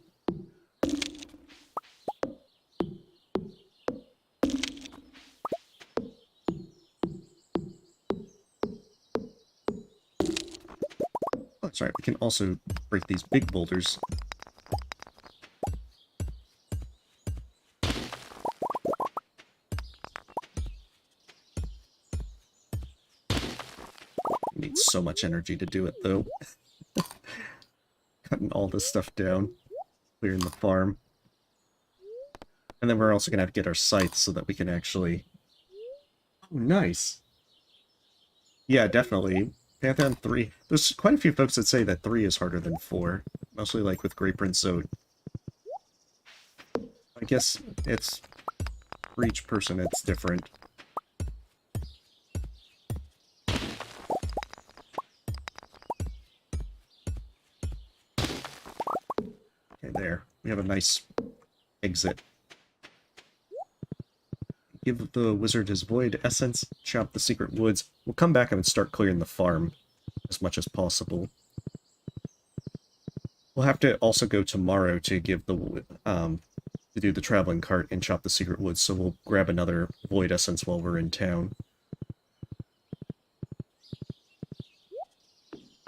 Oh, that's right, we can also break these big boulders. Need so much energy to do it, though. Cutting all this stuff down, clearing the farm. And then we're also going to have to get our scythes so that we can actually... Oh, nice! Yeah, definitely. Pantheon 3. There's quite a few folks that say that 3 is harder than 4. Mostly like with Great Prince, so I guess it's for each person it's different. Okay, there. We have a nice exit. Give the wizard his void essence, chop the secret woods. We'll come back and start clearing the farm as much as possible. We'll have to also go tomorrow to give the to do the traveling cart and chop the secret woods, so we'll grab another void essence while we're in town.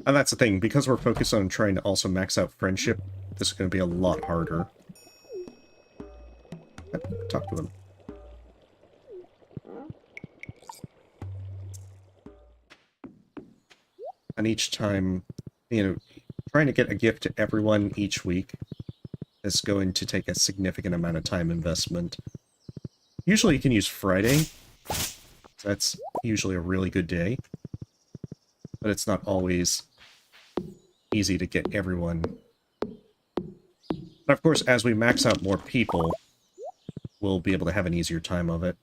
And that's the thing, because we're focused on trying to also max out friendship, this is going to be a lot harder. Talk to him. And each time, you know, trying to get a gift to everyone each week is going to take a significant amount of time investment. Usually you can use Friday. That's usually a really good day. But it's not always easy to get everyone. But of course, as we max out more people, we'll be able to have an easier time of it.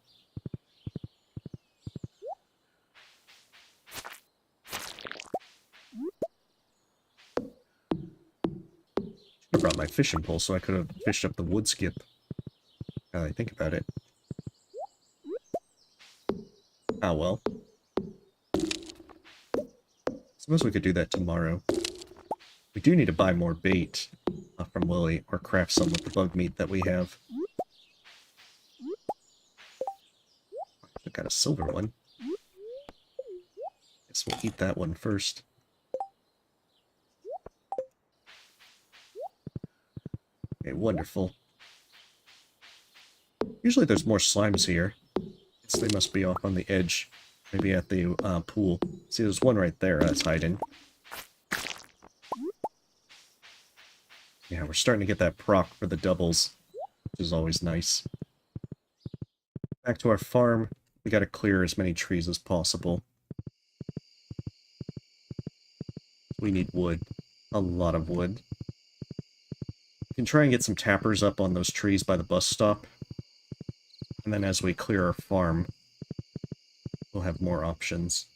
I brought my fishing pole so I could have fished up the wood skip. Now that I think about it. Ah, well. Suppose we could do that tomorrow. We do need to buy more bait from Lily, or craft some with the bug meat that we have. I got a silver one. Guess we'll eat that one first. Okay, wonderful. Usually there's more slimes here. They must be off on the edge. Maybe at the pool. See, there's one right there that's hiding. Yeah, we're starting to get that proc for the doubles, which is always nice. Back to our farm. We gotta clear as many trees as possible. We need wood. A lot of wood. We can try and get some tappers up on those trees by the bus stop. And then as we clear our farm, we'll have more options.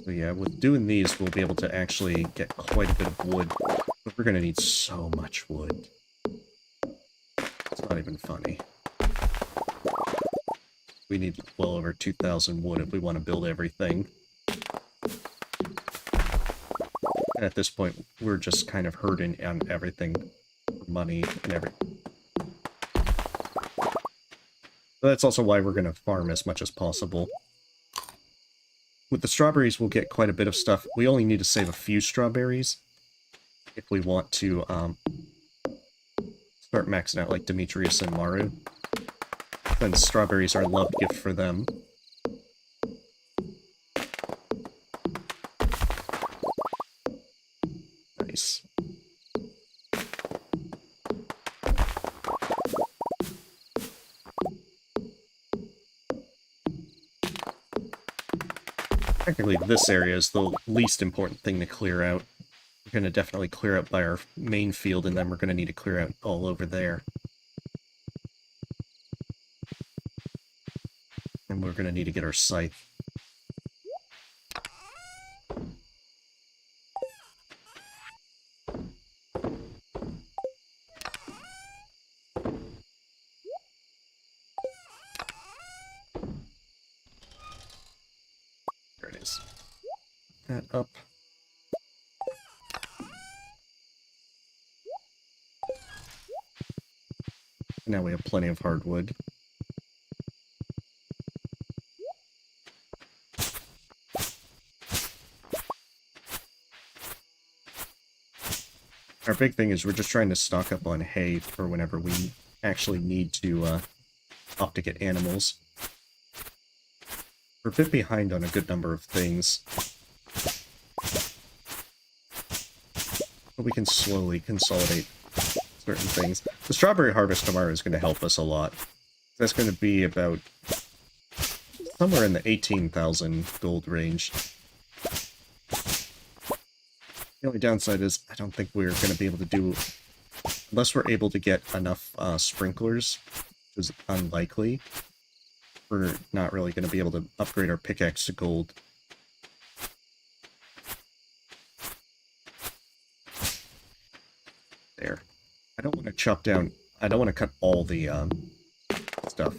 So yeah, with doing these, we'll be able to actually get quite a bit of wood. But we're going to need so much wood. It's not even funny. We need well over 2,000 wood if we want to build everything. And at this point, we're just kind of hurting on everything. Money and everything. So that's also why we're going to farm as much as possible. With the strawberries, we'll get quite a bit of stuff. We only need to save a few strawberries if we want to start maxing out like Demetrius and Maru. Then strawberries are a love gift for them. Nice. Technically, this area is the least important thing to clear out. We're going to definitely clear out by our main field, and then we're going to need to clear out all over there. And we're going to need to get our scythe. There it is. That up. Now we have plenty of hardwood. Our big thing is we're just trying to stock up on hay for whenever we actually need to opt to get animals. We're a bit behind on a good number of things. but we can slowly consolidate certain things. The strawberry harvest tomorrow is going to help us a lot. That's going to be about somewhere in the 18,000 gold range. The only downside is I don't think we're going to be able to do, unless we're able to get enough sprinklers, which is unlikely, we're not really going to be able to upgrade our pickaxe to gold. There. I don't want to chop down, I don't want to cut all the stuff.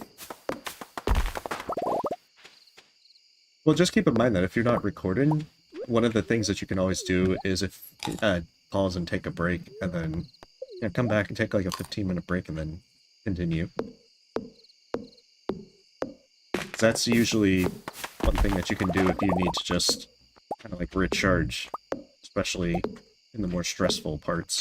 Well, just keep in mind that if you're not recording, one of the things that you can always do is if pause and take a break, and then come back and take like a 15-minute break and then continue. That's usually one thing that you can do if you need to just kind of like recharge, especially in the more stressful parts.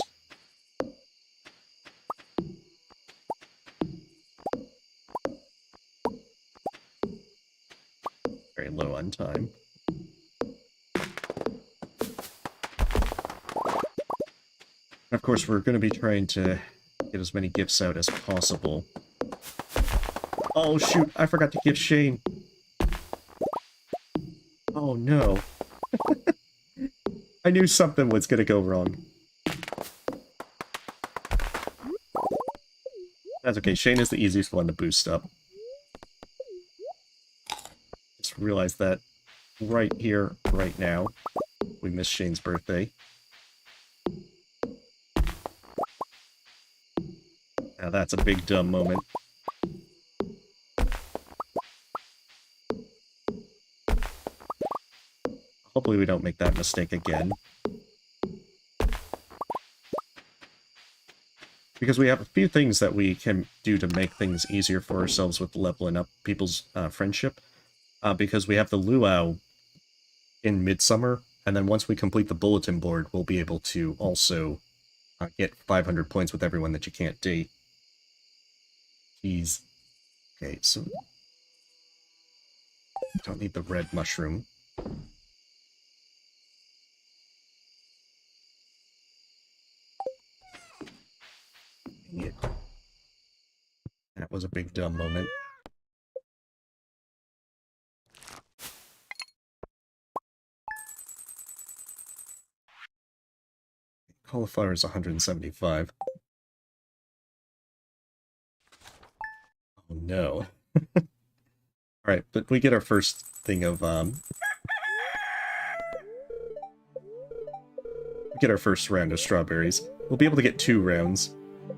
Very low on time. And of course, we're going to be trying to get as many gifts out as possible. Oh shoot, I forgot to give Shane. Oh no. I knew something was going to go wrong. That's okay, Shane is the easiest one to boost up. Just realized that right here, right now, we missed Shane's birthday. Now that's a big dumb moment. Hopefully we don't make that mistake again. Because we have a few things that we can do to make things easier for ourselves with leveling up people's friendship. Because we have the luau in midsummer, and then once we complete the bulletin board, we'll be able to also get 500 points with everyone that you can't date. Jeez. Okay, so... don't need the red mushroom. Yeah. That was a big dumb moment. Cauliflower is 175. Oh no. Alright, but we get our first thing of, we get our first round of strawberries. We'll be able to get 2 rounds.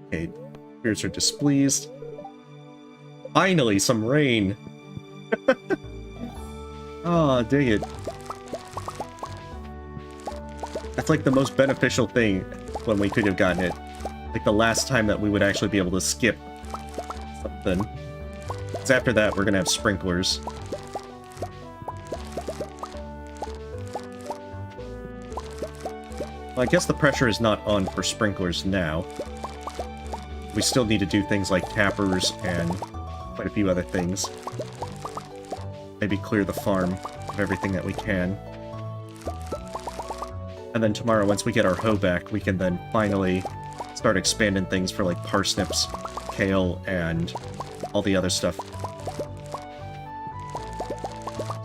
Okay, spirits are displeased. Finally, some rain! Oh, dang it. That's like the most beneficial thing when we could have gotten it. Like the last time that we would actually be able to skip something. Because after that, we're gonna have sprinklers. Well, I guess the pressure is not on for sprinklers now. We still need to do things like tappers and quite a few other things. Maybe clear the farm of everything that we can. And then tomorrow, once we get our hoe back, we can then finally start expanding things for like parsnips, kale, and all the other stuff.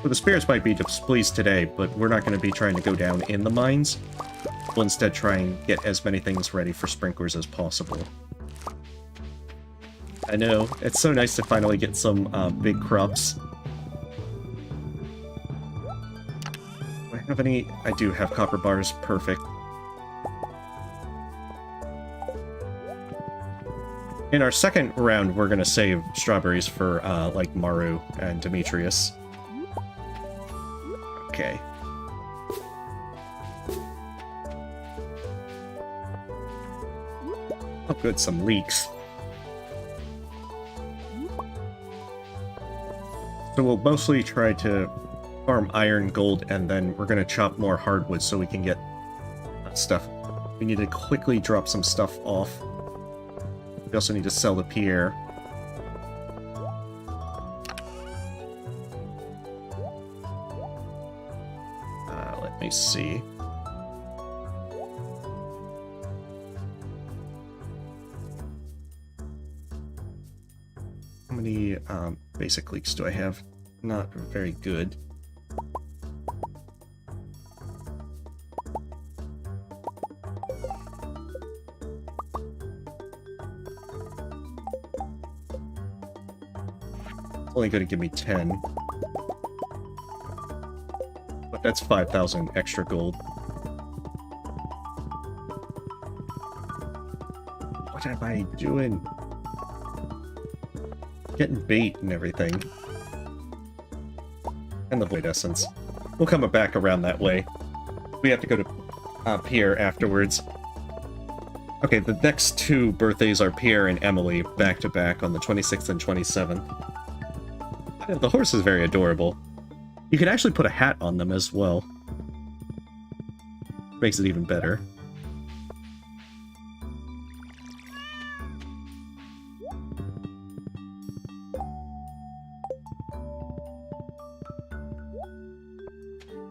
So the spirits might be displeased today, but we're not going to be trying to go down in the mines. We'll instead try and get as many things ready for sprinklers as possible. I know, it's so nice to finally get some big crops. Do I have any? I do have copper bars, perfect. In our second round, we're going to save strawberries for, like, Maru and Demetrius. Okay. Oh good, some leeks. So we'll mostly try to farm iron, gold, and then we're going to chop more hardwood so we can get stuff. We need to quickly drop some stuff off. We also need to sell the Pierre. Let me see. basic leaks do I have? Not very good. It's only going to give me 10. But that's 5,000 extra gold. What am I doing? Getting bait and everything. And the void essence. We'll come back around that way. We have to go to Pierre afterwards. Okay, the next two birthdays are Pierre and Emily, back to back on the 26th and 27th. The horse is very adorable. You can actually put a hat on them as well. Makes it even better.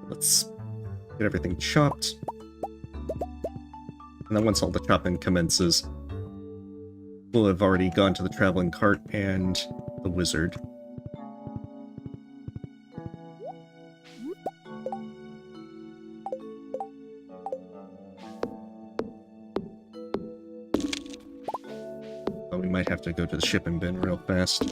Let's get everything chopped. And then once all the chopping commences, we'll have already gone to the traveling cart and the wizard. Oh, we might have to go to the shipping bin real fast.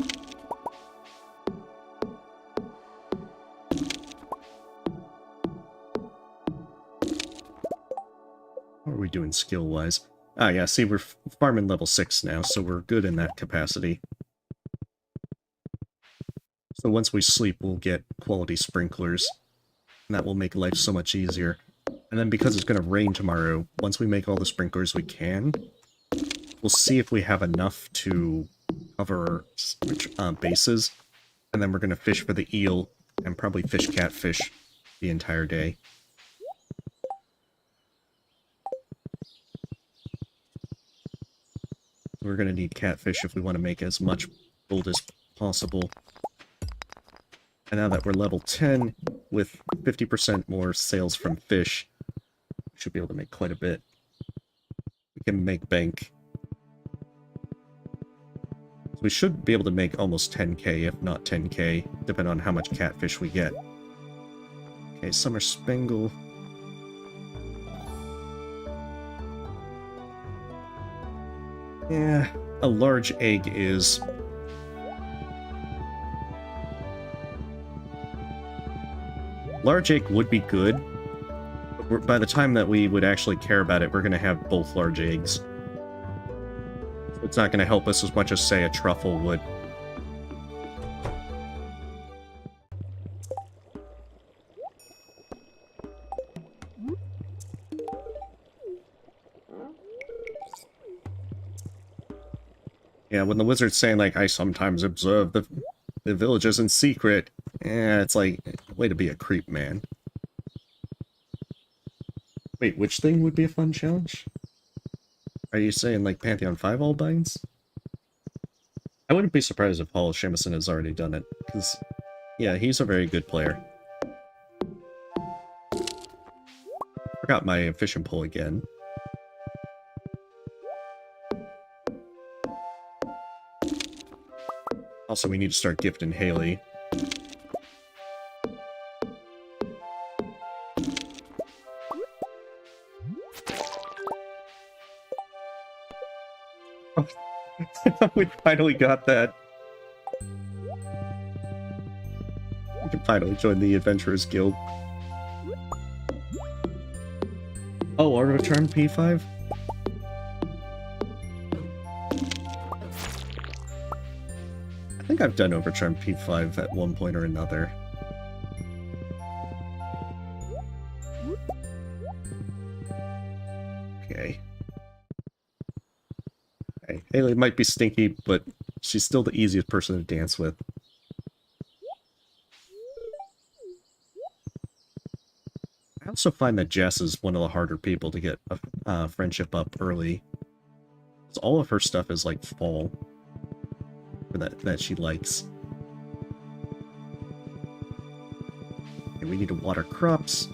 What are we doing skill-wise? Ah, yeah, see, we're farming level 6 now, so we're good in that capacity. So once we sleep, we'll get quality sprinklers, and that will make life so much easier. And then because it's going to rain tomorrow, once we make all the sprinklers we can, we'll see if we have enough to cover bases, and then we're going to fish for the eel, and probably fish catfish the entire day. We're going to need catfish if we want to make as much gold as possible. And now that we're level 10, with 50% more sales from fish, we should be able to make quite a bit. We can make bank. So we should be able to make almost 10k, if not 10k, depending on how much catfish we get. Okay, summer spangle. Yeah, a large egg is... Large egg would be good, but by the time that we would actually care about it, we're going to have both large eggs. So it's not going to help us as much as, say, a truffle would. Yeah, when the wizard's saying, like, I sometimes observe the villages in secret, it's like, way to be a creep, man. Wait, which thing would be a fun challenge? Are you saying, like, Pantheon 5 all binds? I wouldn't be surprised if Paul Shamison has already done it, because, yeah, he's a very good player. Forgot my fishing pole again. Also, we need to start gifting Haley. We finally got that. We can finally join the Adventurers Guild. Oh, our return P5? I think I've done Overcharm P5 at one point or another. Okay. Okay. Haley might be stinky, but she's still the easiest person to dance with. I also find that Jess is one of the harder people to get a friendship up early. So all of her stuff is like fall. That she likes. Okay, we need to water crops.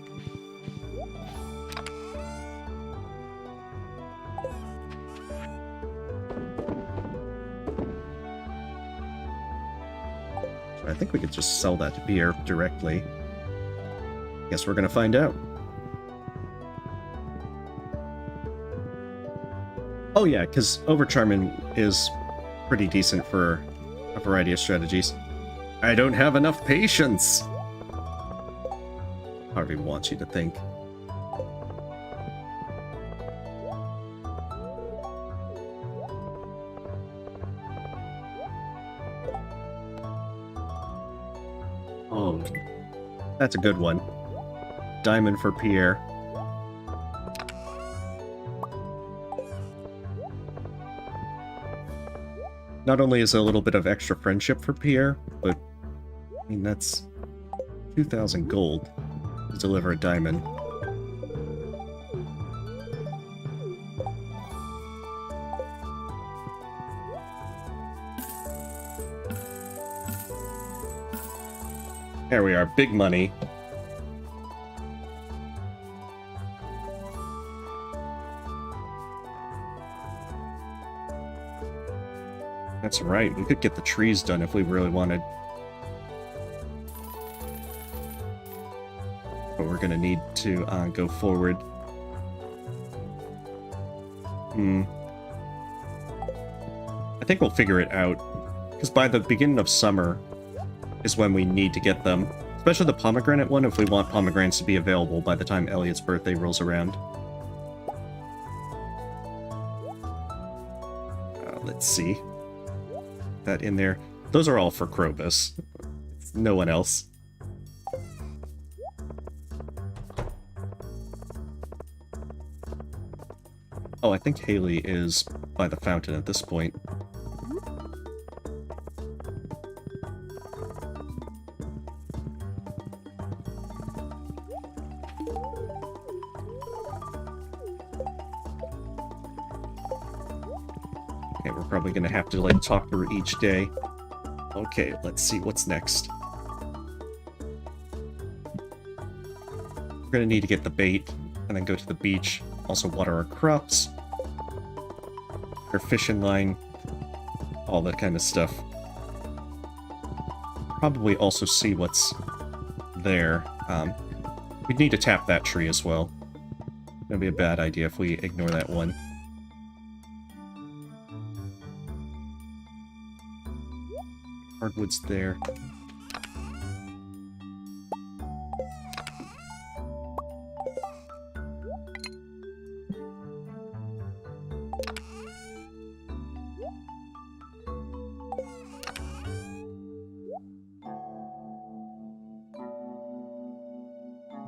I think we could just sell that to Pierre directly. Guess we're gonna find out. Oh yeah, because Overcharming is pretty decent for a variety of strategies. I don't have enough patience! Harvey wants you to think. Oh, that's a good one. Diamond for Pierre. Not only is it a little bit of extra friendship for Pierre, but, I mean, that's 2,000 gold to deliver a diamond. There we are, big money. That's right, we could get the trees done if we really wanted. But we're gonna need to go forward. I think we'll figure it out. Because by the beginning of summer is when we need to get them. Especially the pomegranate one if we want pomegranates to be available by the time Elliot's birthday rolls around. Let's see. That in there. Those are all for Krobus. No one else. Oh, I think Haley is by the fountain at this point. Okay, we're probably gonna have to, like, talk to her each day. Okay, let's see what's next. We're gonna need to get the bait, and then go to the beach. Also water our crops. Our fishing line. All that kind of stuff. Probably also see what's there. We'd need to tap that tree as well. That'd be a bad idea if we ignore that one. Hardwood's there.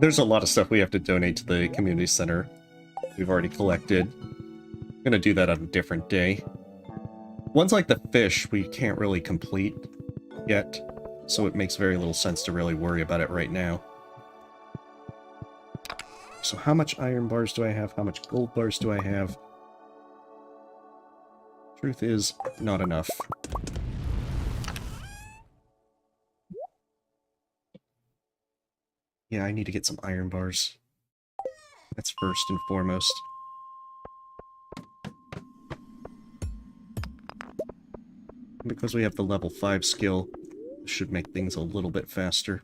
There's a lot of stuff we have to donate to the community center. We've already collected. I'm gonna do that on a different day. Ones like the fish we can't really complete yet, so it makes very little sense to really worry about it right now. So how much iron bars do I have? How much gold bars do I have? Truth is, not enough. Yeah, I need to get some iron bars. That's first and foremost. Because we have the level 5 skill, it should make things a little bit faster.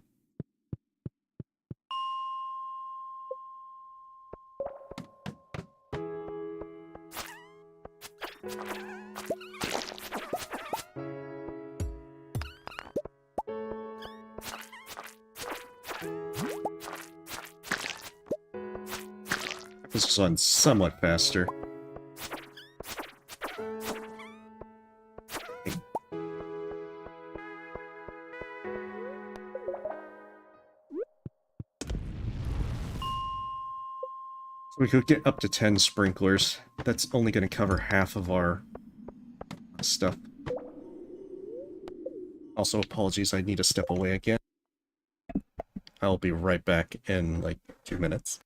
This is on somewhat faster. So we could get up to 10 sprinklers. That's only going to cover half of our stuff. Also, apologies, I need to step away again. I'll be right back in, like, 2 minutes.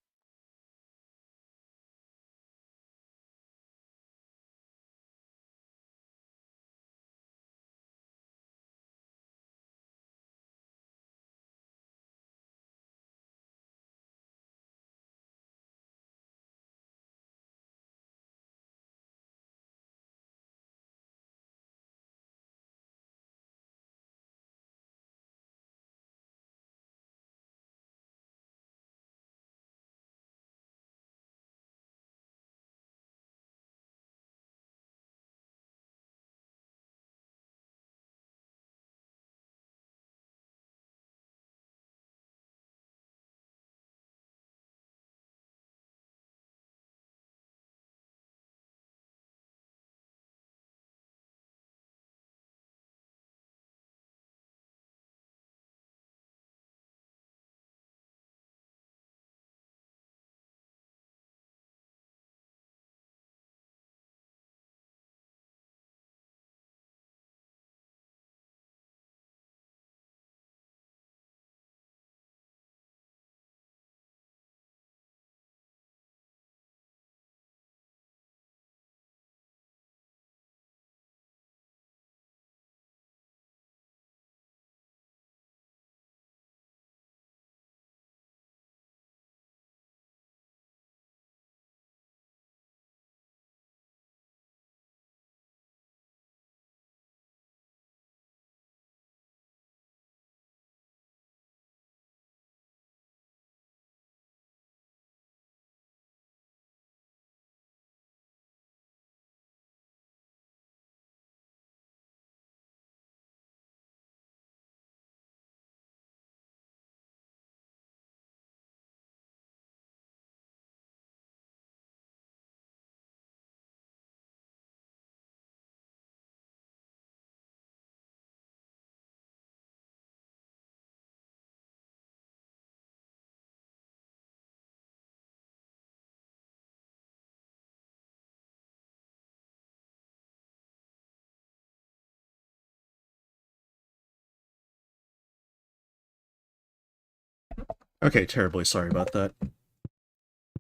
Okay, terribly sorry about that. I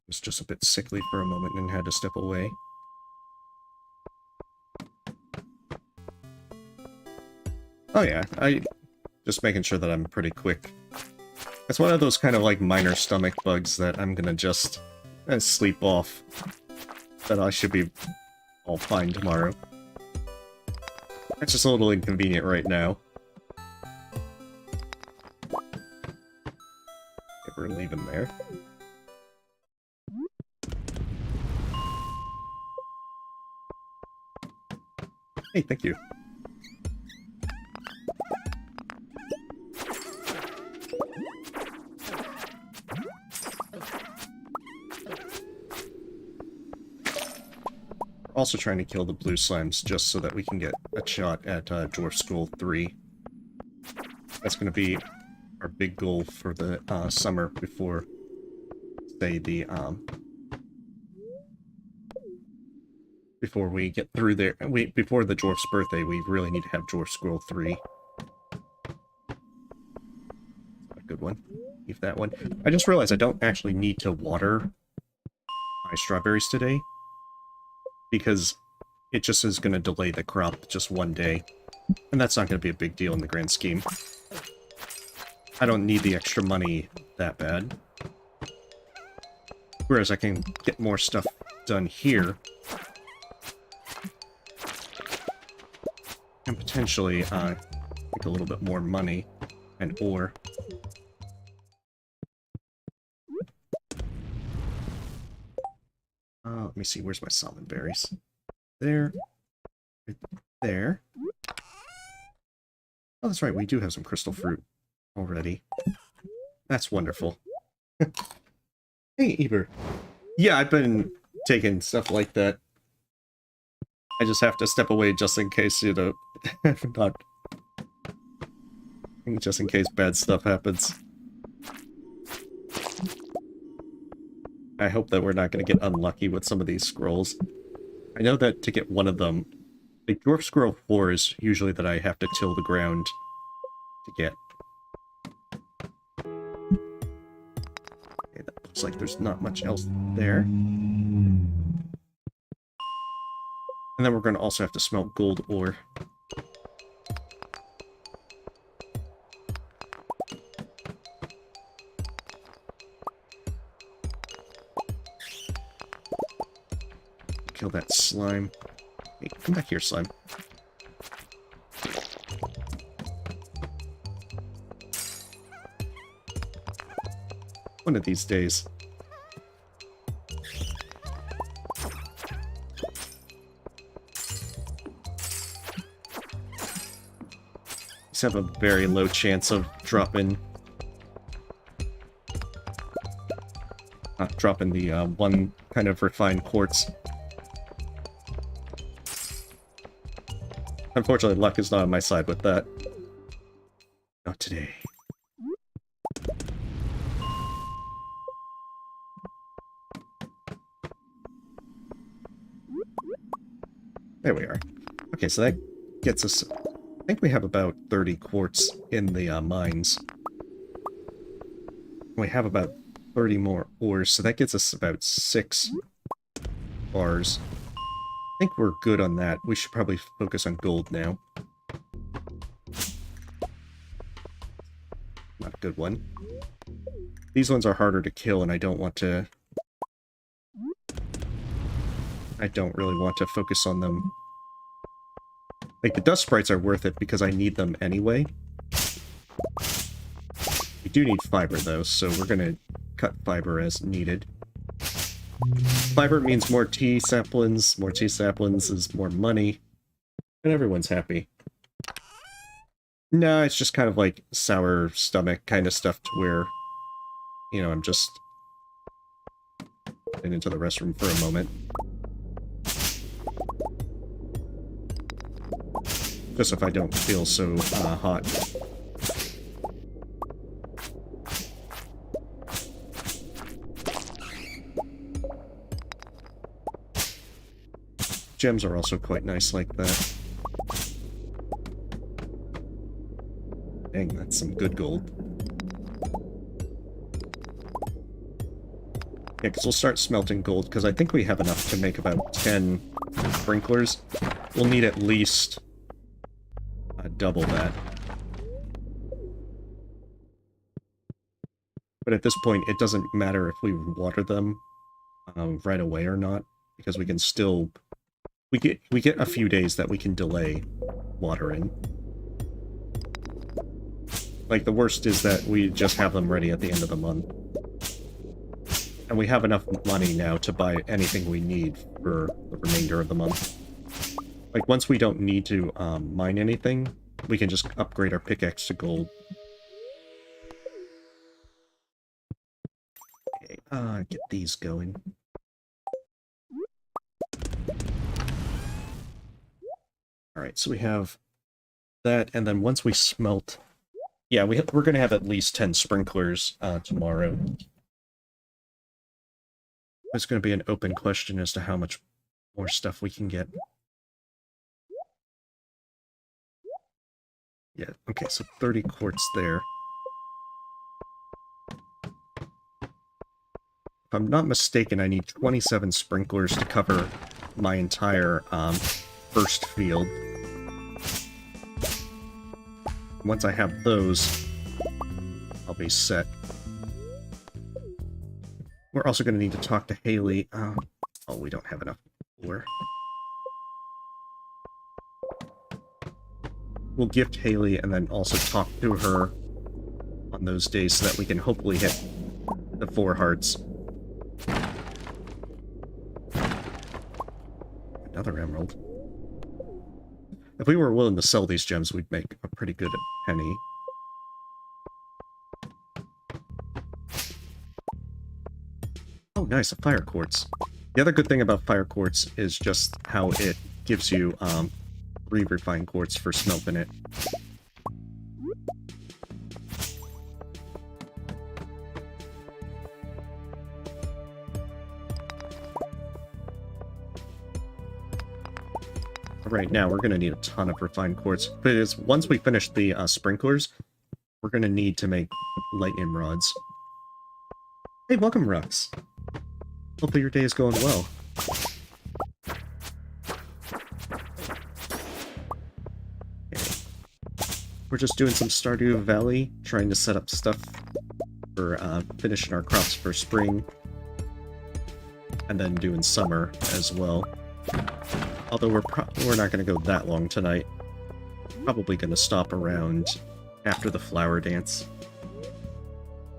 was just a bit sickly for a moment and had to step away. Oh yeah, just making sure that I'm pretty quick. It's one of those kind of like minor stomach bugs that I'm gonna just sleep off. That I should be all fine tomorrow. It's just a little inconvenient right now. If we're leaving there. Hey, thank you. Also trying to kill the blue slimes just so that we can get a shot at Dwarf School 3. That's going to be our big goal for the summer before, say, the before we get through there. Before the Dwarf's birthday, we really need to have Dwarf School 3. A good one. Leave that one. I just realized I don't actually need to water my strawberries today, because it just is going to delay the crop just one day. And that's not going to be a big deal in the grand scheme. I don't need the extra money that bad. Whereas I can get more stuff done here. And potentially make a little bit more money and ore. Let me see, where's my salmon berries? There. Right there. Oh, that's right, we do have some crystal fruit already. That's wonderful. Hey, Eber. Yeah, I've been taking stuff like that. I just have to step away just in case, you know, not... just in case bad stuff happens. I hope that we're not going to get unlucky with some of these scrolls. I know that to get one of them, the Dwarf Scroll 4 is usually that I have to till the ground to get. Okay, that looks like there's not much else there. And then we're going to also have to smelt gold ore. Kill that slime. Hey, come back here, slime. One of these days. These have a very low chance of dropping the one kind of refined quartz. Unfortunately, luck is not on my side with that. Not today. There we are. Okay, so that gets us... I think we have about 30 quartz in the mines. We have about 30 more ores, so that gets us about 6 bars. I think we're good on that. We should probably focus on gold now. Not a good one. These ones are harder to kill, and I don't want to... I don't really want to focus on them. Like, the dust sprites are worth it because I need them anyway. We do need fiber, though, so we're gonna cut fiber as needed. Fiber means more tea saplings. More tea saplings is more money. And everyone's happy. No, it's just kind of like sour stomach kind of stuff to where, you know, I'm just getting into the restroom for a moment. Just if I don't feel so hot. Gems are also quite nice like that. Dang, that's some good gold. Yeah, because we'll start smelting gold, because I think we have enough to make about 10 sprinklers. We'll need at least double that. But at this point, it doesn't matter if we water them right away or not, because we can still... We get a few days that we can delay watering. Like, the worst is that we just have them ready at the end of the month. And we have enough money now to buy anything we need for the remainder of the month. Like, once we don't need to mine anything, we can just upgrade our pickaxe to gold. Okay, get these going. Alright, so we have that, and then once we smelt... Yeah, we're going to have at least 10 sprinklers tomorrow. It's going to be an open question as to how much more stuff we can get. Yeah, okay, so 30 quartz there. If I'm not mistaken, I need 27 sprinklers to cover my entire first field. Once I have those, I'll be set. We're also going to need to talk to Haley. Oh, we don't have enough ore. We'll gift Haley and then also talk to her on those days so that we can hopefully hit the 4 hearts. Another emerald. If we were willing to sell these gems, we'd make a pretty good penny. Oh, nice, a fire quartz. The other good thing about fire quartz is just how it gives you 3 refined quartz for smelting it. Right now, we're going to need a ton of refined quartz. But it's, once we finish the sprinklers, we're going to need to make lightning rods. Hey, welcome, Rux. Hopefully your day is going well. Okay. We're just doing some Stardew Valley, trying to set up stuff for finishing our crops for spring. And then doing summer as well. Although we're not going to go that long tonight. Probably going to stop around after the flower dance.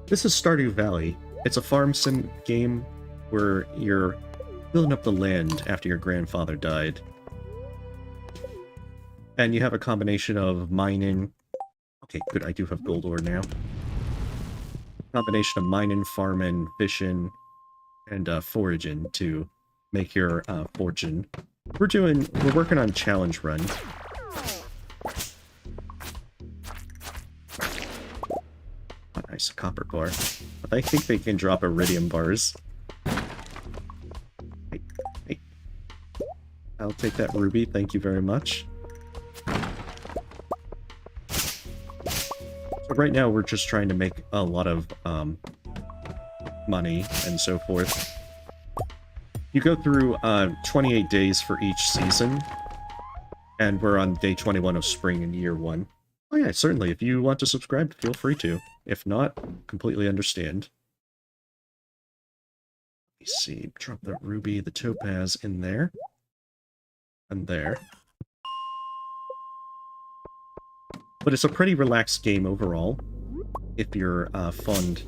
This is Stardew Valley. It's a farm sim game where you're building up the land after your grandfather died. And you have a combination of mining... Okay, good, I do have gold ore now. Combination of mining, farming, fishing, and foraging to make your fortune. We're working on challenge run. Oh, nice, a copper bar. I think they can drop iridium bars. Hey. I'll take that ruby, thank you very much. So right now we're just trying to make a lot of money and so forth. You go through 28 days for each season, and we're on day 21 of spring in year 1. Oh yeah, certainly, if you want to subscribe, feel free to. If not, completely understand. Let me see, drop the ruby, the topaz in there. And there. But it's a pretty relaxed game overall, if you're fond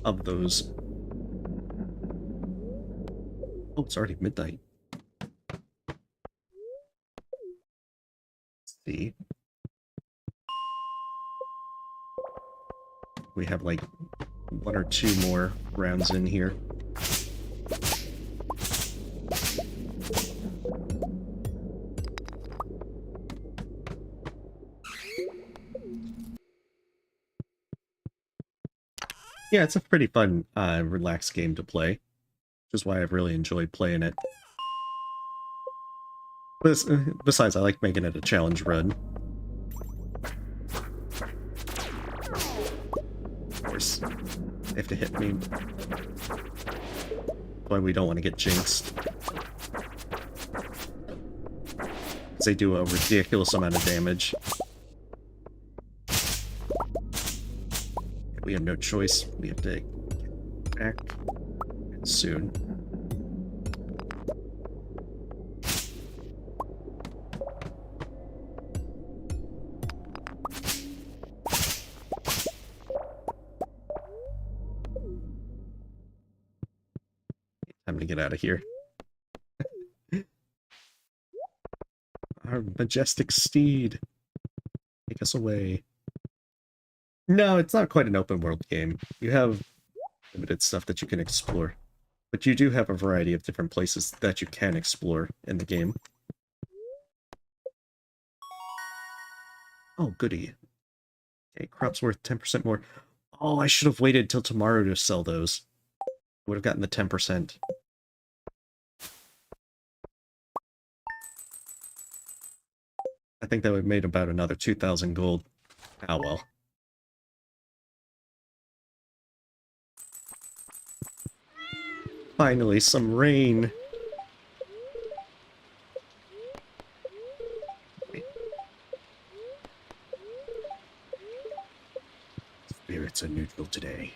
of those. Oh, it's already midnight. Let's see. We have like 1 or 2 more rounds in here. Yeah, it's a pretty fun, relaxed game to play, which is why I've really enjoyed playing it. Besides, I like making it a challenge run. course. They have to hit me. Why we don't want to get jinxed. They do a ridiculous amount of damage. We have no choice. We have to get back soon. Time to get out of here. Our majestic steed. Take us away. No, it's not quite an open world game. You have limited stuff that you can explore. But you do have a variety of different places that you can explore in the game. Oh, goody. Okay, crop's worth 10% more. Oh, I should have waited till tomorrow to sell those. I would have gotten the 10%. I think that would have made about another 2,000 gold. Ah, well. Finally, some rain. Wait. Spirits are neutral today.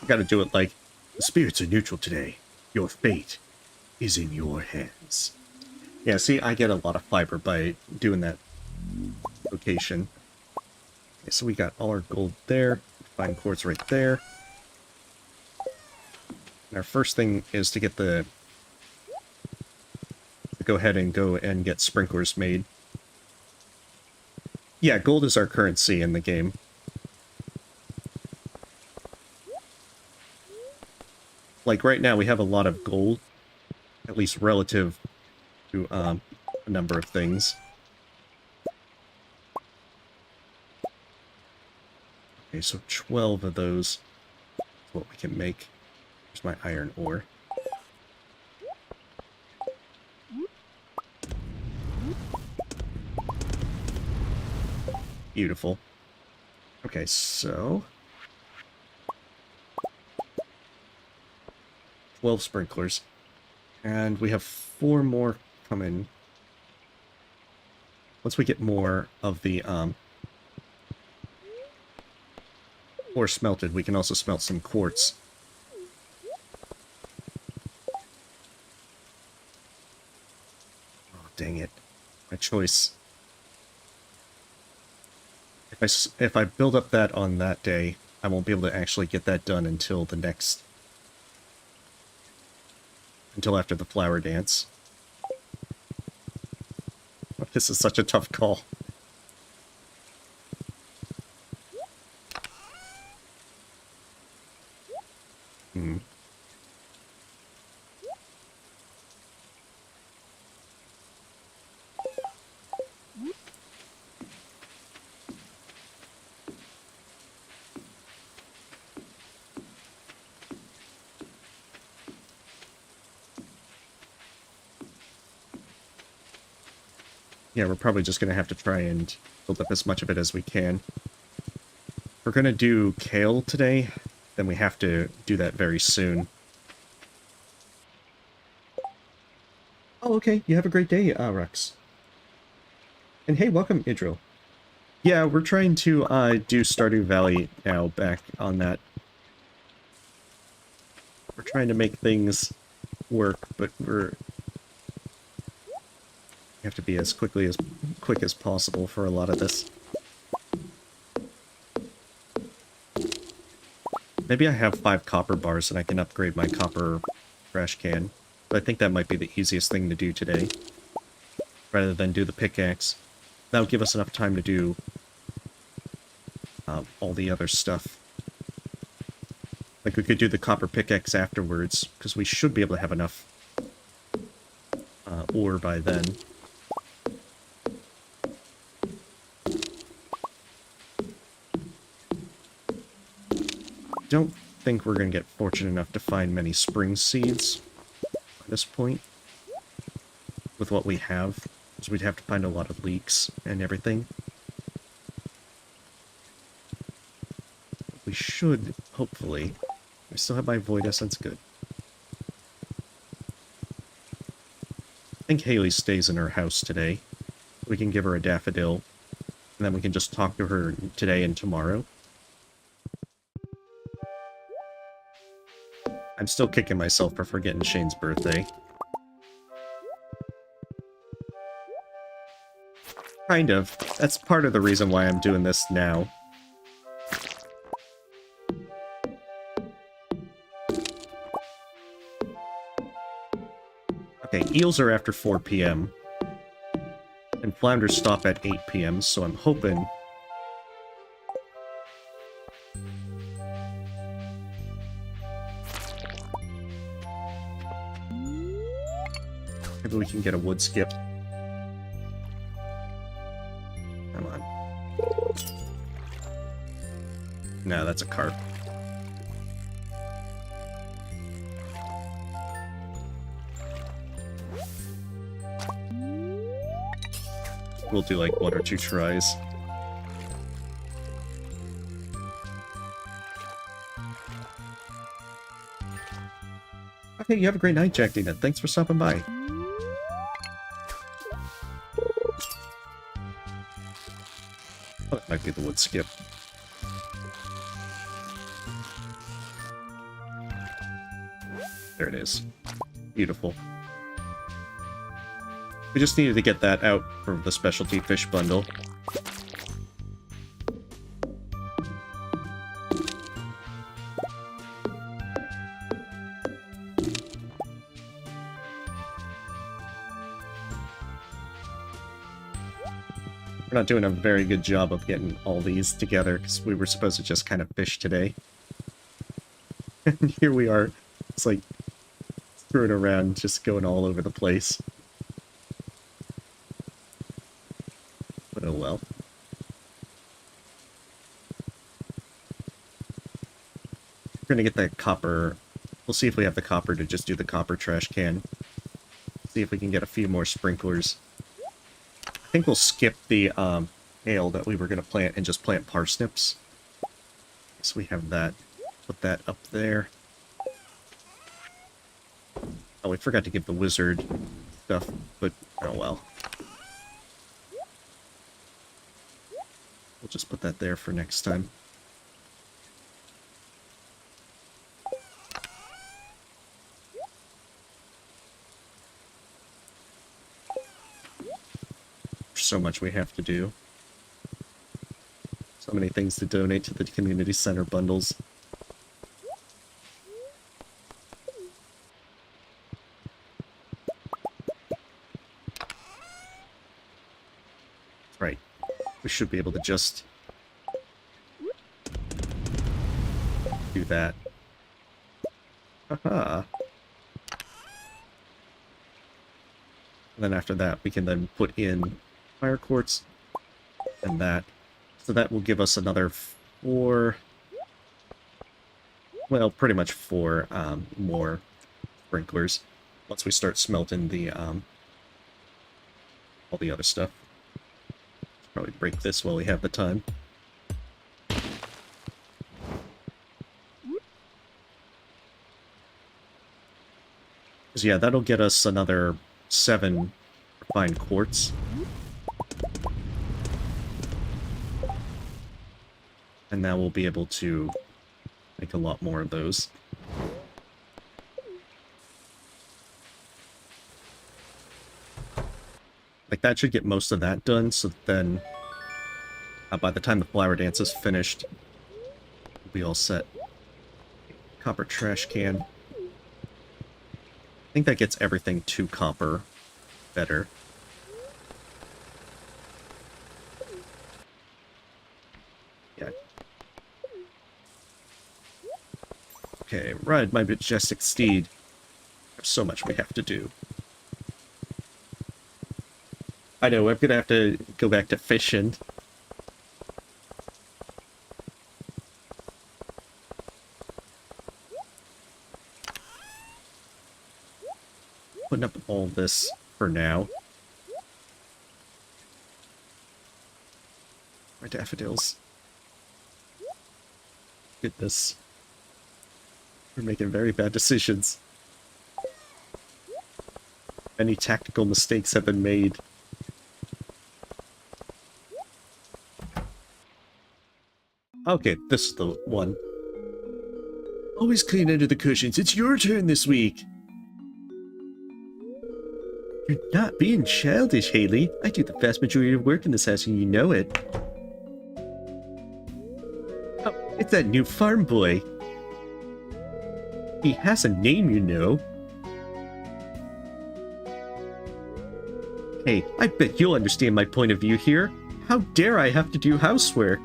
Gotta do it like, the spirits are neutral today. Your fate is in your hands. Yeah, see, I get a lot of fiber by doing that location. Okay, so we got all our gold there. Fine quartz right there. And our first thing is to get the... go ahead and go and get sprinklers made. Yeah, gold is our currency in the game. Like, right now we have a lot of gold. At least relative to a number of things. Okay, so 12 of those is what we can make. Here's my iron ore. Beautiful. Okay, so 12 sprinklers. And we have 4 more coming. Once we get more of the ore smelted, we can also smelt some quartz. Oh, dang it. My choice. If I build up that on that day, I won't be able to actually get that done until the next... until after the flower dance. This is such a tough call. Yeah, we're probably just going to have to try and build up as much of it as we can. If we're going to do kale today, then we have to do that very soon. Oh, okay. You have a great day, Rex. And hey, welcome, Idril. Yeah, we're trying to do Stardew Valley now, back on that. We're trying to make things work, but we have to be as quick as possible for a lot of this. Maybe I have 5 copper bars and I can upgrade my copper trash can. But I think that might be the easiest thing to do today, rather than do the pickaxe. That'll give us enough time to do all the other stuff. Like, we could do the copper pickaxe afterwards, because we should be able to have enough ore by then. Don't think we're going to get fortunate enough to find many spring seeds. at this point with what we have, because we'd have to find a lot of leaks and everything. We should, hopefully. I still have my void essence, good. I think Haley stays in her house today. We can give her a daffodil, and then we can just talk to her today and tomorrow. I'm still kicking myself for forgetting Shane's birthday. Kind of. That's part of the reason why I'm doing this now. Okay, eels are after 4 p.m. And flounders stop at 8 p.m., so I'm hoping... maybe we can get a wood skip. Come on. No, that's a carp. We'll do like 1 or 2 tries. Okay, you have a great night, Jack Dina. Thanks for stopping by. Oh, that might be the wood skip. There it is. Beautiful. We just needed to get that out for the specialty fish bundle. We're not doing a very good job of getting all these together, because we were supposed to just kind of fish today. And here we are. It's like screwing around, just going all over the place. But oh well. We're gonna get that copper. We'll see if we have the copper to just do the copper trash can. See if we can get a few more sprinklers. I think we'll skip the ale that we were gonna plant and just plant parsnips. So we have that. Put that up there. Oh, we forgot to give the wizard stuff, but oh well. We'll just put that there for next time. There's so much we have to do. So many things to donate to the community center bundles. Right. We should be able to just do that. Haha. And then after that, we can then put in fire quartz and that. So that will give us another 4... well, pretty much 4 more sprinklers once we start smelting the all the other stuff. Probably break this while we have the time. Because yeah, that'll get us another 7 refined quartz. And now we'll be able to make a lot more of those. Like, that should get most of that done, so then by the time the flower dance is finished, we'll be all set. Copper trash can. I think that gets everything to copper better. Yeah. Okay, ride my majestic steed. There's so much we have to do. I know, I'm gonna have to go back to fishing. putting up all this for now. Our daffodils. Goodness. We're making very bad decisions. Many tactical mistakes have been made. Okay, this is the one. Always clean under the cushions. It's your turn this week. You're not being childish, Haley. I do the vast majority of work in this house and you know it. Oh, it's that new farm boy. He has a name, you know. Hey, I bet you'll understand my point of view here. How dare I have to do housework?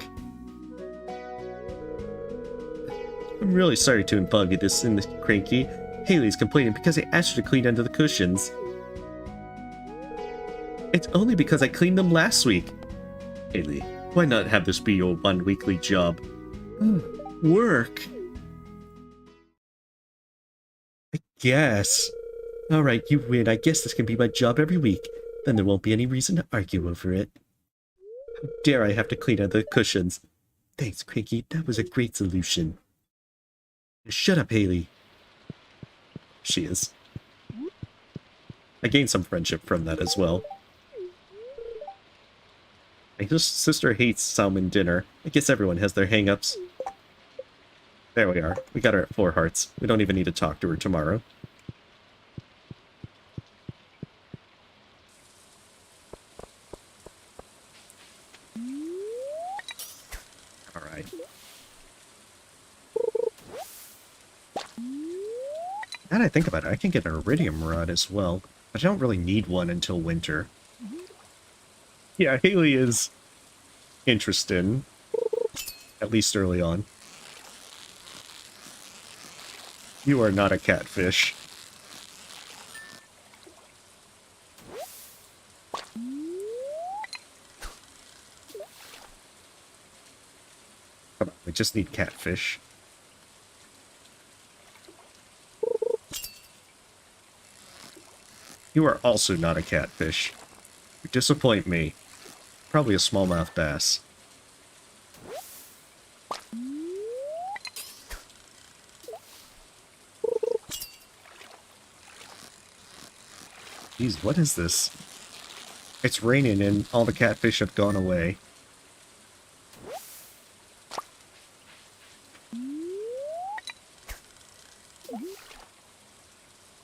I'm really sorry to involve you this in this, Cranky. Haley's complaining because I asked her to clean under the cushions. It's only because I cleaned them last week. Haley, why not have this be your one weekly job? Work. I guess. Alright, you win. I guess this can be my job every week. Then there won't be any reason to argue over it. How dare I have to clean under the cushions? Thanks, Cranky. That was a great solution. Shut up, Haley. She is. I gained some friendship from that as well. My sister hates salmon dinner. I guess everyone has their hang-ups. There we are. We got her at 4 hearts. We don't even need to talk to her tomorrow. Alright. Now that I think about it, I can get an iridium rod as well. But I don't really need one until winter. Yeah, Haley is interested, at least early on. You are not a catfish. Come on, we just need catfish. You are also not a catfish. You disappoint me. Probably a smallmouth bass. Jeez, what is this? It's raining and all the catfish have gone away.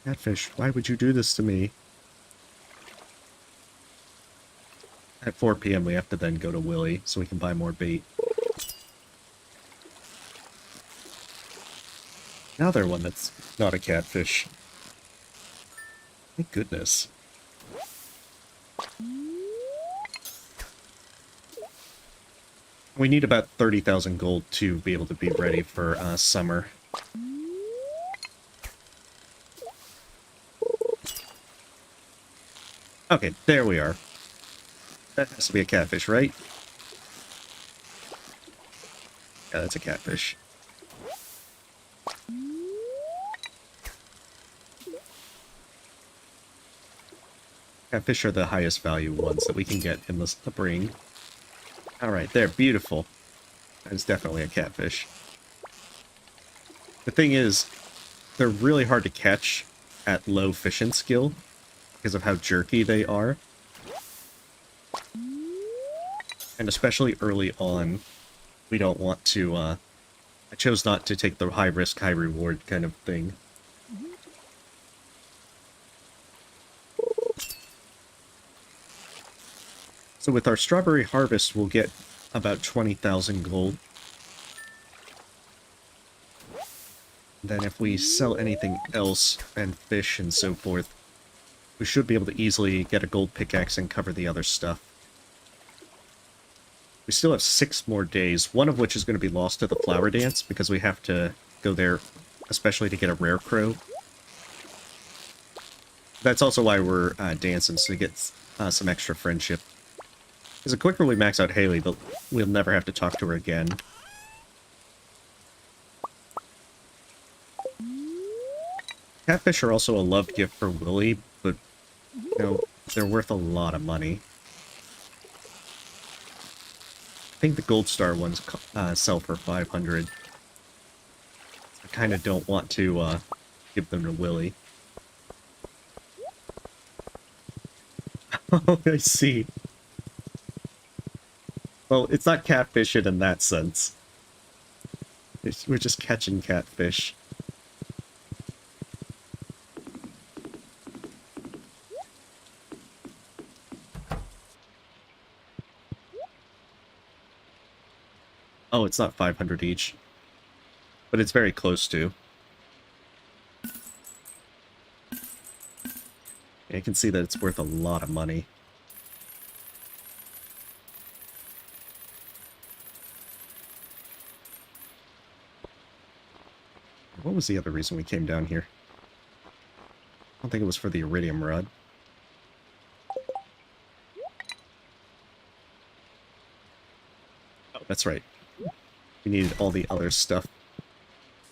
Catfish, why would you do this to me? At 4 PM we have to then go to Willie so we can buy more bait. Another one that's not a catfish. Thank goodness. We need about 30,000 gold to be able to be ready for summer. Okay, there we are. That has to be a catfish, right? Yeah, that's a catfish. Catfish are the highest value ones that we can get in the spring. Alright, there, beautiful. That is definitely a catfish. The thing is, they're really hard to catch at low fishing skill because of how jerky they are. And especially early on, we don't want to, I chose not to take the high risk, high reward kind of thing. So with our strawberry harvest, we'll get about 20,000 gold. Then if we sell anything else, and fish and so forth, we should be able to easily get a gold pickaxe and cover the other stuff. We still have 6 more days, one of which is going to be lost to the flower dance, because we have to go there, especially to get a rare crow. That's also why we're dancing, so to get some extra friendship. Because the quicker we max out Haley, we'll never have to talk to her again. Catfish are also a love gift for Willie, You know, they're worth a lot of money. I think the gold star ones sell for 500. I kind of don't want to give them to Willy. Oh, I see. Well, it's not catfishing in that sense. We're just catching catfish. Oh, it's not 500 each. But it's very close to. You can see that it's worth a lot of money. What was the other reason we came down here? I don't think it was for the iridium rod. Oh, that's right. We needed all the other stuff.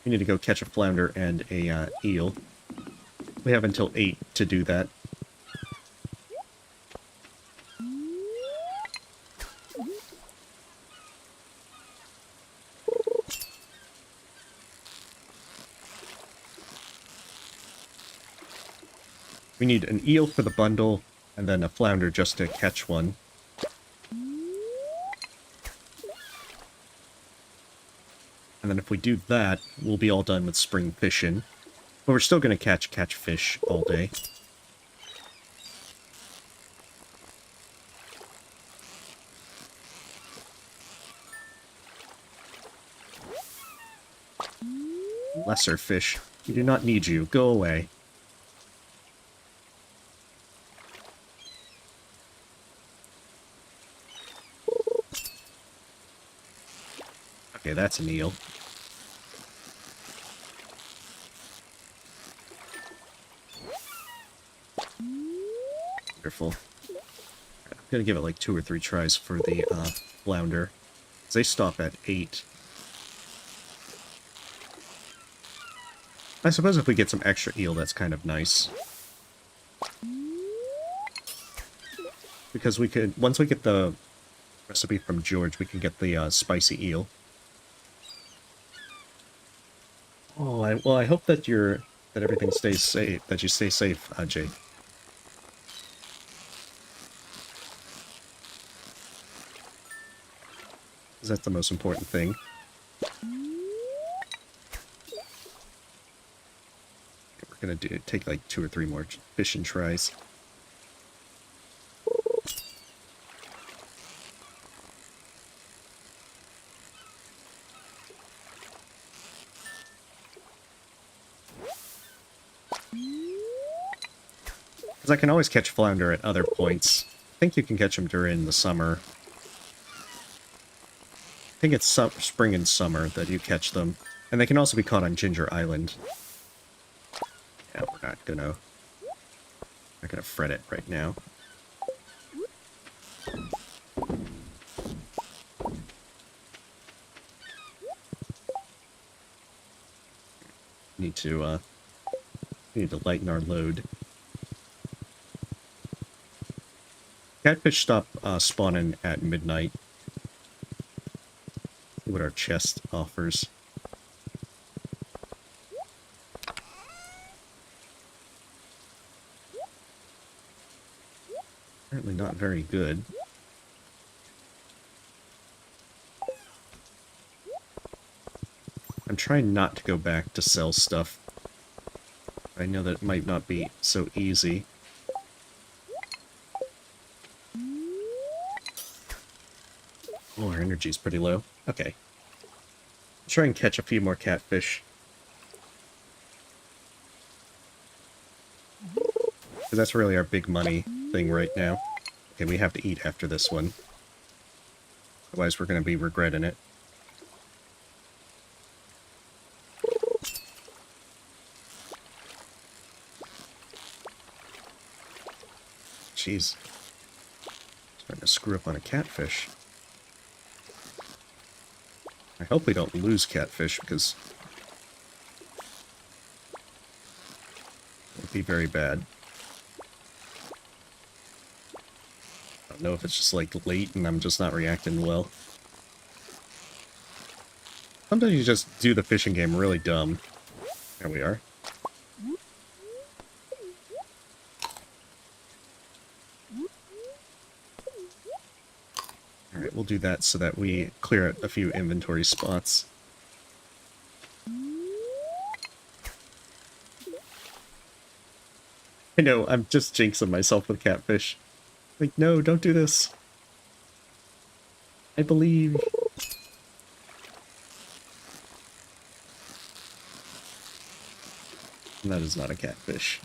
We need to go catch a flounder and a eel. We have until 8 to do that. We need an eel for the bundle, and then a flounder just to catch one. And then if we do that, we'll be all done with spring fishing. But we're still going to catch fish all day. Lesser fish. We do not need you. Go away. Okay, that's an eel. Wonderful. I'm gonna give it like 2 or 3 tries for the flounder. They stop at 8. I suppose if we get some extra eel, that's kind of nice. Because we could, once we get the recipe from George, we can get the spicy eel. Oh, well, I hope that that everything stays safe, that you stay safe, Jake. Because that's the most important thing. We're gonna take like 2 or 3 more fishing tries. Because I can always catch flounder at other points. I think you can catch them during the summer. I think it's spring and summer that you catch them. And they can also be caught on Ginger Island. Yeah, we're not gonna fret it right now. Need to lighten our load. Catfish stop spawning at midnight. See what our chest offers. Apparently not very good. I'm trying not to go back to sell stuff. I know that it might not be so easy. Oh, our energy's pretty low. Okay. Let's try and catch a few more catfish. Because that's really our big money thing right now. Okay, we have to eat after this one. Otherwise we're going to be regretting it. Jeez. Starting to screw up on a catfish. I hope we don't lose catfish, because it would be very bad. I don't know if it's just like late and I'm just not reacting well. Sometimes you just do the fishing game really dumb. There we are. Alright, we'll do that so that we clear out a few inventory spots. I know, I'm just jinxing myself with catfish. Like, no, don't do this. I believe. And that is not a catfish.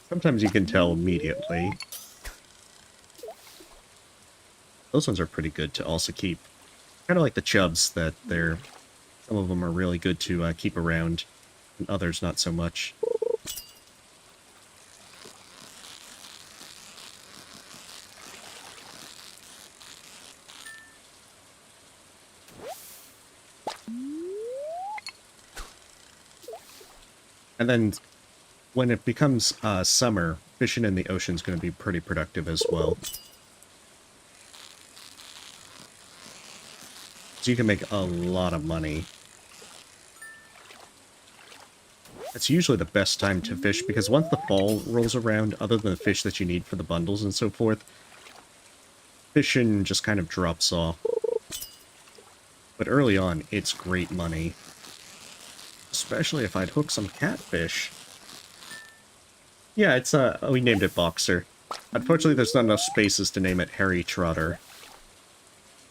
Sometimes you can tell immediately. Those ones are pretty good to also keep. Kind of like the chubs, that they're... Some of them are really good to keep around, and others not so much. And then, when it becomes summer, fishing in the ocean is going to be pretty productive as well. So you can make a lot of money. It's usually the best time to fish, because once the fall rolls around, other than the fish that you need for the bundles and so forth, fishing just kind of drops off. But early on, it's great money. Especially if I'd hook some catfish. Yeah, it's, we named it Boxer. Unfortunately, there's not enough spaces to name it Harry Trotter.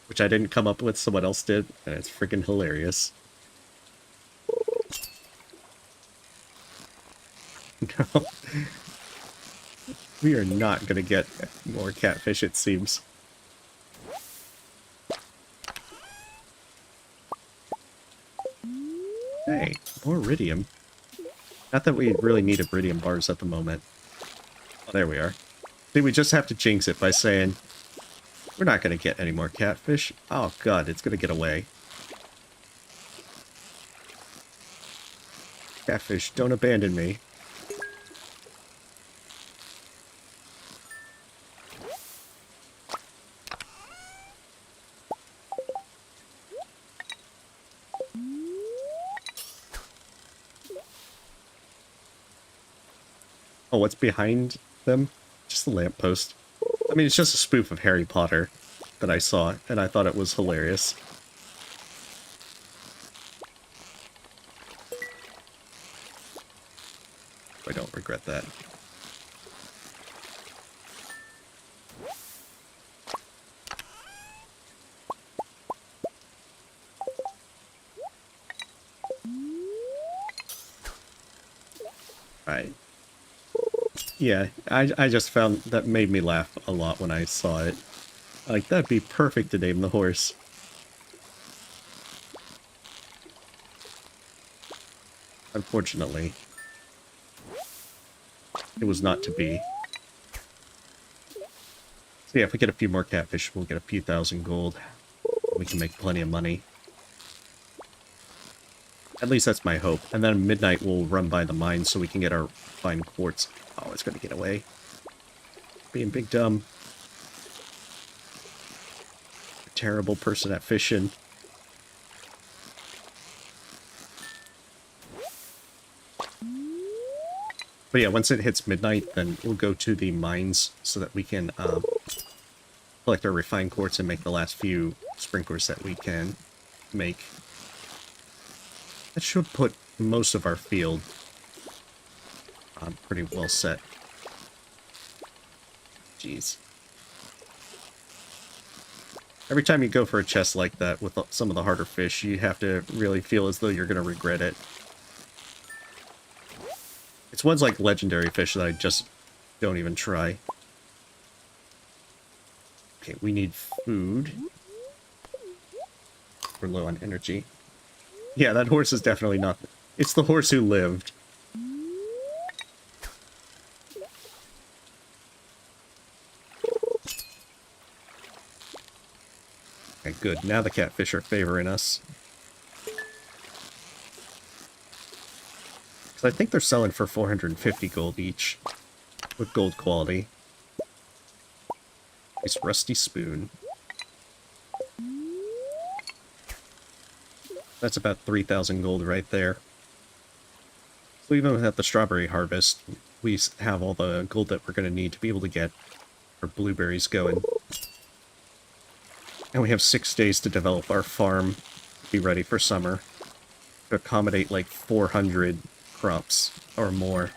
Which I didn't come up with, someone else did, and it's freaking hilarious. No. We are not gonna get more catfish, it seems. Hey, more iridium. Not that we really need iridium bars at the moment. Oh, there we are. See, we just have to jinx it by saying, we're not going to get any more catfish. Oh god, it's going to get away. Catfish, don't abandon me. Oh, what's behind them? Just the lamppost. I mean, it's just a spoof of Harry Potter that I saw, and I thought it was hilarious. I don't regret that. Right. Yeah, I just found that made me laugh a lot when I saw it. Like, that'd be perfect to name the horse. Unfortunately, it was not to be. So yeah, if we get a few more catfish, we'll get a few thousand gold. We can make plenty of money. At least that's my hope. And then midnight we'll run by the mine so we can get our fine quartz. Oh, it's gonna get away. Being big dumb. A terrible person at fishing. But yeah, once it hits midnight, then we'll go to the mines so that we can collect our refined quartz and make the last few sprinklers that we can make. That should put most of our field pretty well set. Jeez. Every time you go for a chest like that with some of the harder fish, you have to really feel as though you're going to regret it. It's ones like legendary fish that I just don't even try. Okay, we need food. We're low on energy. Yeah, that horse is definitely not... It's the horse who lived. Okay, good. Now the catfish are favoring us. Because I think they're selling for 450 gold each. With gold quality. Nice rusty spoon. That's about 3,000 gold right there. So even without the strawberry harvest, we have all the gold that we're going to need to be able to get our blueberries going. And we have 6 days to develop our farm to be ready for summer, to accommodate like 400 crops or more.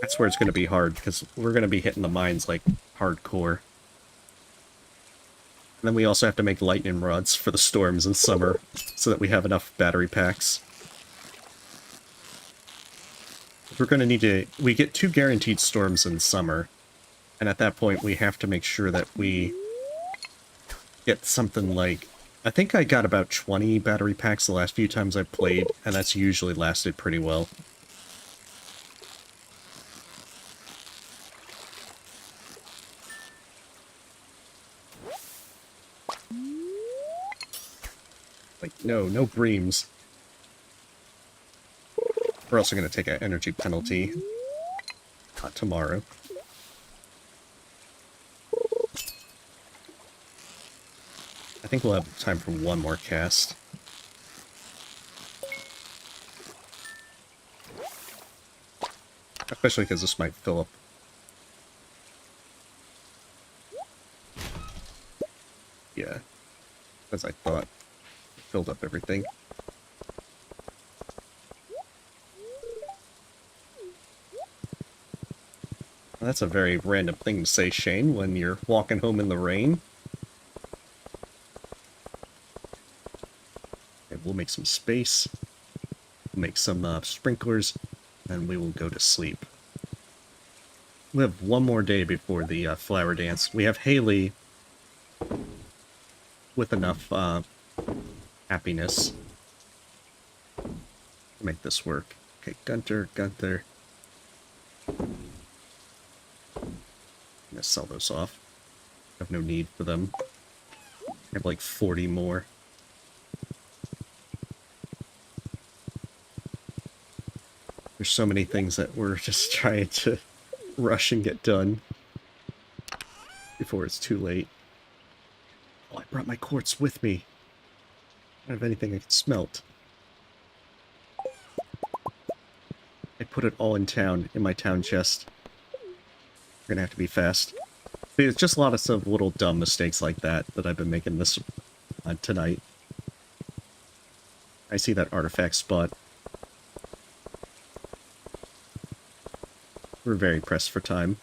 That's where it's going to be hard, because we're going to be hitting the mines like hardcore. And then we also have to make lightning rods for the storms in summer, so that we have enough battery packs. We're going to need to... We get 2 guaranteed storms in summer, and at that point we have to make sure that we get something like... I think I got about 20 battery packs the last few times I've played, and that's usually lasted pretty well. Like, no breams. We're also going to take an energy penalty. Not tomorrow. I think we'll have time for one more cast. Especially because this might fill up. Yeah, as I thought. Filled up everything. That's a very random thing to say, Shane, when you're walking home in the rain. Okay, we'll make some space. We'll make some sprinklers, and we will go to sleep. We have one more day before the flower dance. We have Haley with enough happiness to make this work. Okay, Gunther. I'm gonna sell those off. I have no need for them. I have like 40 more. There's so many things that we're just trying to rush and get done before it's too late. Oh, I brought my quartz with me. I don't have anything I can smelt. I put it all in town, in my town chest. We're gonna have to be fast. It's just a lot of little dumb mistakes like that that I've been making this tonight. I see that artifact spot. We're very pressed for time.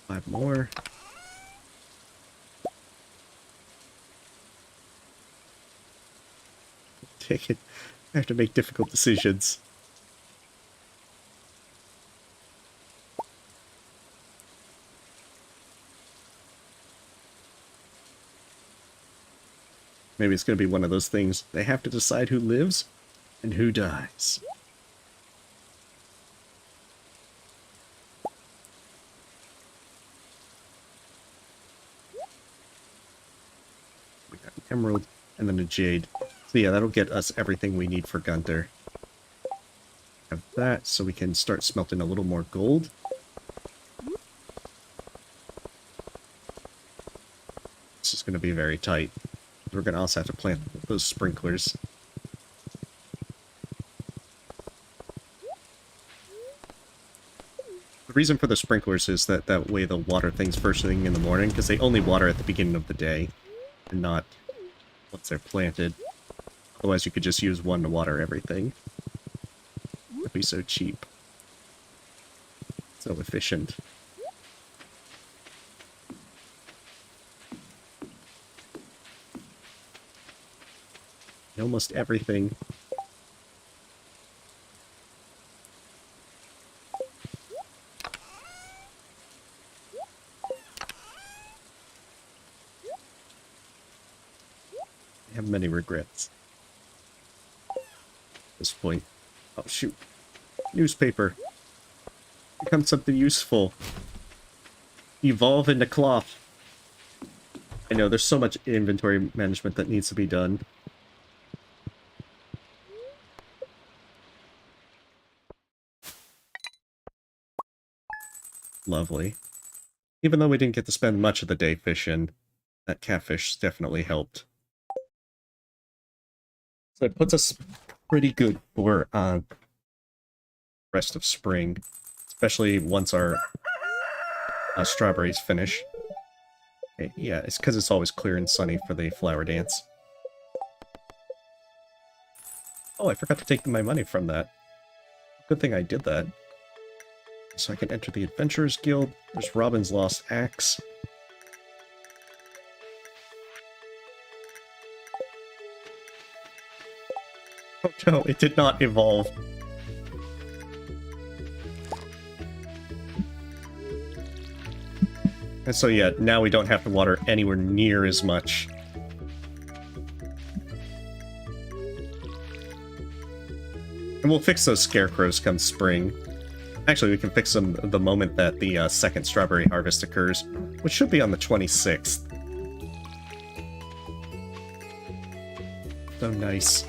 Five more. Take it. I have to make difficult decisions. Maybe it's going to be one of those things. They have to decide who lives and who dies. We got an emerald and then a jade. So yeah, that'll get us everything we need for Gunther. Have that, so we can start smelting a little more gold. This is going to be very tight. We're going to also have to plant those sprinklers. The reason for the sprinklers is that way they'll water things first thing in the morning, because they only water at the beginning of the day, and not once they're planted. Otherwise you could just use one to water everything. It'd be so cheap. So efficient. Almost everything. I have many regrets. At this point. Oh shoot. Newspaper. Become something useful. Evolve into cloth. I know, there's so much inventory management that needs to be done. Lovely. Even though we didn't get to spend much of the day fishing, that catfish definitely helped. So it puts us pretty good for rest of spring, especially once our strawberries finish. Okay, yeah, it's because it's always clear and sunny for the flower dance. Oh, I forgot to take my money from that. Good thing I did that. So I can enter the Adventurers Guild. There's Robin's Lost Axe. Oh no, it did not evolve. And so yeah, now we don't have to water anywhere near as much. And we'll fix those scarecrows come spring. Actually, we can fix them the moment that the second strawberry harvest occurs, which should be on the 26th. So nice.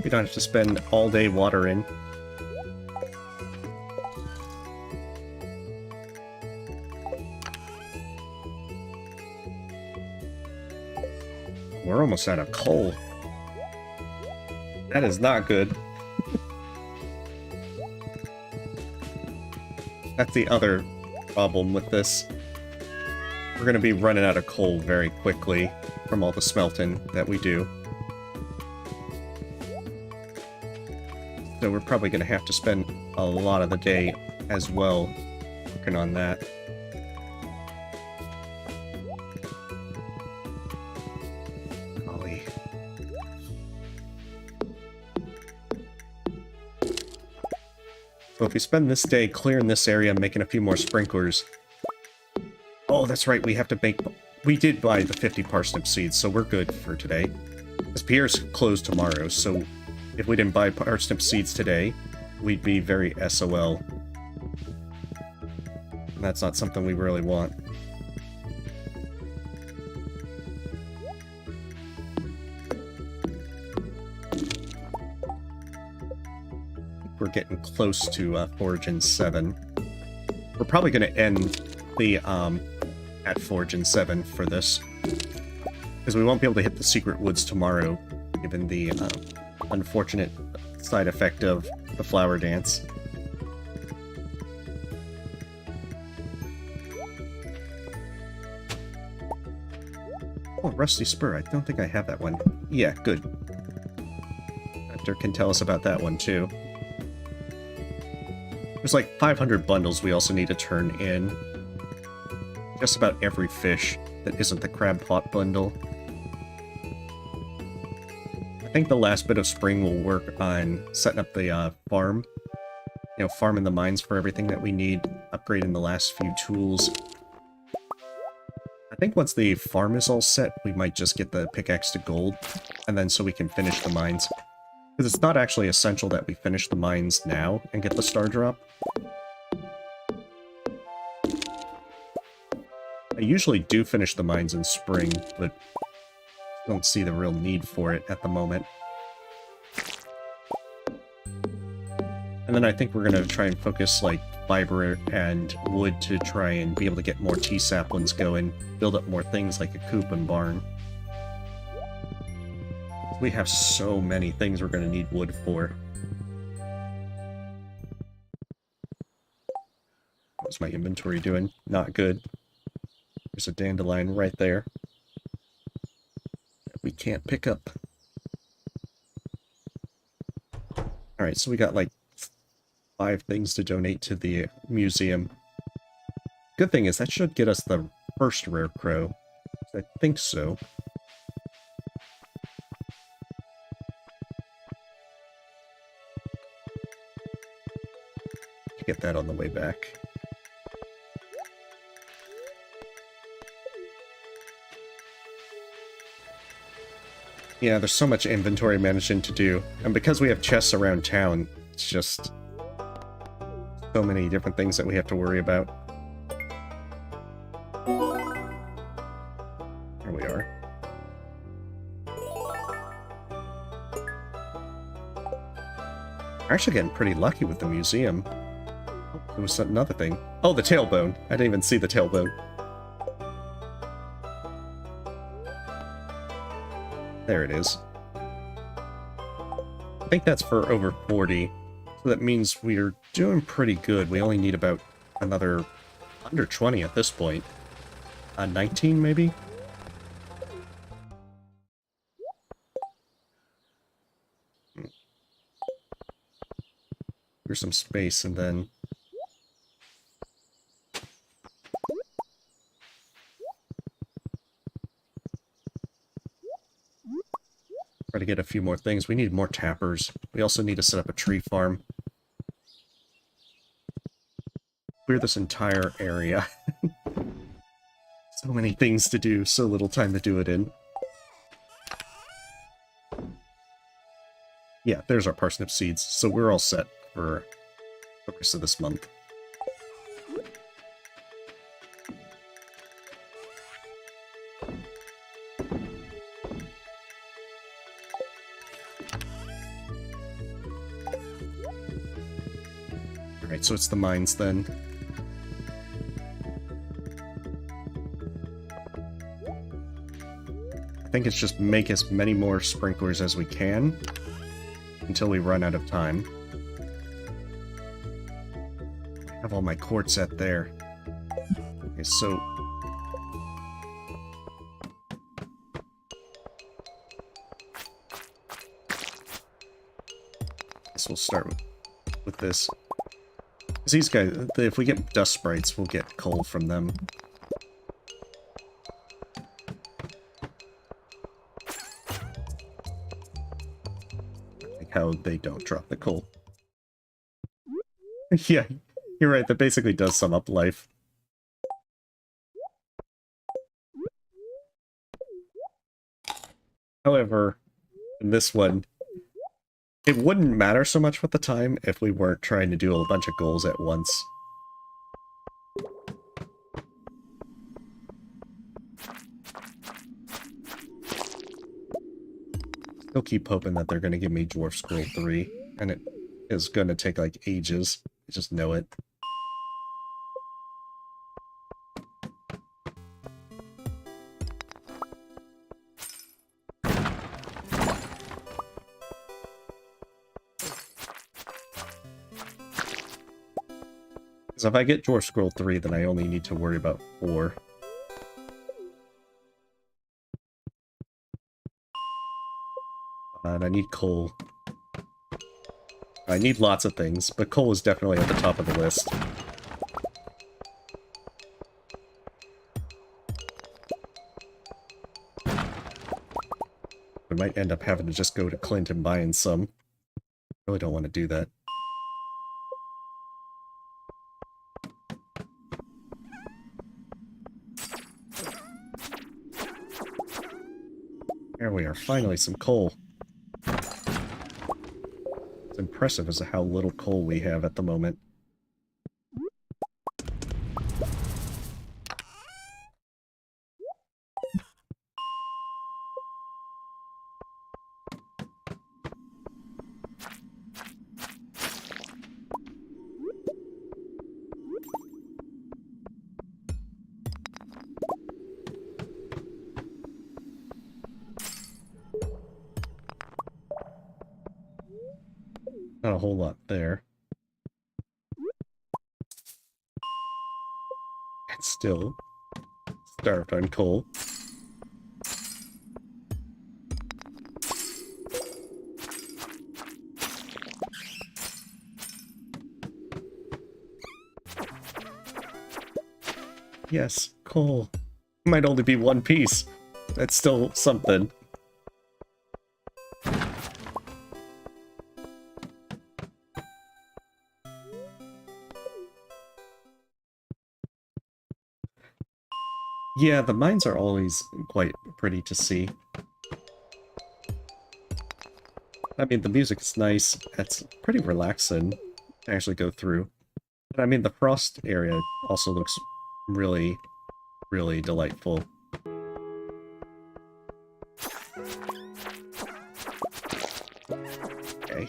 We don't have to spend all day watering. We're almost out of coal. That is not good. That's the other problem with this. We're going to be running out of coal very quickly from all the smelting that we do. So we're probably going to have to spend a lot of the day as well working on that. Golly. So if we spend this day clearing this area and making a few more sprinklers... Oh, that's right, we have to make... We did buy the 50 parsnip seeds, so we're good for today. Because Pierre's closed tomorrow, so if we didn't buy parsnip seeds today, we'd be very SOL. And that's not something we really want. We're getting close to Foraging 7. We're probably going to end the at Foraging 7 for this, because we won't be able to hit the secret woods tomorrow, given the unfortunate side effect of the flower dance. Oh, Rusty Spur. I don't think I have that one. Yeah, good. Hunter can tell us about that one, too. There's like 500 bundles we also need to turn in. Just about every fish that isn't the crab pot bundle. I think the last bit of spring will work on setting up the farm. You know, farming the mines for everything that we need, upgrading the last few tools. I think once the farm is all set, we might just get the pickaxe to gold, and then so we can finish the mines. Because it's not actually essential that we finish the mines now and get the star drop. I usually do finish the mines in spring, but don't see the real need for it at the moment. And then I think we're going to try and focus like fiber and wood to try and be able to get more tea saplings going, build up more things like a coop and barn. We have so many things we're going to need wood for. What's my inventory doing? Not good. There's a dandelion right there that we can't pick up. Alright, so we got like 5 things to donate to the museum. Good thing is that should get us the first rare crow. I think so. Get that on the way back. Yeah, there's so much inventory management to do, and because we have chests around town, it's just so many different things that we have to worry about. There we are. We're actually getting pretty lucky with the museum. How There was another thing. Oh, the tailbone. I didn't even see the tailbone. There it is. I think that's for over 40. So that means we're doing pretty good. We only need about another under 20 at this point. 19 maybe? Here's some space and then... try to get a few more things. We need more tappers. We also need to set up a tree farm. Clear this entire area. So many things to do, so little time to do it in. Yeah, there's our parsnip seeds, so we're all set for the rest of this month. Alright, so it's the mines then. I think it's just make as many more sprinklers as we can until we run out of time. I have all my quartz at there. Okay, so... guess we'll start with this. Because these guys, if we get dust sprites, we'll get coal from them. How they don't drop the coal. Yeah, you're right, that basically does sum up life. However, in this one, it wouldn't matter so much with the time if we weren't trying to do a bunch of goals at once. Still keep hoping that they're going to give me Dwarf Scroll 3, and it is going to take like ages. I just know it. Because if I get Dwarf Scroll 3, then I only need to worry about 4. And I need coal. I need lots of things, but coal is definitely at the top of the list. We might end up having to just go to Clint and buying some. Really don't want to do that. There we are, finally some coal. It's impressive as to how little coal we have at the moment. Not a whole lot there. And still starved on coal. Yes, coal. Might only be one piece. That's still something. Yeah, the mines are always quite pretty to see. I mean, the music is nice. It's pretty relaxing to actually go through. But I mean, the frost area also looks really, really delightful. Okay.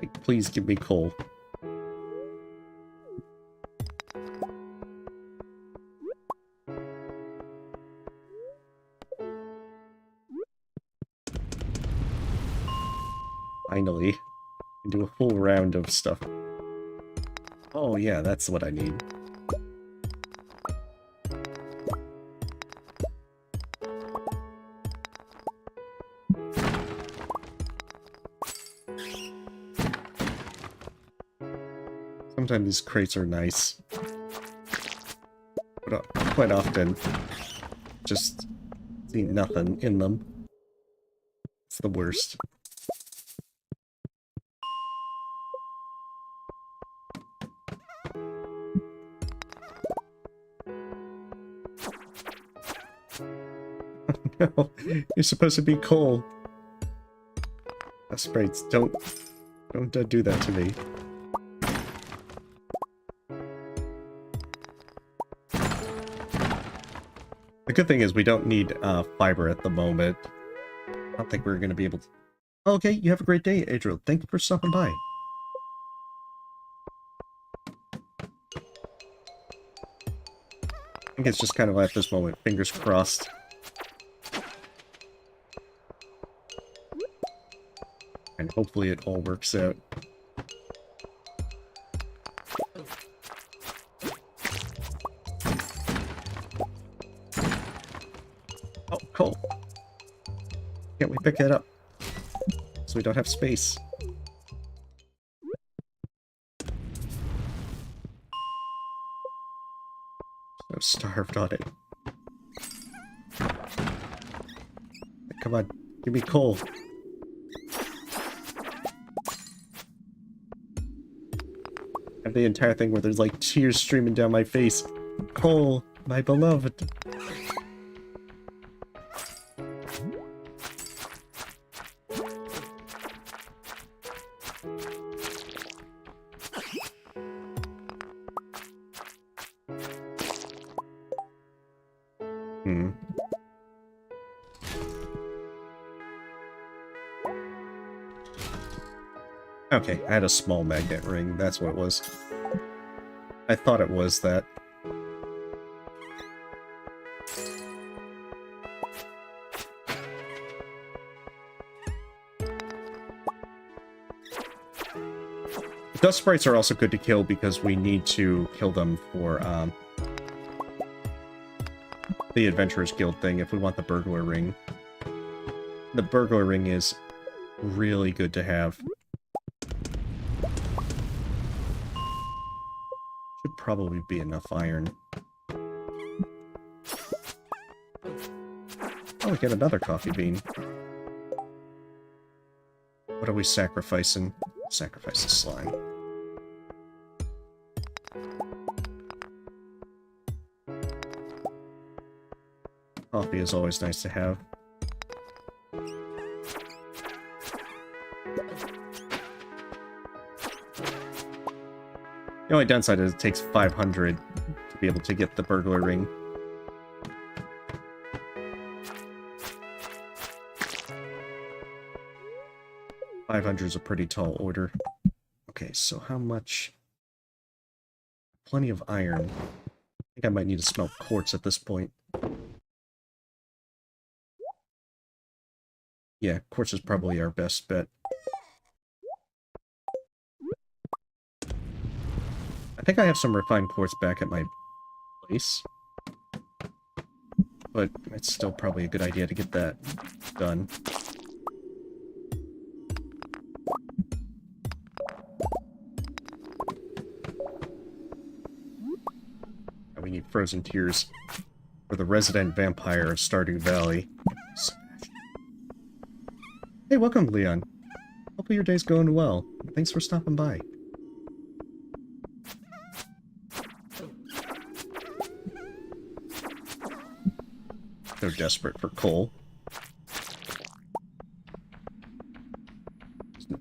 Like, please give me coal. Finally. Do a full round of stuff. Oh yeah, that's what I need. Sometimes these crates are nice. But quite often, just see nothing in them. It's the worst. No, you're supposed to be coal. Sprites, don't do that to me. The good thing is we don't need fiber at the moment. I don't think we're going to be able to... Okay, you have a great day, Adriel. Thank you for stopping by. I think it's just kind of at this moment, fingers crossed. And hopefully it all works out. Oh, cool. Can't we pick that up? So we don't have space. So starved on it. Come on, give me coal. I have the entire thing where there's like tears streaming down my face. Coal, my beloved. Okay, I had a small magnet ring, that's what it was. I thought it was that. Dust sprites are also good to kill because we need to kill them for the Adventurers Guild thing if we want the burglar ring. The burglar ring is really good to have. Should probably be enough iron. Oh, we get another coffee bean. What are we sacrificing? Sacrifice the slime. Coffee is always nice to have. The only downside is it takes 500 to be able to get the burglar ring. $500 is a pretty tall order. Okay, so how much? Plenty of iron. I think I might need to smelt quartz at this point. Yeah, quartz is probably our best bet. I think I have some refined quartz back at my place. But it's still probably a good idea to get that done. We need frozen tears for the resident vampire of Stardew Valley. Hey, welcome, Leon. Hopefully your day's going well. Thanks for stopping by. They're desperate for coal.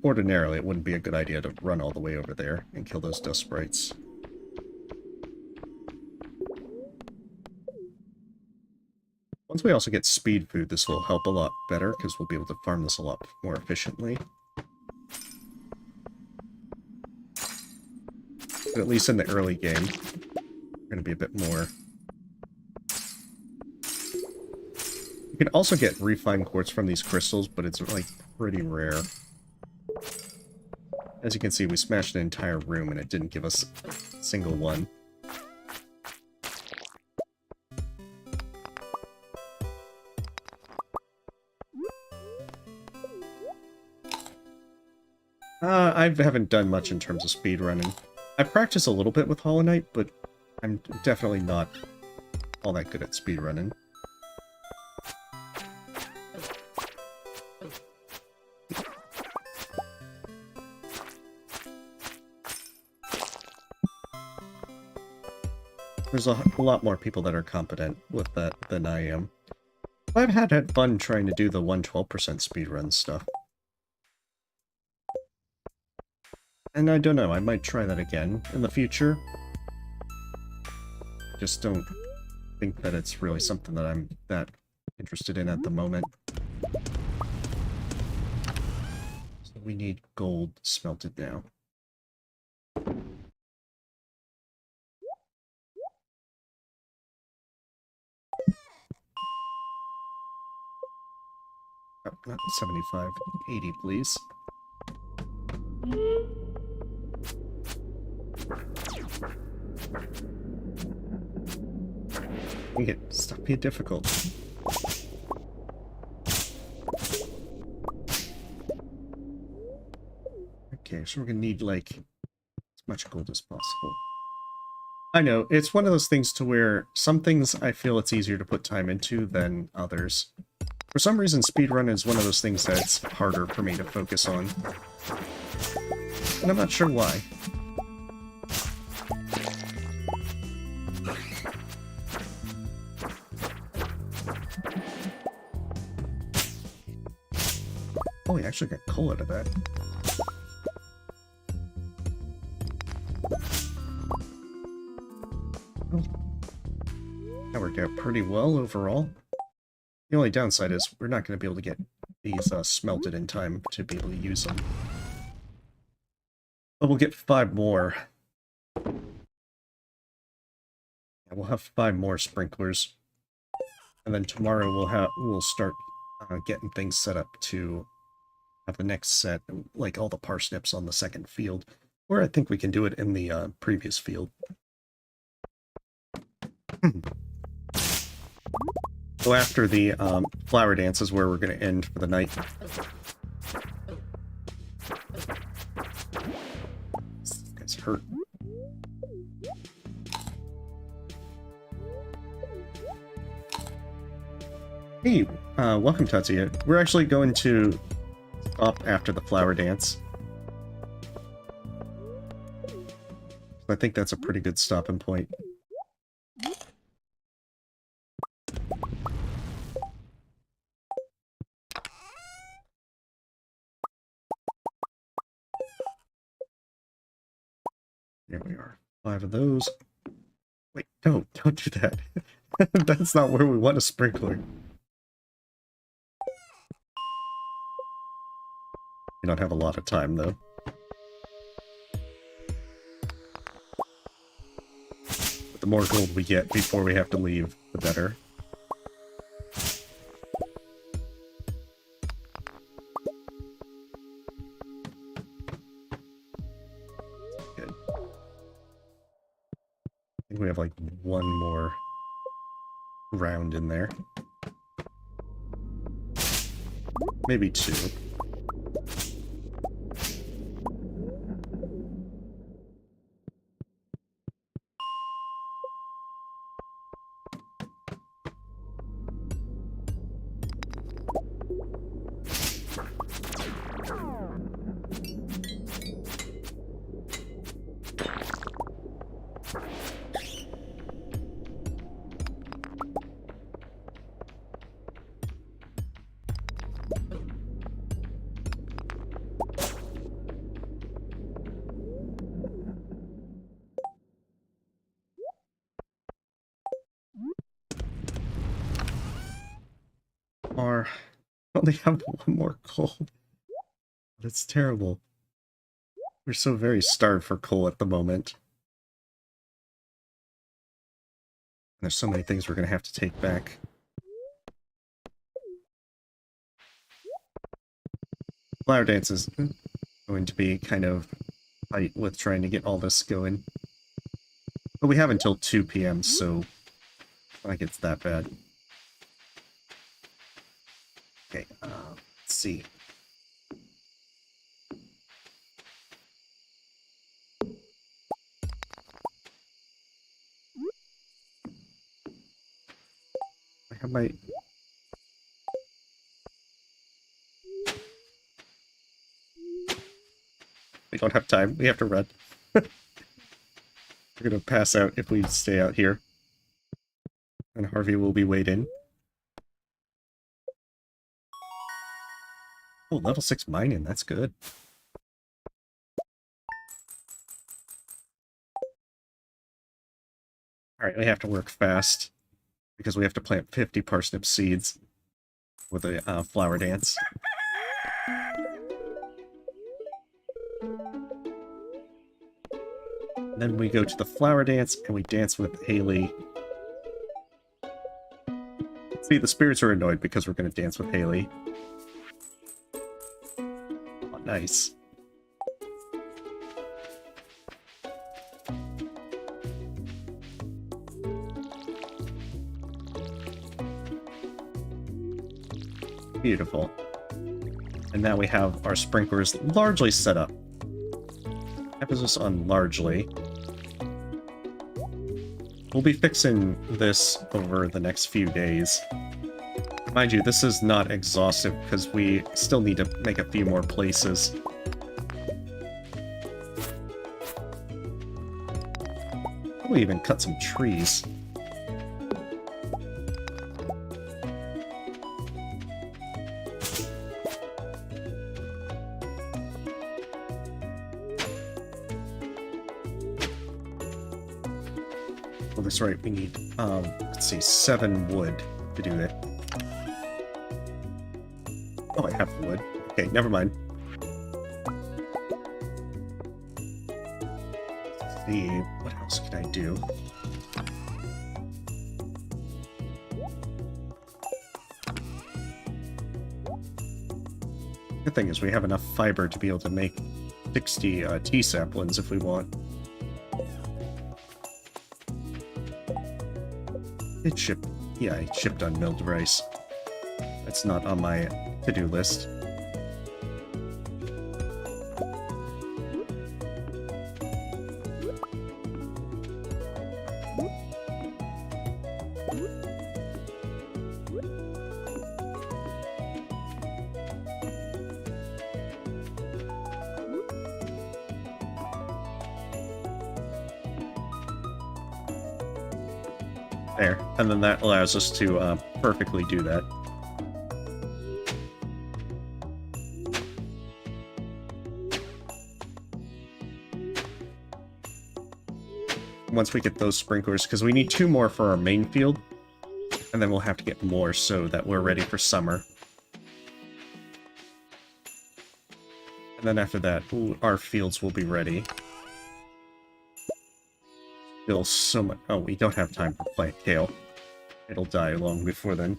Ordinarily, it wouldn't be a good idea to run all the way over there and kill those dust sprites. Once we also get speed food, this will help a lot better, because we'll be able to farm this a lot more efficiently. But at least in the early game, we're going to be a bit more... You can also get refined quartz from these crystals, but it's, like, pretty rare. As you can see, we smashed an entire room and it didn't give us a single one. I haven't done much in terms of speedrunning. I practice a little bit with Hollow Knight, but I'm definitely not all that good at speedrunning. There's a lot more people that are competent with that than I am. I've had fun trying to do the 112% speedrun stuff. And I don't know, I might try that again in the future. Just don't think that it's really something that I'm that interested in at the moment. So we need gold smelted now. Oh, not 75, 80, please. Stop being difficult. Okay, so we're gonna need, like, as much gold as possible. I know, it's one of those things to where some things I feel it's easier to put time into than others. For some reason, speedrun is one of those things that's harder for me to focus on. And I'm not sure why. Oh, we actually got coal out of that. Well, that worked out pretty well overall. The only downside is we're not going to be able to get these smelted in time to be able to use them. But we'll get 5 more. Yeah, we'll have 5 more sprinklers. And then tomorrow we'll start getting things set up to have the next set, like all the parsnips on the second field. Or I think we can do it in the previous field. So after the flower dance is where we're going to end for the night. This guy's hurt. Hey, welcome Tatsuya. We're actually going to stop after the flower dance. I think that's a pretty good stopping point. There we are. 5 of those. Wait, no, don't do that. That's not where we want a sprinkler. We don't have a lot of time, though. But the more gold we get before we have to leave, the better. Good. I think we have like one more round in there. Maybe 2. We only have 1 more coal. That's terrible. We're so very starved for coal at the moment. There's so many things we're going to have to take back. Flower dances. going to be kind of tight with trying to get all this going. But we have until 2 p.m., so it's not like it's that bad. Okay, let's see. I have my... We don't have time. We have to run. We're gonna pass out if we stay out here. And Harvey will be waiting. Oh, level 6 mining. That's good. Alright, we have to work fast. Because we have to plant 50 parsnip seeds with a flower dance. Then we go to the flower dance, and we dance with Haley. See, the spirits are annoyed because we're going to dance with Haley. Oh, nice. Beautiful. And now we have our sprinklers largely set up. Emphasis on largely. We'll be fixing this over the next few days. Mind you, this is not exhaustive because we still need to make a few more places. We'll even cut some trees. Oh, that's right, we need, let's see, 7 wood to do that. Oh, I have the wood. Okay, never mind. Let's see, what else can I do? The thing is, we have enough fiber to be able to make 60 tea saplings if we want. It shipped. Yeah, it shipped on milled rice. That's not on my to-do list. There, and then that allows us to perfectly do that. Once we get those sprinklers, because we need 2 more for our main field, and then we'll have to get more so that we're ready for summer. And then after that, our fields will be ready. Still so much. Oh, we don't have time to plant kale. It'll die long before then.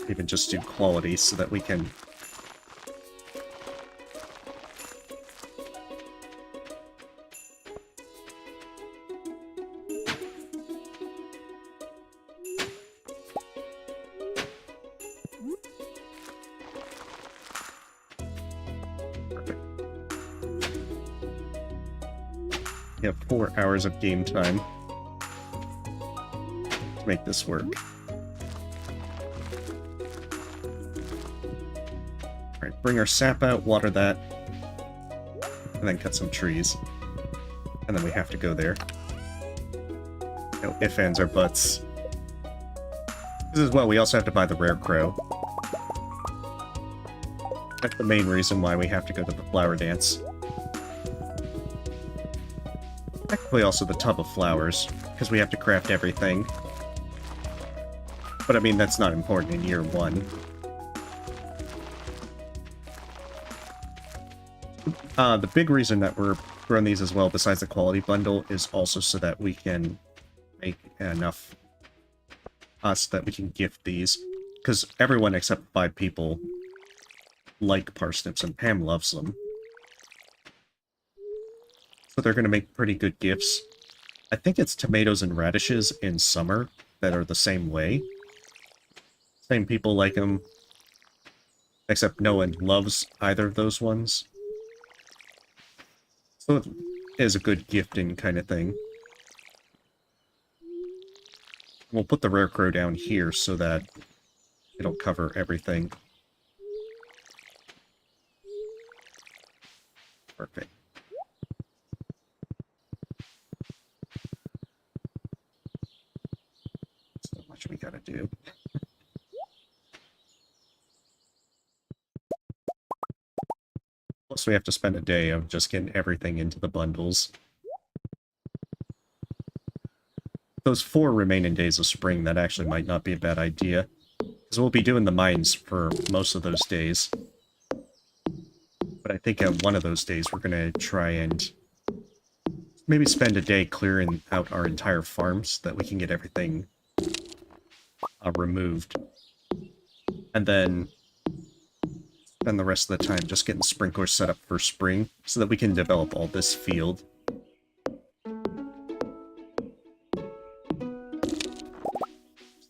Even just do quality so that we can... We have 4 hours of game time to make this work. Alright, bring our sap out, water that, and then cut some trees. And then we have to go there. No ifs, ands, or buts. This is well, we also have to buy the rare crow. That's the main reason why we have to go to the flower dance. Technically also the tub of flowers, because we have to craft everything. But I mean, that's not important in year 1. The big reason that we're growing these as well, besides the quality bundle, is also so that we can make enough so that we can gift these. because everyone except 5 people like parsnips, and Pam loves them. So they're going to make pretty good gifts. I think it's tomatoes and radishes in summer that are the same way. Same people like them, except no one loves either of those ones. So it is a good gifting kind of thing. We'll put the rare crow down here so that it'll cover everything. Perfect. So much we gotta do. Plus we have to spend a day of just getting everything into the bundles. Those 4 remaining days of spring, that actually might not be a bad idea. Because we'll be doing the mines for most of those days. But I think at one of those days we're going to try and maybe spend a day clearing out our entire farm so that we can get everything removed. And then spend the rest of the time just getting sprinklers set up for spring so that we can develop all this field.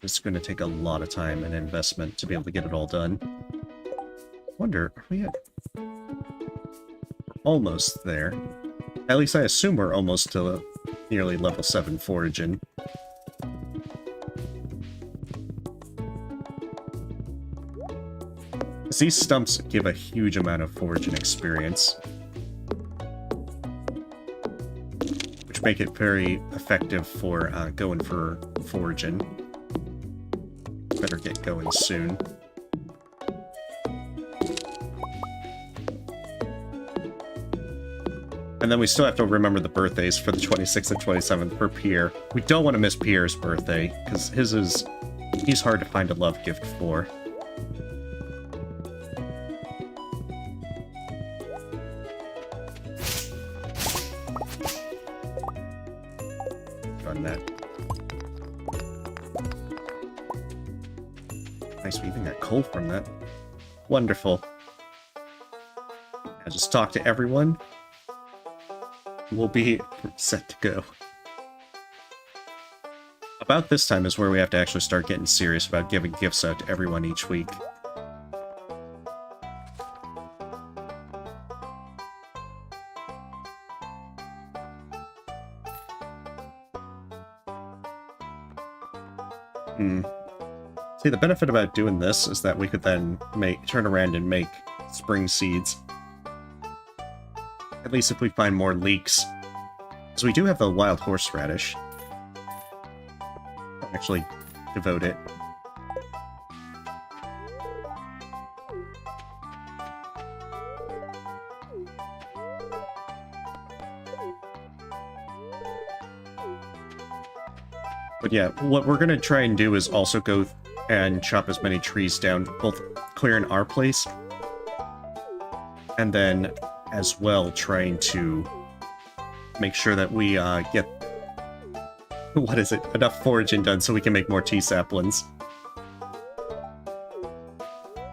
It's going to take a lot of time and investment to be able to get it all done. Wonder, are we at... We're almost there. At least I assume we're almost to nearly level 7 foraging. These stumps give a huge amount of foraging experience, which make it very effective for going for foraging. Better get going soon. And then we still have to remember the birthdays for the 26th and 27th for Pierre. We don't want to miss Pierre's birthday, because he's hard to find a love gift for. Done that. Nice, we even got coal from that. Wonderful. Now just talk to everyone. We'll be set to go. About this time is where we have to actually start getting serious about giving gifts out to everyone each week. See, the benefit about doing this is that we could then turn around and make spring seeds. At least if we find more leeks. Because we do have the wild horseradish. I'll actually devote it. But yeah, what we're going to try and do is also go and chop as many trees down, both clearing our place, and then as well trying to make sure that we get, what is it, enough foraging done so we can make more tea saplings.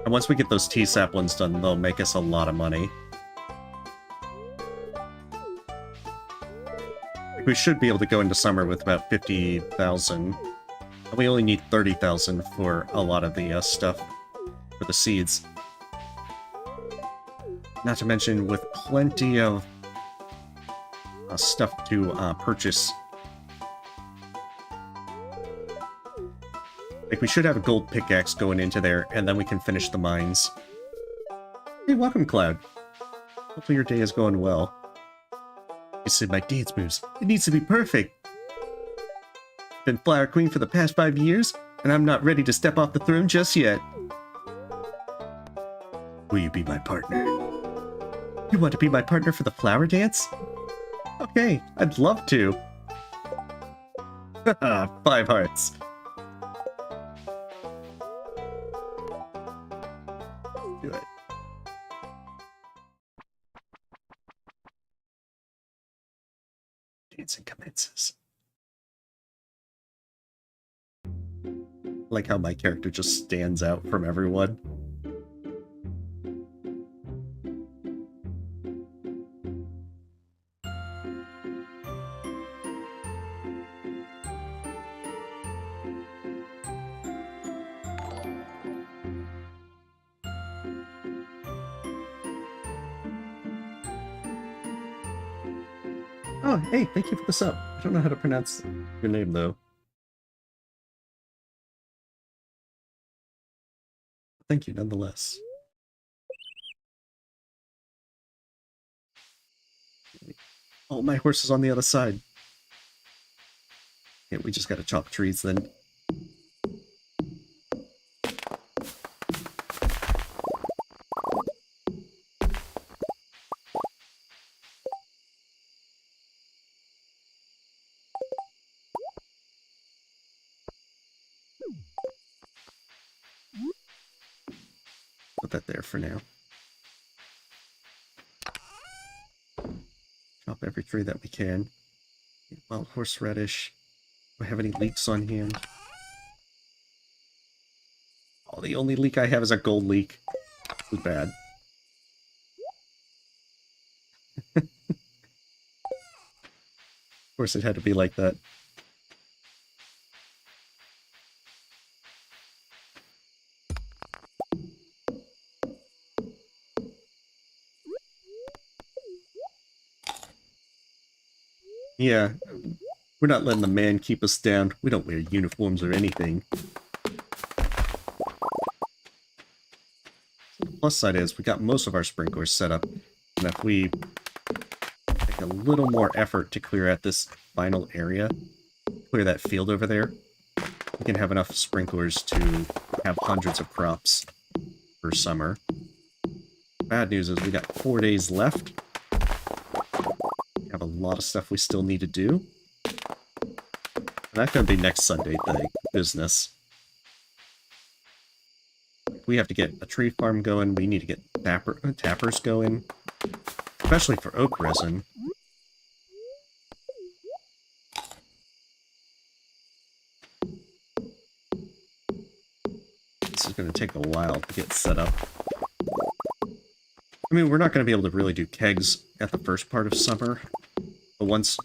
And once we get those tea saplings done, they'll make us a lot of money. We should be able to go into summer with about 50,000. We only need 30,000 for a lot of the stuff for the seeds. Not to mention with plenty of stuff to purchase. Like, we should have a gold pickaxe going into there, and then we can finish the mines. Hey, welcome, Cloud. Hopefully your day is going well. You said my dance moves. It needs to be perfect. Been Flower Queen for the past 5 years, and I'm not ready to step off the throne just yet. Will you be my partner? You want to be my partner for the flower dance? Okay, I'd love to. 5 hearts. Do it. Dancing commences. Like how my character just stands out from everyone. Oh, hey, thank you for the sub. I don't know how to pronounce your name, though. Thank you, nonetheless. Oh, my horse is on the other side. Yeah, we just gotta chop trees then. Put that there for now. Chop every tree that we can. Wild horseradish. Do I have any leeks on hand? Oh, the only leek I have is a gold leek. Too bad. Of course it had to be like that. Yeah, we're not letting the man keep us down. We don't wear uniforms or anything. So the plus side is we got most of our sprinklers set up, and if we make a little more effort to clear out this final area, clear that field over there, we can have enough sprinklers to have hundreds of crops for summer. Bad news is we got 4 days left. We have a lot of stuff we still need to do. And that's going to be next Sunday, the business. We have to get a tree farm going. We need to get tappers going. Especially for oak resin. This is going to take a while to get set up. I mean, we're not going to be able to really do kegs at the first part of summer. But once...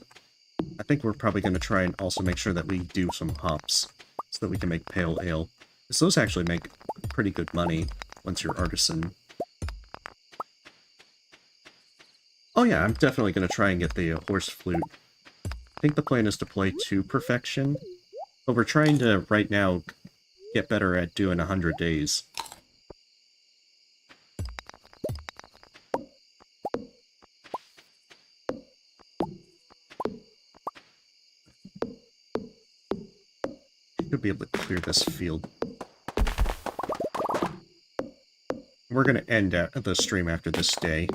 I think we're probably going to try and also make sure that we do some hops. So that we can make pale ale. Because those actually make pretty good money once you're artisan. Oh yeah, I'm definitely going to try and get the horse flute. I think the plan is to play to perfection. But we're trying to, right now, get better at doing 100 days. Should be able to clear this field. We're going to end the stream after this day.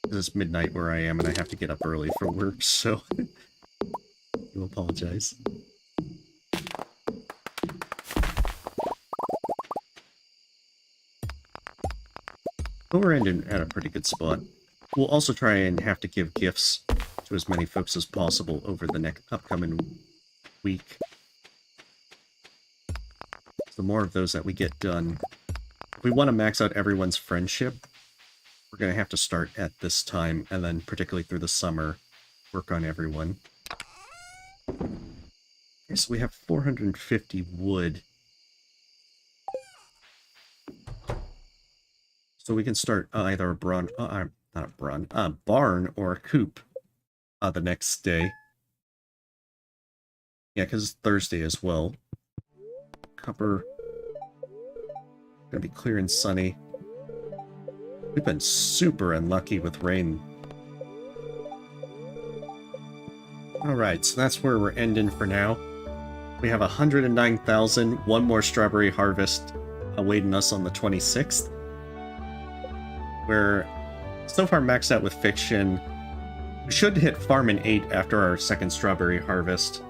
It's midnight where I am, and I have to get up early for work, so I do apologize. But we're ending at a pretty good spot. We'll also try and have to give gifts to as many folks as possible over the next upcoming week. The more of those that we get done. If we want to max out everyone's friendship, we're going to have to start at this time, and then particularly through the summer, work on everyone. Okay, so we have 450 wood. So we can start either a barn or a coop the next day. Yeah, because it's Thursday as well. Copper. Gonna be clear and sunny. We've been super unlucky with rain. Alright, so that's where we're ending for now. We have 109,000, one more strawberry harvest awaiting us on the 26th. We're so far maxed out with fiction. We should hit farm in 8 after our second strawberry harvest.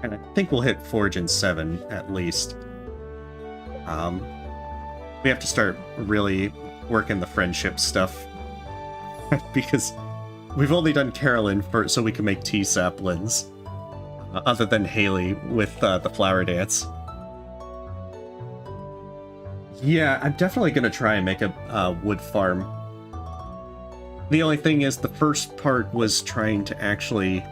And I think we'll hit forge in 7, at least. We have to start really working the friendship stuff. Because we've only done Carolyn so we can make tea saplings. other than Haley with the flower dance. Yeah, I'm definitely going to try and make a wood farm. The only thing is the first part was trying to actually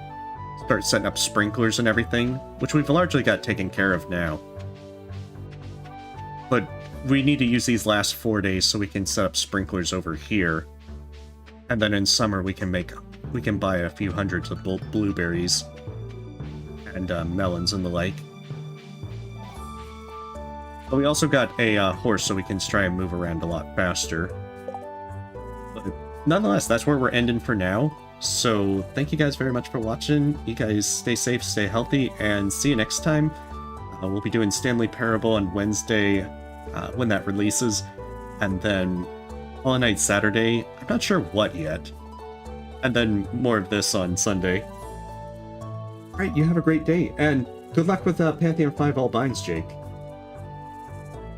start setting up sprinklers and everything, which we've largely got taken care of now. But we need to use these last 4 days so we can set up sprinklers over here. And then in summer we can buy a few hundreds of blueberries and melons and the like. But we also got a horse so we can try and move around a lot faster. But nonetheless, that's where we're ending for now. So thank you guys very much for watching. You guys stay safe, stay healthy, and see you next time. We'll be doing Stanley Parable on Wednesday when that releases, and then Hollow Knight Saturday. I'm not sure what yet. And then more of this on Sunday. Alright, you have a great day, and good luck with Pantheon 5 All Binds, Jake.